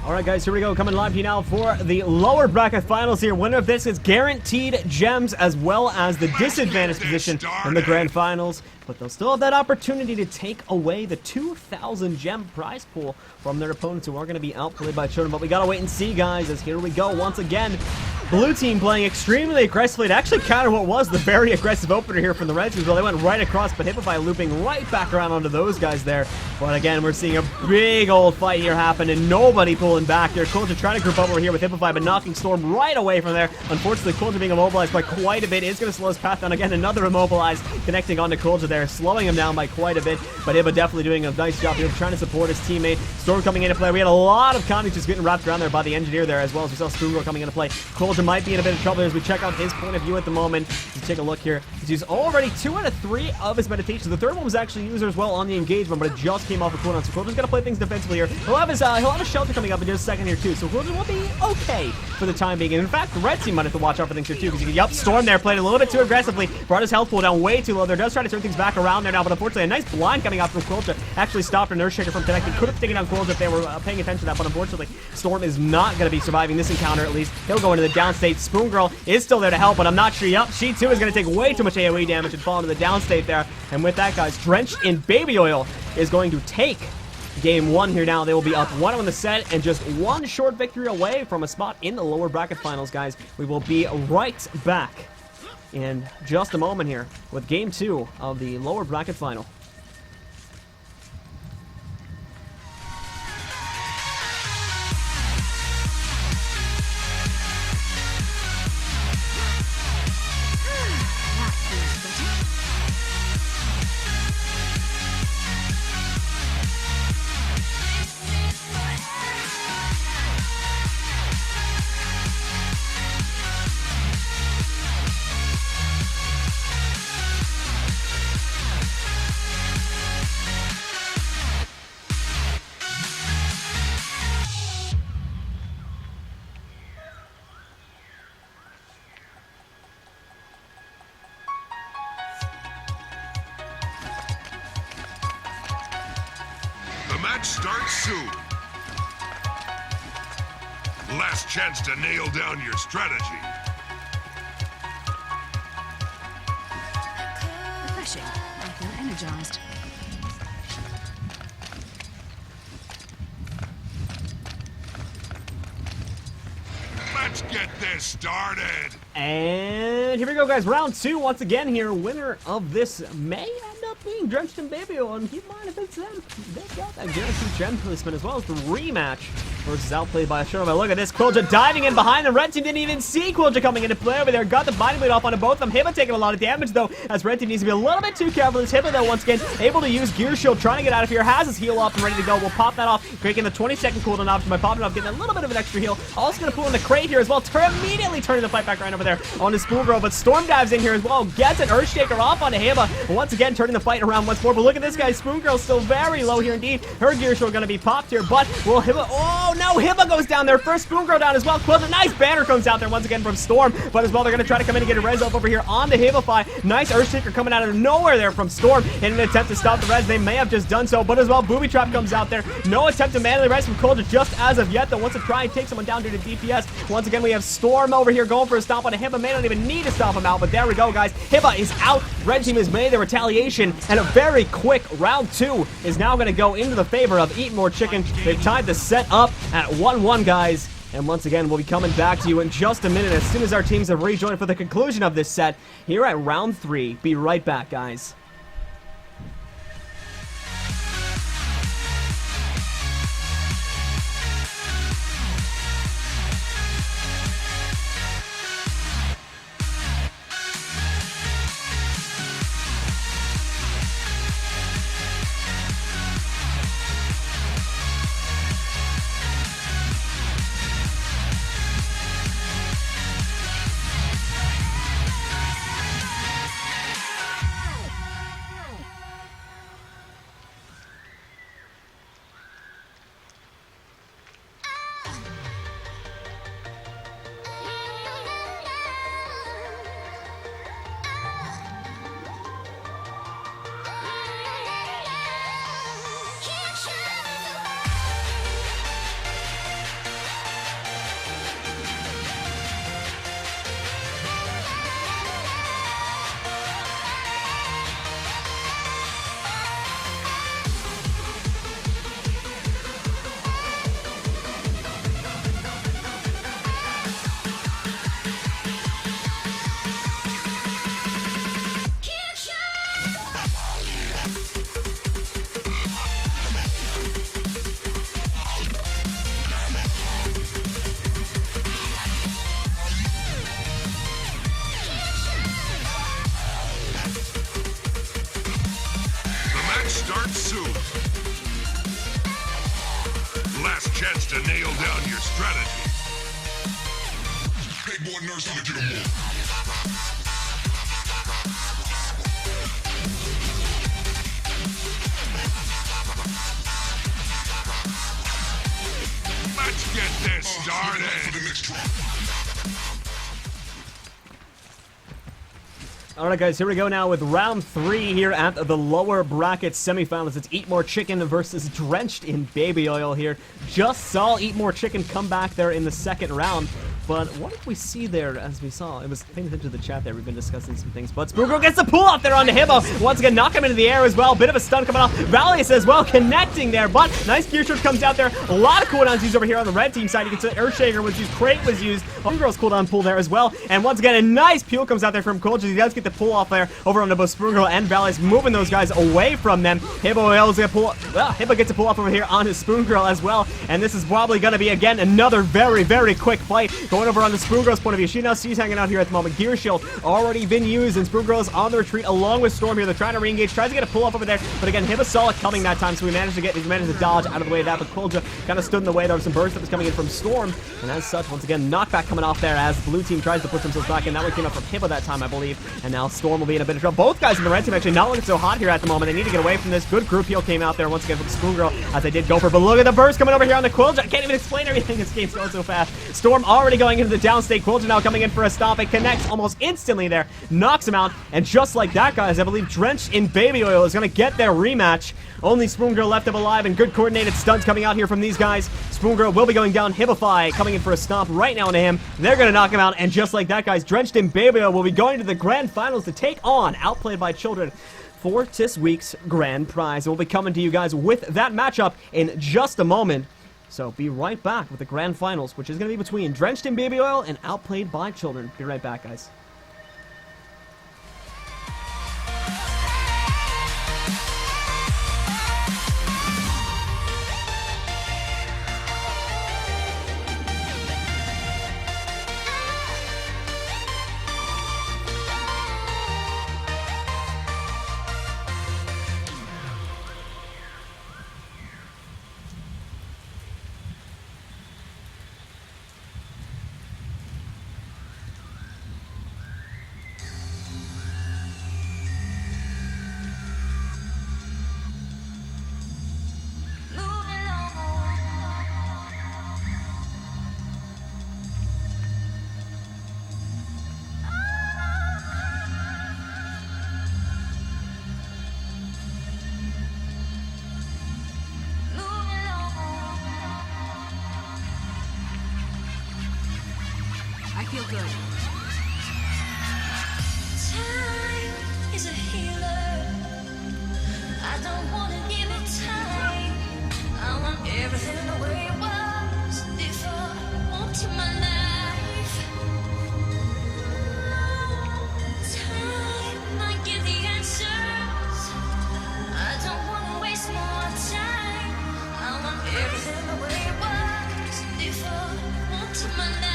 [SPEAKER 7] and I'll love.
[SPEAKER 4] All right, guys, here we go. Coming live to you now for the lower bracket finals here. Winner of this is guaranteed gems as well as the disadvantaged position in the grand finals. But they'll still have that opportunity to take away the 2,000 gem prize pool from their opponents who are going to be outplayed by children. But we got to wait and see, guys, as here we go once again. Blue team playing extremely aggressively to actually counter what was the very aggressive opener here from the red team. Well, they went right across, but Hippify looping right back around onto those guys there. But again, we're seeing a big old fight here happen and nobody pulling back there. Coulter trying to group up over here with Hippify, but knocking Storm right away from there. Unfortunately, Coulter being immobilized by quite a bit is going to slow his path down. Again, another immobilized connecting onto Coulter there, slowing him down by quite a bit. But Hibba definitely doing a nice job here trying to support his teammate. Storm coming into play. We had a lot of Connie just getting wrapped around there by the engineer there, as well as we saw Spoongirl coming into play. Coulter might be in a bit of trouble as we check out his point of view at the moment. Let's take a look here. He's used already 2 out of 3 of his meditations. The third one was actually used as well on the engagement, but it just came off a cooldown. So Coulter's got to play things defensively here. He'll have a shelter coming up in just a second here too. So Coulter will be okay for the time being. And in fact, the red team might have to watch out for things here too, because yup, Storm there played a little bit too aggressively, brought his health pool down way too low. There does try to turn things back around there now, but unfortunately a nice blind coming out from Coulter actually stopped an Earthshaker from connecting. Could have taken down Coulter if they were paying attention to that, but unfortunately Storm is not going to be surviving this encounter at least. He'll go into the downstate. Spoongirl is still there to help, but I'm not sure. Yup, she too is going to take way too much AoE damage and fall into the downstate there. And with that, guys, Drenched in Baby Oil is going to take game 1 here now. They will be up 1-0 in the set and just 1 short victory away from a spot in the lower bracket finals, guys. We will be right back in just a moment here with game 2 of the lower bracket final.
[SPEAKER 5] The match starts soon. Last chance to nail down your strategy.
[SPEAKER 6] Refreshing. I feel energized.
[SPEAKER 5] Let's get this started.
[SPEAKER 4] And here we go, guys. Round 2 once again here. Winner of this may end up being Drenched in Baby Oil, and keep in mind if it's them, they've got that guaranteed gem placement as well as the rematch versus outplayed by a Shurma. Look at this, Quilja diving in behind. The red team didn't even see Quilja coming into play over there. Got the binding blade off onto both of them. Hibba taking a lot of damage though, as red team needs to be a little bit too careful. This Hibba though, once again, able to use Gear Shield, trying to get out of here. Has his heal up and ready to go. We'll pop that off, breaking the 20-second cooldown option by popping it off, getting a little bit of an extra heal. Also going to pull in the crate here as well, immediately turning the fight back right over there on his Spoongirl, but Storm dives in here as well, gets an Earthshaker off onto Hibba, once again turning the fight around once more. But look at this guy, Spoongirl still very low here indeed. Her Gear Shield going to be popped here, but will Hibba, oh no, Hibba goes down there first, Spoongirl down as well. Quilter, nice banner comes out there once again from Storm, but as well they're going to try to come in and get a res up over here on the Hibbify. Nice Earthshaker coming out of nowhere there from Storm in an attempt to stop the res. They may have just done so, but as well Booby Trap comes out there. No attempt to manually res from Quilter just as of yet, though wants to try and take someone down due to DPS. Once again we have Storm over here going for a stomp on a Hibba. May not even need to stomp him out, but there we go, guys. Hibba is out. Red team has made the retaliation, and a very quick round 2 is now going to go into the favor of Eat More Chicken. They've tied the set up at 1-1, guys. And once again, we'll be coming back to you in just a minute as soon as our teams have rejoined for the conclusion of this set here at round 3. Be right back, guys.
[SPEAKER 5] strategy. Hey boy, nurse, let me get a move. Let's get this started.
[SPEAKER 4] Alright guys, here we go now with round 3 here at the lower bracket semifinals. It's Eat More Chicken versus Drenched in Baby Oil here. Just saw Eat More Chicken come back there in the second round. But what did we see there as we saw? It was paying attention to the chat there. We've been discussing some things. But Spoon Girl gets the pull off there onto Hibbo. Once again, knock him into the air as well. Bit of a stun coming off. Valius as well, connecting there. But nice gear shift comes out there. A lot of cooldowns used over here on the red team side. You can see Earthshaker was used. Crate was used. Spoon Girl's cooldown pull there as well. And once again, a nice peel comes out there from Colchis. He does get the pull off there over onto both Spoon Girl and Valius, moving those guys away from them. Hibbo is gonna pull. Well, Hibbo gets a pull off over here on his Spoon Girl as well. And this is probably gonna be again another very, very quick fight going over on the Spoon Girl's point of view. She's hanging out here at the moment. Gear Shield already been used, and Spoon Girl is on the retreat along with Storm here. They're trying to re-engage, tries to get a pull off over there, but again, Hibbo saw it coming that time, so he managed to dodge out of the way of that, but Kulja kind of stood in the way. There was some burst that was coming in from Storm, and as such, once again, knockback coming off there as the blue team tries to push themselves back, and that one came up from Hibbo that time, I believe, and now Storm will be in a bit of trouble. Both guys in the red team actually not looking so hot here at the moment. They need to get away from this. Good group heal came out there once again from Spoon Girl as they did go for, but look at the burst coming over here on the Kulja. I can't even explain everything. This game's going so fast. Storm already going into the downstate. Kulja now coming in for a stop. It connects almost instantly there, knocks him out, and just like that, guys, I believe Drenched in Baby Oil is going to get their rematch. Only Spoon Girl left up alive, and good coordinated stunts coming out here from these guys. Spoon Girl will be going down. Hibify coming in for a stomp right now into him. They're going to knock him out, and just like that, guys, Drenched in Baby Oil will be going to the grand finals to take on Outplayed by Children for this week's grand prize. We'll be coming to you guys with that matchup in just a moment. So be right back with the grand finals, which is going to be between Drenched in Baby Oil and Outplayed by Children. Be right back, guys.
[SPEAKER 6] I feel good.
[SPEAKER 7] Time is a healer. I don't want to give it time. I want everything the way it was before. Onto my life. Time might give the answers. I don't want to waste more time. I want everything the way it was before. Onto my life.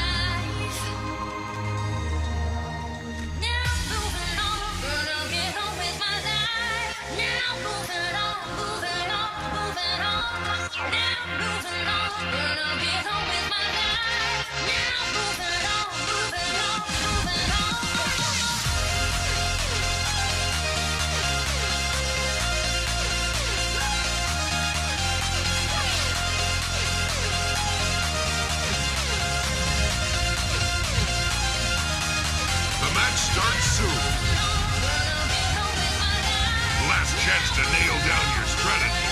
[SPEAKER 5] The match starts soon. Last chance to nail down your strategy.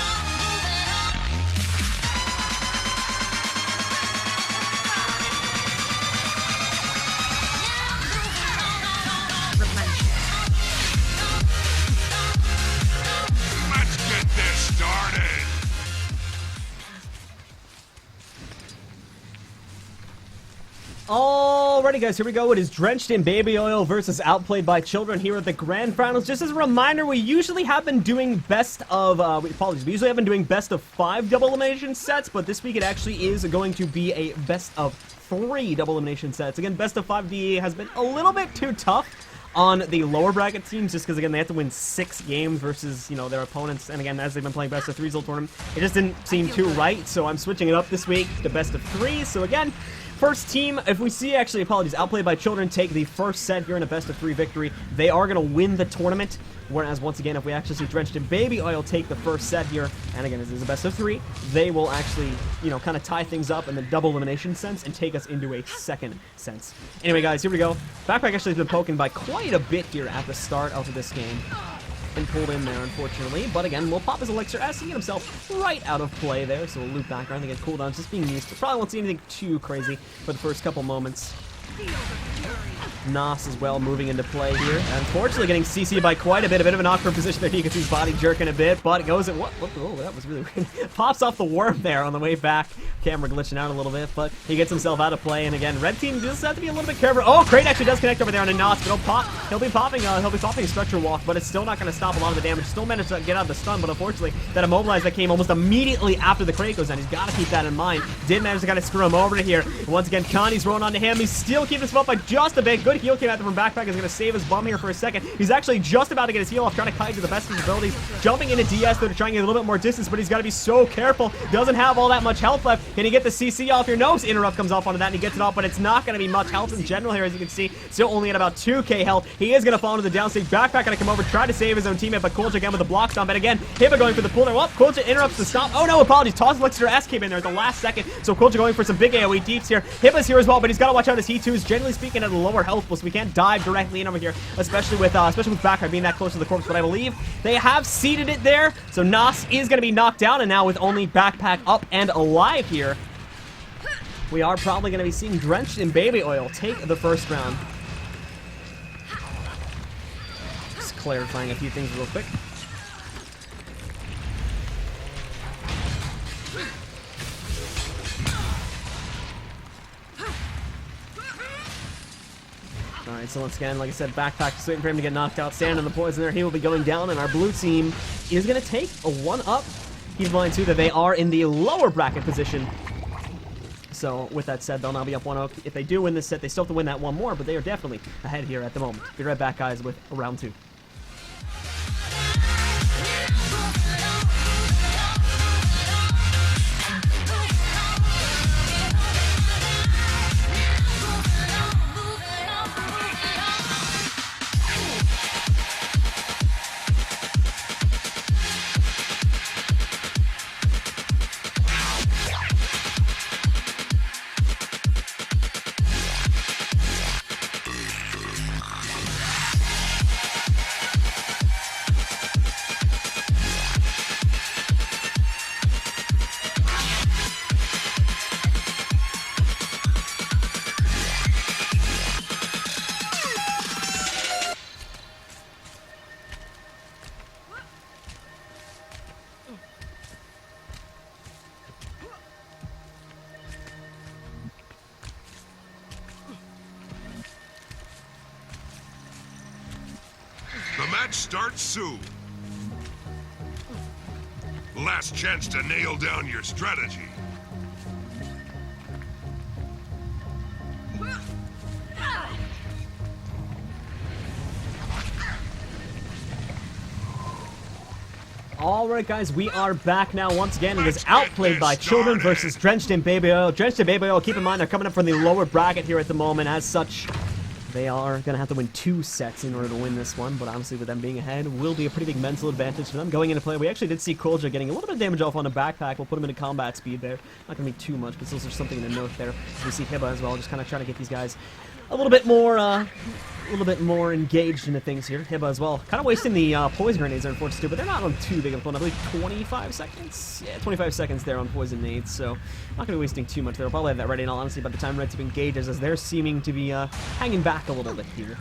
[SPEAKER 5] Let's get this started.
[SPEAKER 4] Alrighty guys, here we go. It is Drenched in Baby Oil versus Outplayed by Children here at the grand finals. Just as a reminder, we usually have been doing best of, we usually have been doing best of 5 double elimination sets, but this week it actually is going to be a best of 3 double elimination sets. Again, best of 5 DE has been a little bit too tough. on the lower bracket teams, just because, again, they have to win 6 games versus, you know, their opponents. And, again, as they've been playing best of 3s whole tournament, it just didn't seem too right. So I'm switching it up this week to best of 3. So, again, first team, if we see, actually, apologies, Outplayed by Children take the first set here in a best of 3 victory, they are going to win the tournament. Whereas, once again, if we actually see Drenched in Baby Oil take the first set here, and again, this is a best of 3, they will actually, you know, kind of tie things up in the double elimination sense and take us into a second sense. Anyway, guys, here we go. Backpack actually has been poking by quite a bit here at the start of this game. And pulled in there, unfortunately. But again, we'll pop his elixir as he get himself right out of play there. So we'll loop back around. Again, cooldowns just being used. Probably won't see anything too crazy for the first couple moments. Nos as well moving into play here. Unfortunately getting CC'd by quite a bit of an awkward position there. You can see his body jerking a bit, but it goes at what? Oh, that was really weird. Pops off the worm there on the way back. Camera glitching out a little bit, but he gets himself out of play. And again, red team just have to be a little bit careful. Oh, Crate actually does connect over there on a Nos, but he'll be popping a Spectre Walk, but it's still not going to stop a lot of the damage. Still managed to get out of the stun, but unfortunately that Immobilize that came almost immediately after the Crate goes down. He's got to keep that in mind. Did manage to kind of screw him over to here. And once again, Connie's rolling onto him. He's still keeping himself up by just a bit. Good heal came out from Backpack. Is going to save his bum here for a second. He's actually just about to get his heal off, trying to kite to the best of his abilities. Jumping into DS, though, to try and get a little bit more distance, but he's got to be so careful. Doesn't have all that much health left. Can he get the CC off here? No, interrupt comes off onto that, and he gets it off, but it's not going to be much health in general here, as you can see. Still only at about 2k health. He is going to fall into the downstage. Backpack going to come over, try to save his own teammate, but Kulja again with a block stomp. And again, Hibba going for the pull there. Well, Kulja interrupts the stomp. Oh no, apologies. Toss Elixir S came in there at the last second. So Kulja going for some big AoE deeps here. Hibba's here as well, but he's got to watch out as he too is generally speaking at a lower health pool, so we can't dive directly in over here. Especially with Backpack being that close to the corpse, but I believe they have seeded it there. So Nos is going to be knocked down, and now with only Backpack up and alive here, we are probably going to be seeing Drenched in Baby Oil take the first round. Just clarifying a few things real quick. Alright, so once again, like I said, Backpack just waiting for him to get knocked out. Sand on the poison there. He will be going down, and our blue team is going to take a 1-up. Keep in mind, too, that they are in the lower bracket position. So, with that said, they'll now be up 1-0. If they do win this set, they still have to win that one more, but they are definitely ahead here at the moment. Be right back, guys, with round 2.
[SPEAKER 5] The match starts soon. Last chance to nail down your strategy.
[SPEAKER 4] Alright, guys, we are back now once again. It is Outplayed by Children versus Drenched in Baby Oil. Drenched in Baby Oil, keep in mind, they're coming up from the lower bracket here at the moment. As such, they are going to have to win 2 sets in order to win this one, but honestly, with them being ahead, will be a pretty big mental advantage for them going into play. We actually did see Kulja getting a little bit of damage off on a Backpack. We'll put him into combat speed there. Not going to be too much, but still there's something to note there. We see Hibba as well, just kind of trying to get these guys a little bit more engaged into things here. Hibba as well. Kind of wasting the poison grenades there, unfortunately, too, but they're not on too big of a point. I believe 25 seconds? Yeah, 25 seconds there on poison nades, so not going to be wasting too much there. We'll probably have that ready, and honestly, by the time Red Team engages, as they're seeming to be hanging back a little bit here.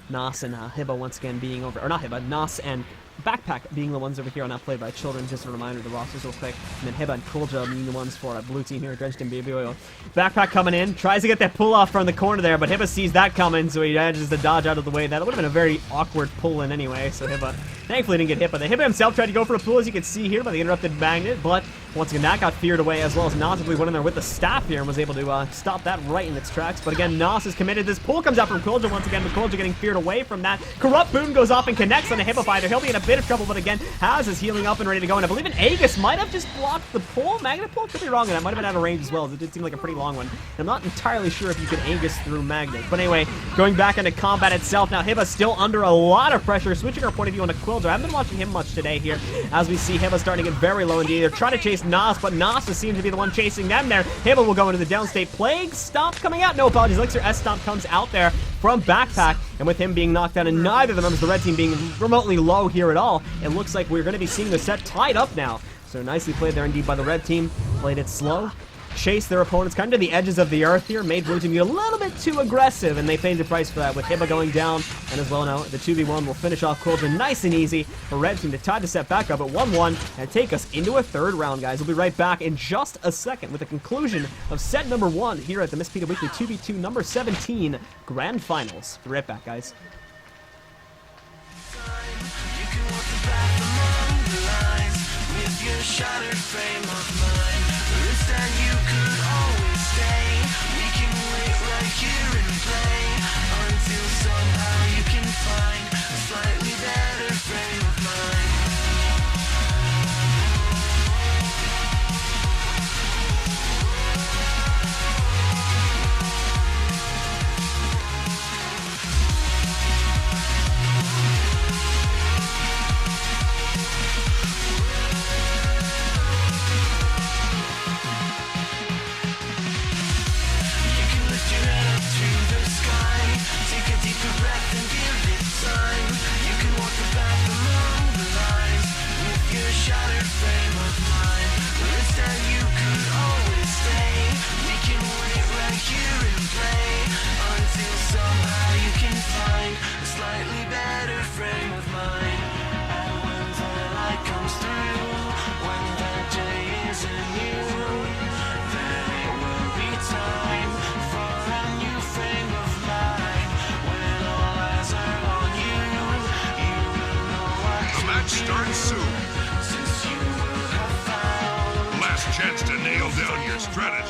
[SPEAKER 4] Nos and Hibba once again being over, or not Hibba, Nos and Backpack being the ones over here on Outplayed by Children. Just a reminder, the rosters real quick. And then Hibba and Kulja being the ones for blue team here, Drenched in Baby Oil. Backpack coming in, tries to get that pull off from the corner there, but Hibba sees that coming, so he manages to dodge out of the way. That would have been a very awkward pull in anyway, so Hibba thankfully didn't get hit. But the Hibba himself tried to go for a pull, as you can see here, by the interrupted magnet, but Once again, that got feared away, as well as Nas went in there with the staff here and was able to stop that right in its tracks. But again, Nas is committed. This pull comes out from Quilja once again, but Quilja getting feared away from that. Corrupt Boon goes off and connects on a Hippo Fighter. He'll be in a bit of trouble, but again, Haz is healing up and ready to go. And I believe an Aegis might have just blocked the pull. Magnet pull? Could be wrong, and that might have been out of range as well, as it did seem like a pretty long one. I'm not entirely sure if you can Aegis through Magnet. But anyway, going back into combat itself, now Hibba still under a lot of pressure, switching our point of view onto Quilja. I haven't been watching him much today here, as we see Hibba starting to get very low indeed. They're trying to chase Nas, but Nas seems to be the one chasing them there. Hibba will go into the downstate. Plague Stomp coming out. No apologies. Elixir S Stomp comes out there from Backpack, and with him being knocked down and neither of the members of the red team being remotely low here at all, it looks like we're going to be seeing the set tied up now. So nicely played there indeed by the red team. Played it slow. Chased their opponents kind of to the edges of the earth here, made blue team get a little bit too aggressive, and they paid the price for that with Hibba going down. And as well now, the 2v1 will finish off Quilja nice and easy for red team to tie the set back up at 1-1 and take us into a third round, guys. We'll be right back in just a second with the conclusion of set number 1 here at the Mistpedia Weekly 2v2 number 17 Grand Finals. Be right back, guys.
[SPEAKER 8] You can walk the path among the lines with your shattered frame of mind. This time you could always stay. We can wait right here and play until somehow you can find a slightly better frame of mind.
[SPEAKER 5] Start soon. Last chance to nail down your strategy.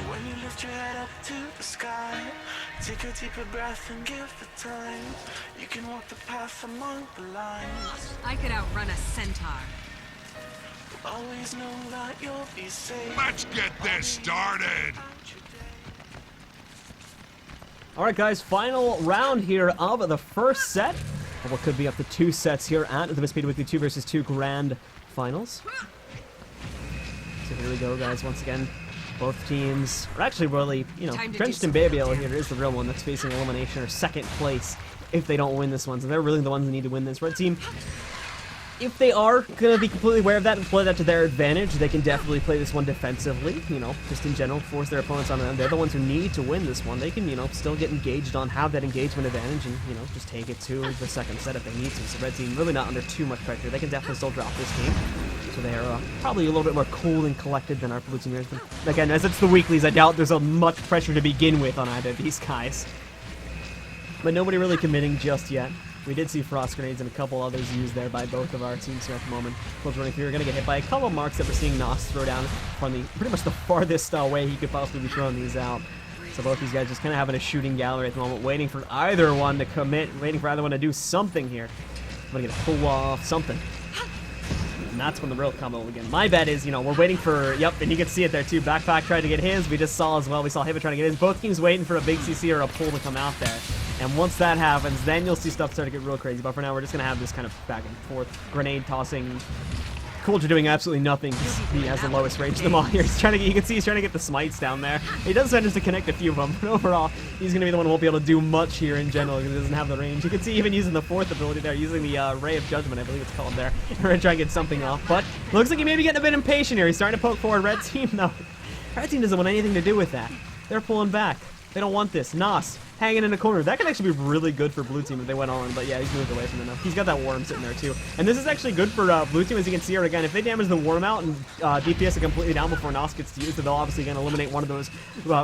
[SPEAKER 8] When you lift your head up to the sky, take a deeper breath and give it time. You can walk the path among the lines.
[SPEAKER 6] I could outrun a centaur.
[SPEAKER 8] Always know that you'll be safe.
[SPEAKER 5] Let's get this started.
[SPEAKER 4] Alright guys, final round here of the first set of what could be up to 2 sets here at the Mistpedia Weekly 2 vs 2 Grand Finals. So here we go, guys, once again. Both teams are actually really, Drenched in Baby Yellow here is the real one that's facing elimination or second place if they don't win this one. So they're really the ones that need to win this. Red team, if they are going to be completely aware of that and play that to their advantage, they can definitely play this one defensively, just in general, force their opponents on them. They're the ones who need to win this one. They can, still get engaged on, have that engagement advantage and, just take it to the second set if they need to. So Red team really not under too much pressure. They can definitely still drop this game. So they are probably a little bit more cool and collected than our blue team here. But again, as it's the weeklies, I doubt there's much pressure to begin with on either of these guys. But nobody really committing just yet. We did see frost grenades and a couple others used there by both of our teams here at the moment. Close running through. We're going to get hit by a couple of marks that we're seeing Nos throw down from the pretty much the farthest way he could possibly be throwing these out. So both these guys just kind of having a shooting gallery at the moment, waiting for either one to commit, waiting for either one to do something here. I'm going to get a pull off, something. And that's when the real combo will begin. My bet is, we're waiting for, yep, and you can see it there too. Backpack tried to get his. We just saw as well. We saw Hibba trying to get his. Both teams waiting for a big CC or a pull to come out there. And once that happens, then you'll see stuff start to get real crazy. But for now, we're just going to have this kind of back and forth grenade tossing. Quilja doing absolutely nothing because he has the lowest range of them all here. He's trying to get, you can see he's trying to get the smites down there. He does manage to connect a few of them, but overall, he's going to be the one who won't be able to do much here in general because he doesn't have the range. You can see even using the fourth ability there, using the Ray of Judgment, I believe it's called there, to try and get something off. But looks like he may be getting a bit impatient here. He's starting to poke forward. Red team, no. Red team doesn't want anything to do with that. They're pulling back. They don't want this. Nos hanging in a corner. That could actually be really good for blue team if they went on, but yeah, he's moved away from it now. He's got that worm sitting there too. And this is actually good for blue team, as you can see here again. If they damage the worm out and DPS are completely down before Nos gets to use it, they'll obviously going to eliminate one of those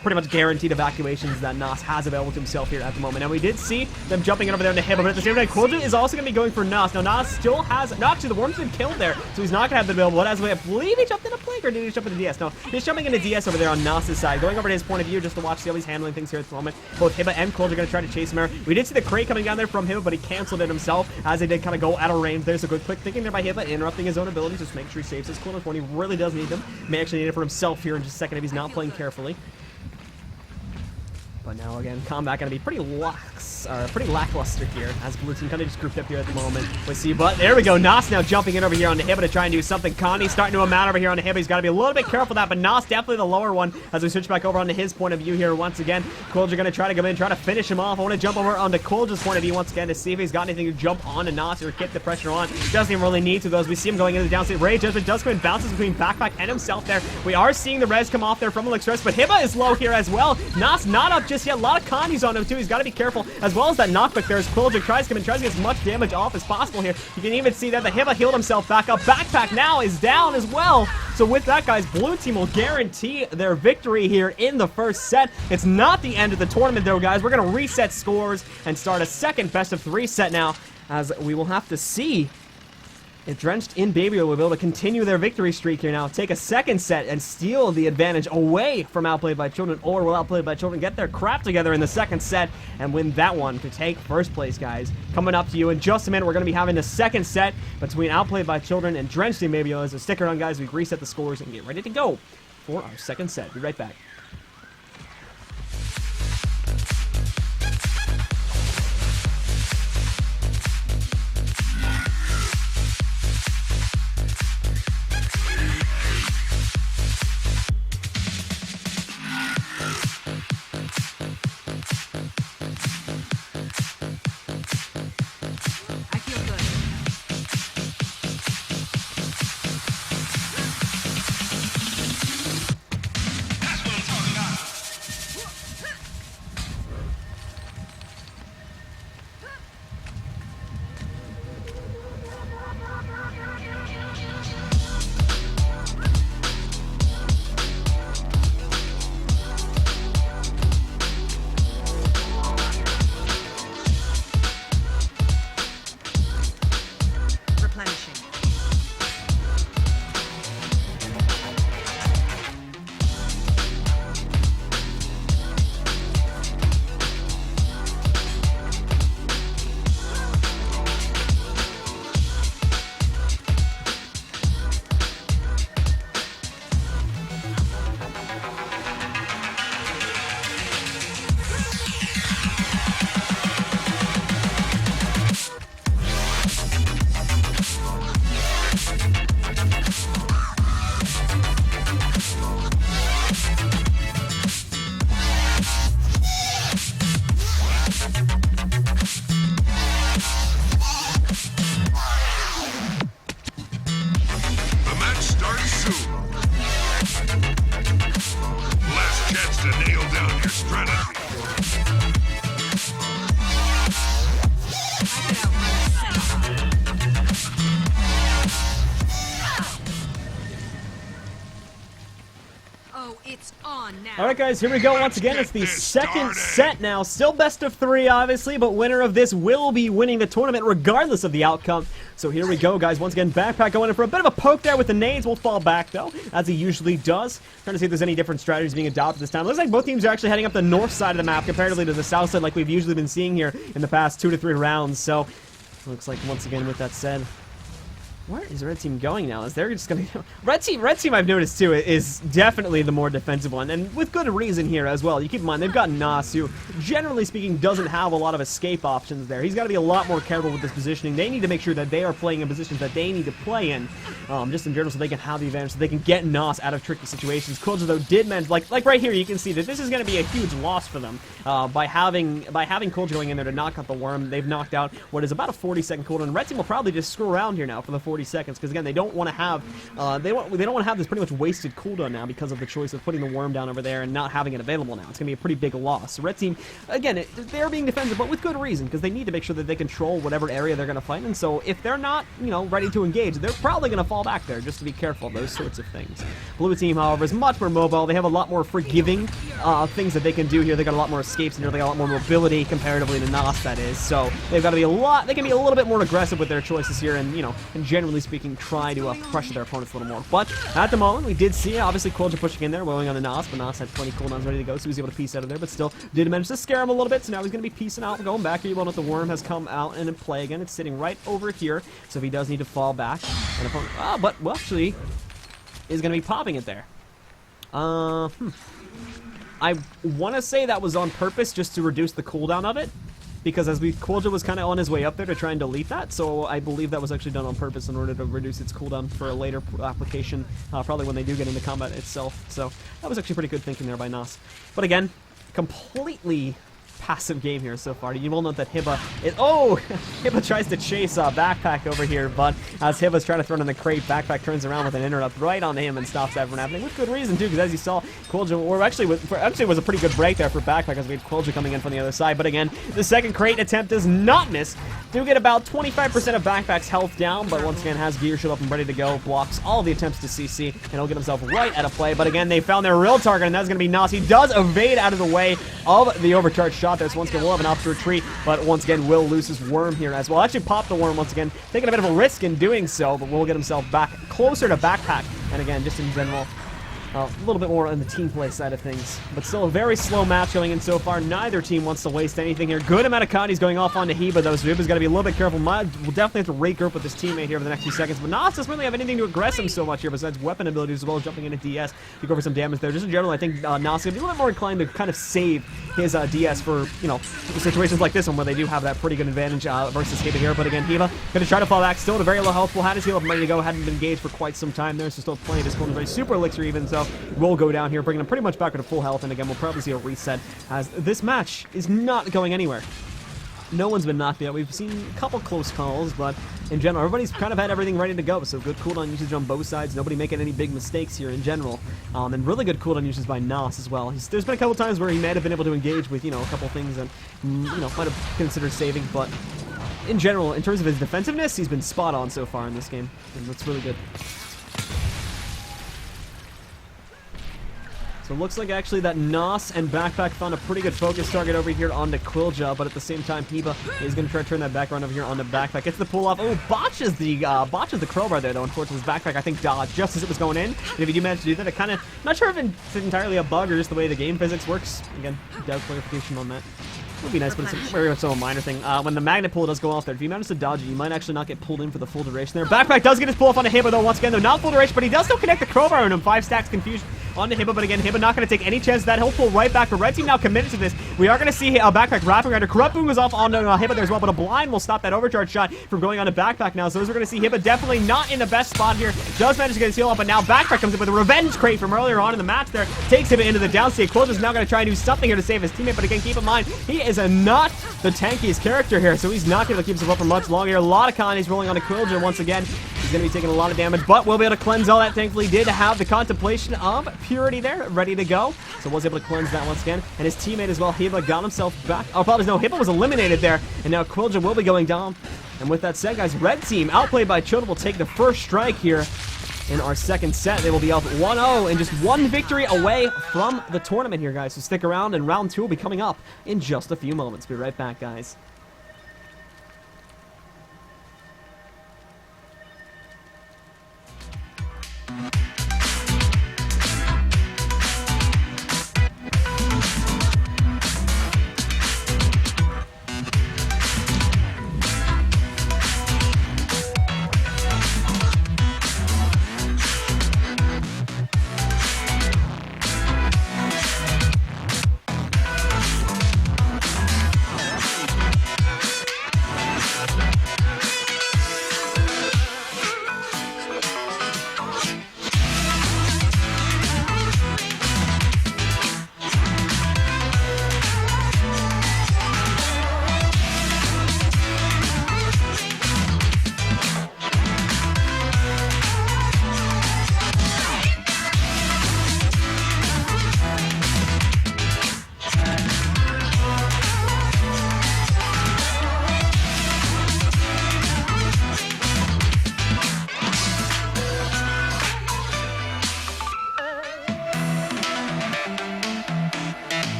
[SPEAKER 4] pretty much guaranteed evacuations that Nos has available to himself here at the moment. And we did see them jumping in over there into Hibba, but at the same time, Quilja is also going to be going for Nos. Now, Nos still has... No, actually, the worm's been killed there, so he's not going to have the available. But as I believe he jumped into Plague, or did he jump into DS? No, he's jumping into DS over there on Nos' side, going over to his point of view just to watch, see how he's handling things here at the moment. Both Hibba and Quilja are going to try to chase him here. We did see the crate coming down there from Hibba, but he canceled it himself as they did kind of go out of range. There's a good quick thinking there by Hibba, interrupting his own abilities, just make sure he saves his coolness when he really does need them. May actually need it for himself here in just a second if he's not playing carefully. But now again, combat gonna be pretty lackluster here, as blue team kind of just grouped up here at the moment. We see, but there we go. Nos now jumping in over here on the Hibba to try and do something. Connie's starting to amount over here on the Hibba. He's got to be a little bit careful of that, but Nos definitely the lower one as we switch back over onto his point of view here once again. Quilja gonna try to come in, try to finish him off. I want to jump over onto Quilja's point of view once again to see if he's got anything to jump onto Nos or get the pressure on. Doesn't even really need to, though, as we see him going into the downstate. Ray Judgment does come in, bounces between Backpack and himself there. We are seeing the res come off there from Elixirus, but Hibba is low here as well. Nos not up just yet. A lot of Connie's on him too. He's got to be careful, as well as that knockback there as Quilja tries to come in, tries to get as much damage off as possible here. You can even see that the Hibba healed himself back up. Backpack now is down as well. So with that, guys, blue team will guarantee their victory here in the first set. It's not the end of the tournament though, guys. We're going to reset scores and start a second best of 3 set now, as we will have to see if Drenched in Baby will be able to continue their victory streak here now, take a second set and steal the advantage away from Outplayed by Children, or will Outplayed by Children get their crap together in the second set and win that one to take first place, guys. Coming up to you in just a minute, we're going to be having the second set between Outplayed by Children and Drenched in Baby. So stick around, guys. We reset the scores and get ready to go for our second set. Be right back.
[SPEAKER 6] I feel good. Replenishing.
[SPEAKER 5] The match starts soon. Last chance to nail down your strategy.
[SPEAKER 6] I could outrun a centaur. Oh, it's on now.
[SPEAKER 4] All right, guys, here we go once again. It's the second set now. Still best of 3, obviously, but winner of this will be winning the tournament regardless of the outcome. So here we go, guys. Once again, Backpack going in for a bit of a poke there with the nades. Will fall back, though, as he usually does. Trying to see if there's any different strategies being adopted this time. Looks like both teams are actually heading up the north side of the map comparatively to the south side like we've usually been seeing here in the past 2 to 3 rounds. So looks like, once again, with that said, where is Red Team going now? Is they're just gonna Red Team I've noticed too is definitely the more defensive one, and with good reason here as well. You keep in mind they've got Nas, who generally speaking doesn't have a lot of escape options there. He's got to be a lot more careful with this positioning. They need to make sure that they are playing in positions that they need to play in, just in general, so they can have the advantage, so they can get Nas out of tricky situations. Quilja though did manage, like right here, you can see that this is going to be a huge loss for them by having Quilja going in there to knock out the worm. They've knocked out what is about a 40-second cooldown. Red Team will probably just screw around here now for the 40 30 seconds, because again, they don't want to have they don't want to have this pretty much wasted cooldown now because of the choice of putting the worm down over there and not having it available now. It's going to be a pretty big loss. So red team, again, they're being defensive, but with good reason, because they need to make sure that they control whatever area they're going to fight in. So if they're not, ready to engage, they're probably going to fall back there, just to be careful of those sorts of things. Blue team, however, is much more mobile. They have a lot more forgiving things that they can do here. They got a lot more escapes and they got a lot more mobility comparatively to Nas, that is. So they've got to be they can be a little bit more aggressive with their choices here and, and generally speaking, try to pressure their opponents a little more. But at the moment, we did see, obviously, Quilja pushing in there, rolling on the Nas, but Nas had plenty of cooldowns ready to go, so he was able to piece out of there, but still did manage to scare him a little bit, so now he's going to be piecing out, going back here. Well, the worm has come out and in play again. It's sitting right over here, so if he does need to fall back, and actually, is going to be popping it there. I want to say that was on purpose just to reduce the cooldown of it, because as Quilja was kind of on his way up there to try and delete that, so I believe that was actually done on purpose in order to reduce its cooldown for a later application, probably when they do get into combat itself. So that was actually pretty good thinking there by Nas. But again, completely passive game here so far. You will note that Hiba is... Oh! Hiba tries to chase Backpack over here, but as Hiba's trying to throw in the crate, Backpack turns around with an interrupt right on him and stops that from happening, with good reason too, because as you saw, Quilja, actually was a pretty good break there for Backpack as we had Quilja coming in from the other side, but again, the second crate attempt does not miss. Do get about 25% of Backpack's health down, but once again has gear shield up and ready to go, blocks all the attempts to CC, and he'll get himself right out of play, but again, they found their real target, and that's going to be Nas. He does evade out of the way of the overcharged shot there, so once again, we'll have an option to retreat, but once again, will lose his worm here as well. Actually pop the worm once again, taking a bit of a risk in doing so, but will get himself back closer to Backpack, and again, just in general, a little bit more on the team play side of things, but still a very slow match going in so far. Neither team wants to waste anything here. Good amount of Condi's going off onto Hiba, though, so Hiba's got to be a little bit careful. We'll definitely have to regroup with his teammate here for the next few seconds, but Nas doesn't really have anything to aggress him so much here besides weapon abilities as well as jumping into DS to go for some damage there. Just in general, I think Nas is going to be a little bit more inclined to kind of save his DS for, situations like this one where they do have that pretty good advantage versus Hiba here, but again, Hiba going to try to fall back, still at a very low health pool, had his heal up and ready to go, hadn't been engaged for quite some time there, so still plenty of his very super elixir even, so we'll go down here, bringing him pretty much back to full health, and again, we'll probably see a reset as this match is not going anywhere. No one's been knocked out. We've seen a couple close calls, but in general, everybody's kind of had everything ready to go, so good cooldown usage on both sides. Nobody making any big mistakes here in general, and really good cooldown usage by Nas as well. There's been a couple times where he might have been able to engage with, a couple things and, might have considered saving, but in general, in terms of his defensiveness, he's been spot on so far in this game, and that's really good. So it looks like actually that Nas and Backpack found a pretty good focus target over here onto Quilja, but at the same time, Hiba is going to try to turn that background over here onto Backpack. Gets the pull off. Oh, botches the crowbar there, though. Unfortunately, his Backpack, I think, dodged just as it was going in. And if you do manage to do that, it kind of, not sure if it's entirely a bug or just the way the game physics works. Again, doubt clarification on that. It would be nice, but it's very much so a minor thing. When the magnet pull does go off there, if you manage to dodge it, you might actually not get pulled in for the full duration there. Backpack does get his pull off onto Hiba, though, once again, though, not full duration, but he does still connect the crowbar on him. 5 stacks confusion onto Hiba, but again, Hiba not going to take any chance of that. He'll pull right back, but Red Team now committed to this. We are going to see Backpack wrapping around. A Corrupt Boom goes off onto Hiba there as well, but a blind will stop that overcharge shot from going on to Backpack now. So as we're going to see Hiba definitely not in the best spot here. Does manage to get his heal up, but now Backpack comes in with a revenge crate from earlier on in the match there. Takes Hiba into the downstate. Quilja's now going to try and do something here to save his teammate, but again, keep in mind, he is not the tankiest character here, so he's not going to keep himself up for much longer. A lot of Condi's rolling onto Quilja once again. He's going to be taking a lot of damage, but we'll be able to cleanse all that. Thankfully, did have the contemplation of purity there, ready to go. So was able to cleanse that once again. And his teammate as well, Hiba, got himself back. Oh, apologies, no, Hiba was eliminated there, and now Quilja will be going down. And with that said, guys, Red Team, outplayed by Chota, will take the first strike here in our second set. They will be up 1-0 and just one victory away from the tournament here, guys. So stick around, and round 2 will be coming up in just a few moments. Be right back, guys.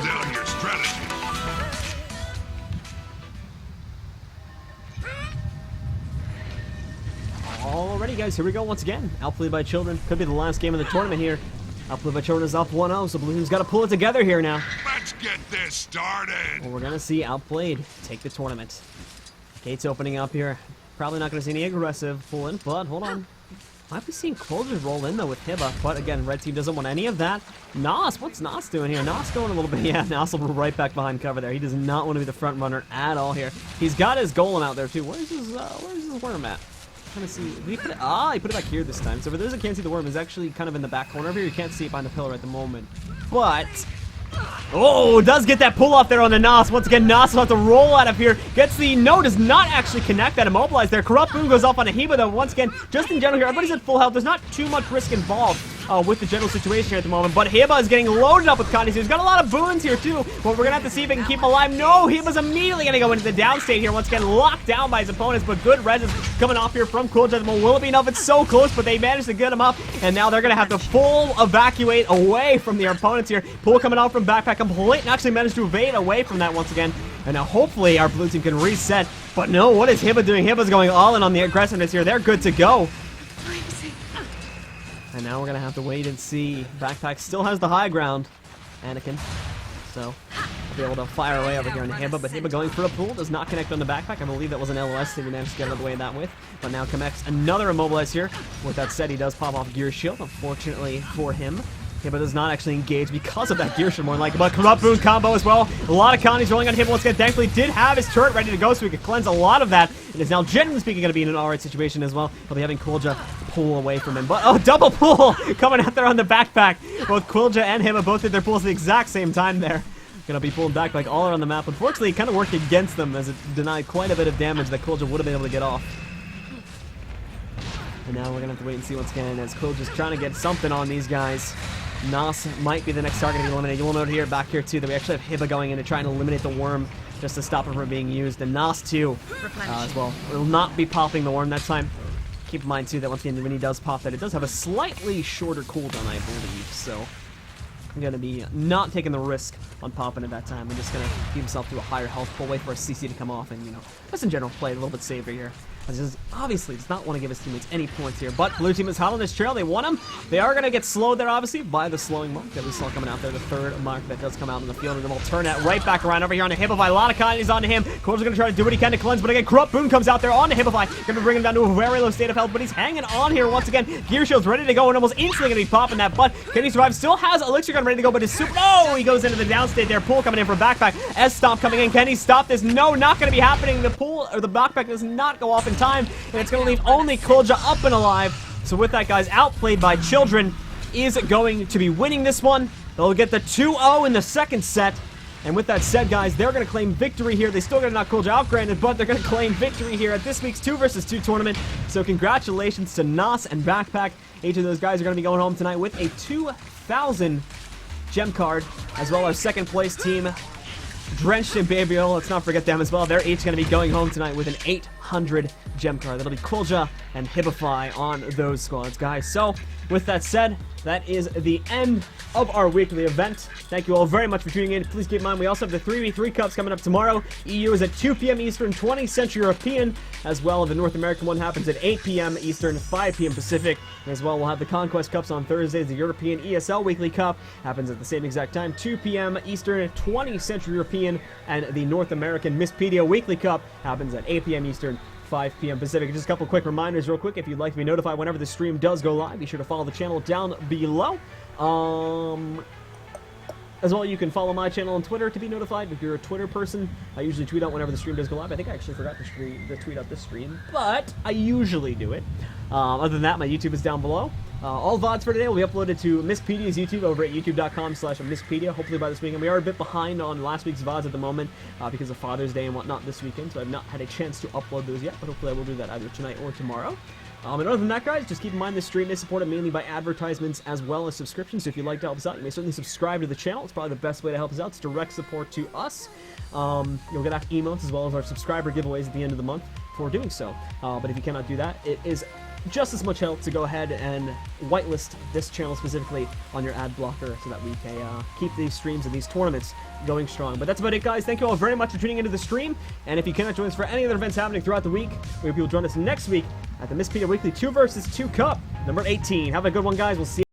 [SPEAKER 5] down your strategy.
[SPEAKER 4] Alrighty, guys, here we go once again. Outplayed by Children. Could be the last game of the tournament here. Outplayed by Children is up 1-0, so Blue Team's got to pull it together here now.
[SPEAKER 5] Let's get this started.
[SPEAKER 4] Well, we're going to see Outplayed take the tournament. Gates opening up here. Probably not going to see any aggressive pull-in, but hold on. Might be seeing Quilja roll in, though, with Hibba. But, again, red team doesn't want any of that. Nos, what's Nos doing here? Nos going a little bit. Yeah, Nos will be right back behind cover there. He does not want to be the front runner at all here. He's got his golem out there, too. Where's his worm at? Trying to see. Did he put it? Ah, he put it back here this time. So for those that can't see the worm, is actually kind of in the back corner of here. You can't see it behind the pillar at the moment. But oh, does get that pull off there on the Nos. Once again, Nos will have to roll out of here. Gets the no, does not actually connect that immobilize there. Corrupt Boom goes off on a Heba though. Once again, just in general here, everybody's at full health. There's not too much risk involved with the general situation here at the moment. But Heba is getting loaded up with Condies. He's got a lot of boons here too. But we're gonna have to see if he can keep him alive. No, Heba's immediately gonna go into the down state here. Once again, locked down by his opponents. But good res is coming off here from Quilja. Will it be enough? It's so close, but they managed to get him up. And now they're gonna have to full evacuate away from their opponents here. Pool coming out from backpack complete and actually managed to evade away from that once again. And now hopefully our blue team can reset. But no, what is Hibba doing? Hibba's going all in on the aggressiveness here. They're good to go. And now we're going to have to wait and see. Backpack still has the high ground. Anakin. So, I'll be able to fire away over here on Hibba. But Hibba going for a pull. Does not connect on the backpack. I believe that was an LOS that he managed to get out of the way that with. But now connects another immobilize here. With that said, he does pop off Gear Shield. Unfortunately for him. Hibba does not actually engage because of that Gear Shield more than likely. But Corrupt Boon combo as well. A lot of Connies rolling on Hibba once again. Thankfully did have his turret ready to go so he could cleanse a lot of that. It is now generally speaking going to be in an alright situation as well. He'll be having Quilja pull away from him. But oh, double pull coming out there on the backpack. Both Quilja and Hibba both did their pulls at the exact same time there. Gonna be pulled back like all around the map. Unfortunately, it kind of worked against them as it denied quite a bit of damage that Quilja would have been able to get off. And now we're gonna have to wait and see once again as Quilja's trying to get something on these guys. Nos might be the next target to be eliminated. You will note here, back here too, that we actually have Hibba going in to try and eliminate the worm just to stop him from being used. And Nos too, as well. Will not be popping the worm that time. Keep in mind too that once again, when he does pop that, it does have a slightly shorter cooldown, I believe. So I'm gonna be not taking the risk on popping at that time. I'm just gonna keep himself to a higher health pull, wait for a CC to come off, and you know, just in general play a little bit safer here. As obviously does not want to give his teammates any points here, but blue team is hot on this trail. They want him. They are going to get slowed there, obviously, by the slowing mark that we saw coming out there. The third mark that does come out in the field, and then we'll turn that right back around over here on the Hibify. A lot of Connies onto him. Cole's going to try to do what he can to cleanse, but again, Corrupt Boom comes out there on the Hibify. Going to bring him down to a very low state of health, but he's hanging on here once again. Gear Shield's ready to go, and almost instantly going to be popping that, but can he survive? Still has Elixir Gun ready to go, but his super... No! He goes into the down state there. Pool coming in from backpack. S-Stomp coming in. Can he stop this? No, not going to be happening. The pool, or the backpack does not go off in time, and it's going to leave only Quilja up and alive. So with that, guys, outplayed by Children is going to be winning this one. They'll get the 2-0 in the second set. And with that said, guys, they're going to claim victory here. They still got to knock Quilja out, granted, but they're going to claim victory here at this week's 2 vs 2 tournament. So congratulations to Nos and Backpack. Each of those guys are going to be going home tonight with a 2,000 gem card, as well as second place team Drenched in Baby Oil. Let's not forget them as well. They're each going to be going home tonight with an 800 gem card. That'll be Quilja and Hibify on those squads, guys. So, with that said, that is the end of our weekly event. Thank you all very much for tuning in. Please keep in mind, we also have the 3v3 Cups coming up tomorrow. EU is at 2 p.m. Eastern, 20 Central European. As well, the North American one happens at 8 p.m. Eastern, 5 p.m. Pacific. And as well, we'll have the Conquest Cups on Thursdays. The European ESL Weekly Cup happens at the same exact time, 2 p.m. Eastern, 20 Central European. And the North American Mistpedia Weekly Cup happens at 8 p.m. Eastern, 5 p.m. Pacific. Just a couple quick reminders real quick. If you'd like to be notified whenever the stream does go live, be sure to follow the channel down below. As well, you can follow my channel on Twitter to be notified if you're a Twitter person. I usually tweet out whenever the stream does go live. I think I actually forgot to tweet out this stream, but I usually do it. Other than that, my YouTube is down below. All VODs for today will be uploaded to Mistpedia's YouTube over at youtube.com/Mistpedia, hopefully by this weekend. We are a bit behind on last week's VODs at the moment because of Father's Day and whatnot this weekend, so I've not had a chance to upload those yet, but hopefully I will do that either tonight or tomorrow. And other than that, guys, just keep in mind this stream is supported mainly by advertisements as well as subscriptions, so if you'd like to help us out, you may certainly subscribe to the channel. It's probably the best way to help us out. It's direct support to us. You'll get emotes as well as our subscriber giveaways at the end of the month for doing so. But if you cannot do that, it is just as much help to go ahead and whitelist this channel specifically on your ad blocker so that we can keep these streams and these tournaments going strong. But that's about it, guys. Thank you all very much for tuning into the stream. And if you cannot join us for any other events happening throughout the week, we hope you'll join us next week at the Mistpedia Weekly 2 vs. 2 Cup, number 18. Have a good one, guys. We'll see you.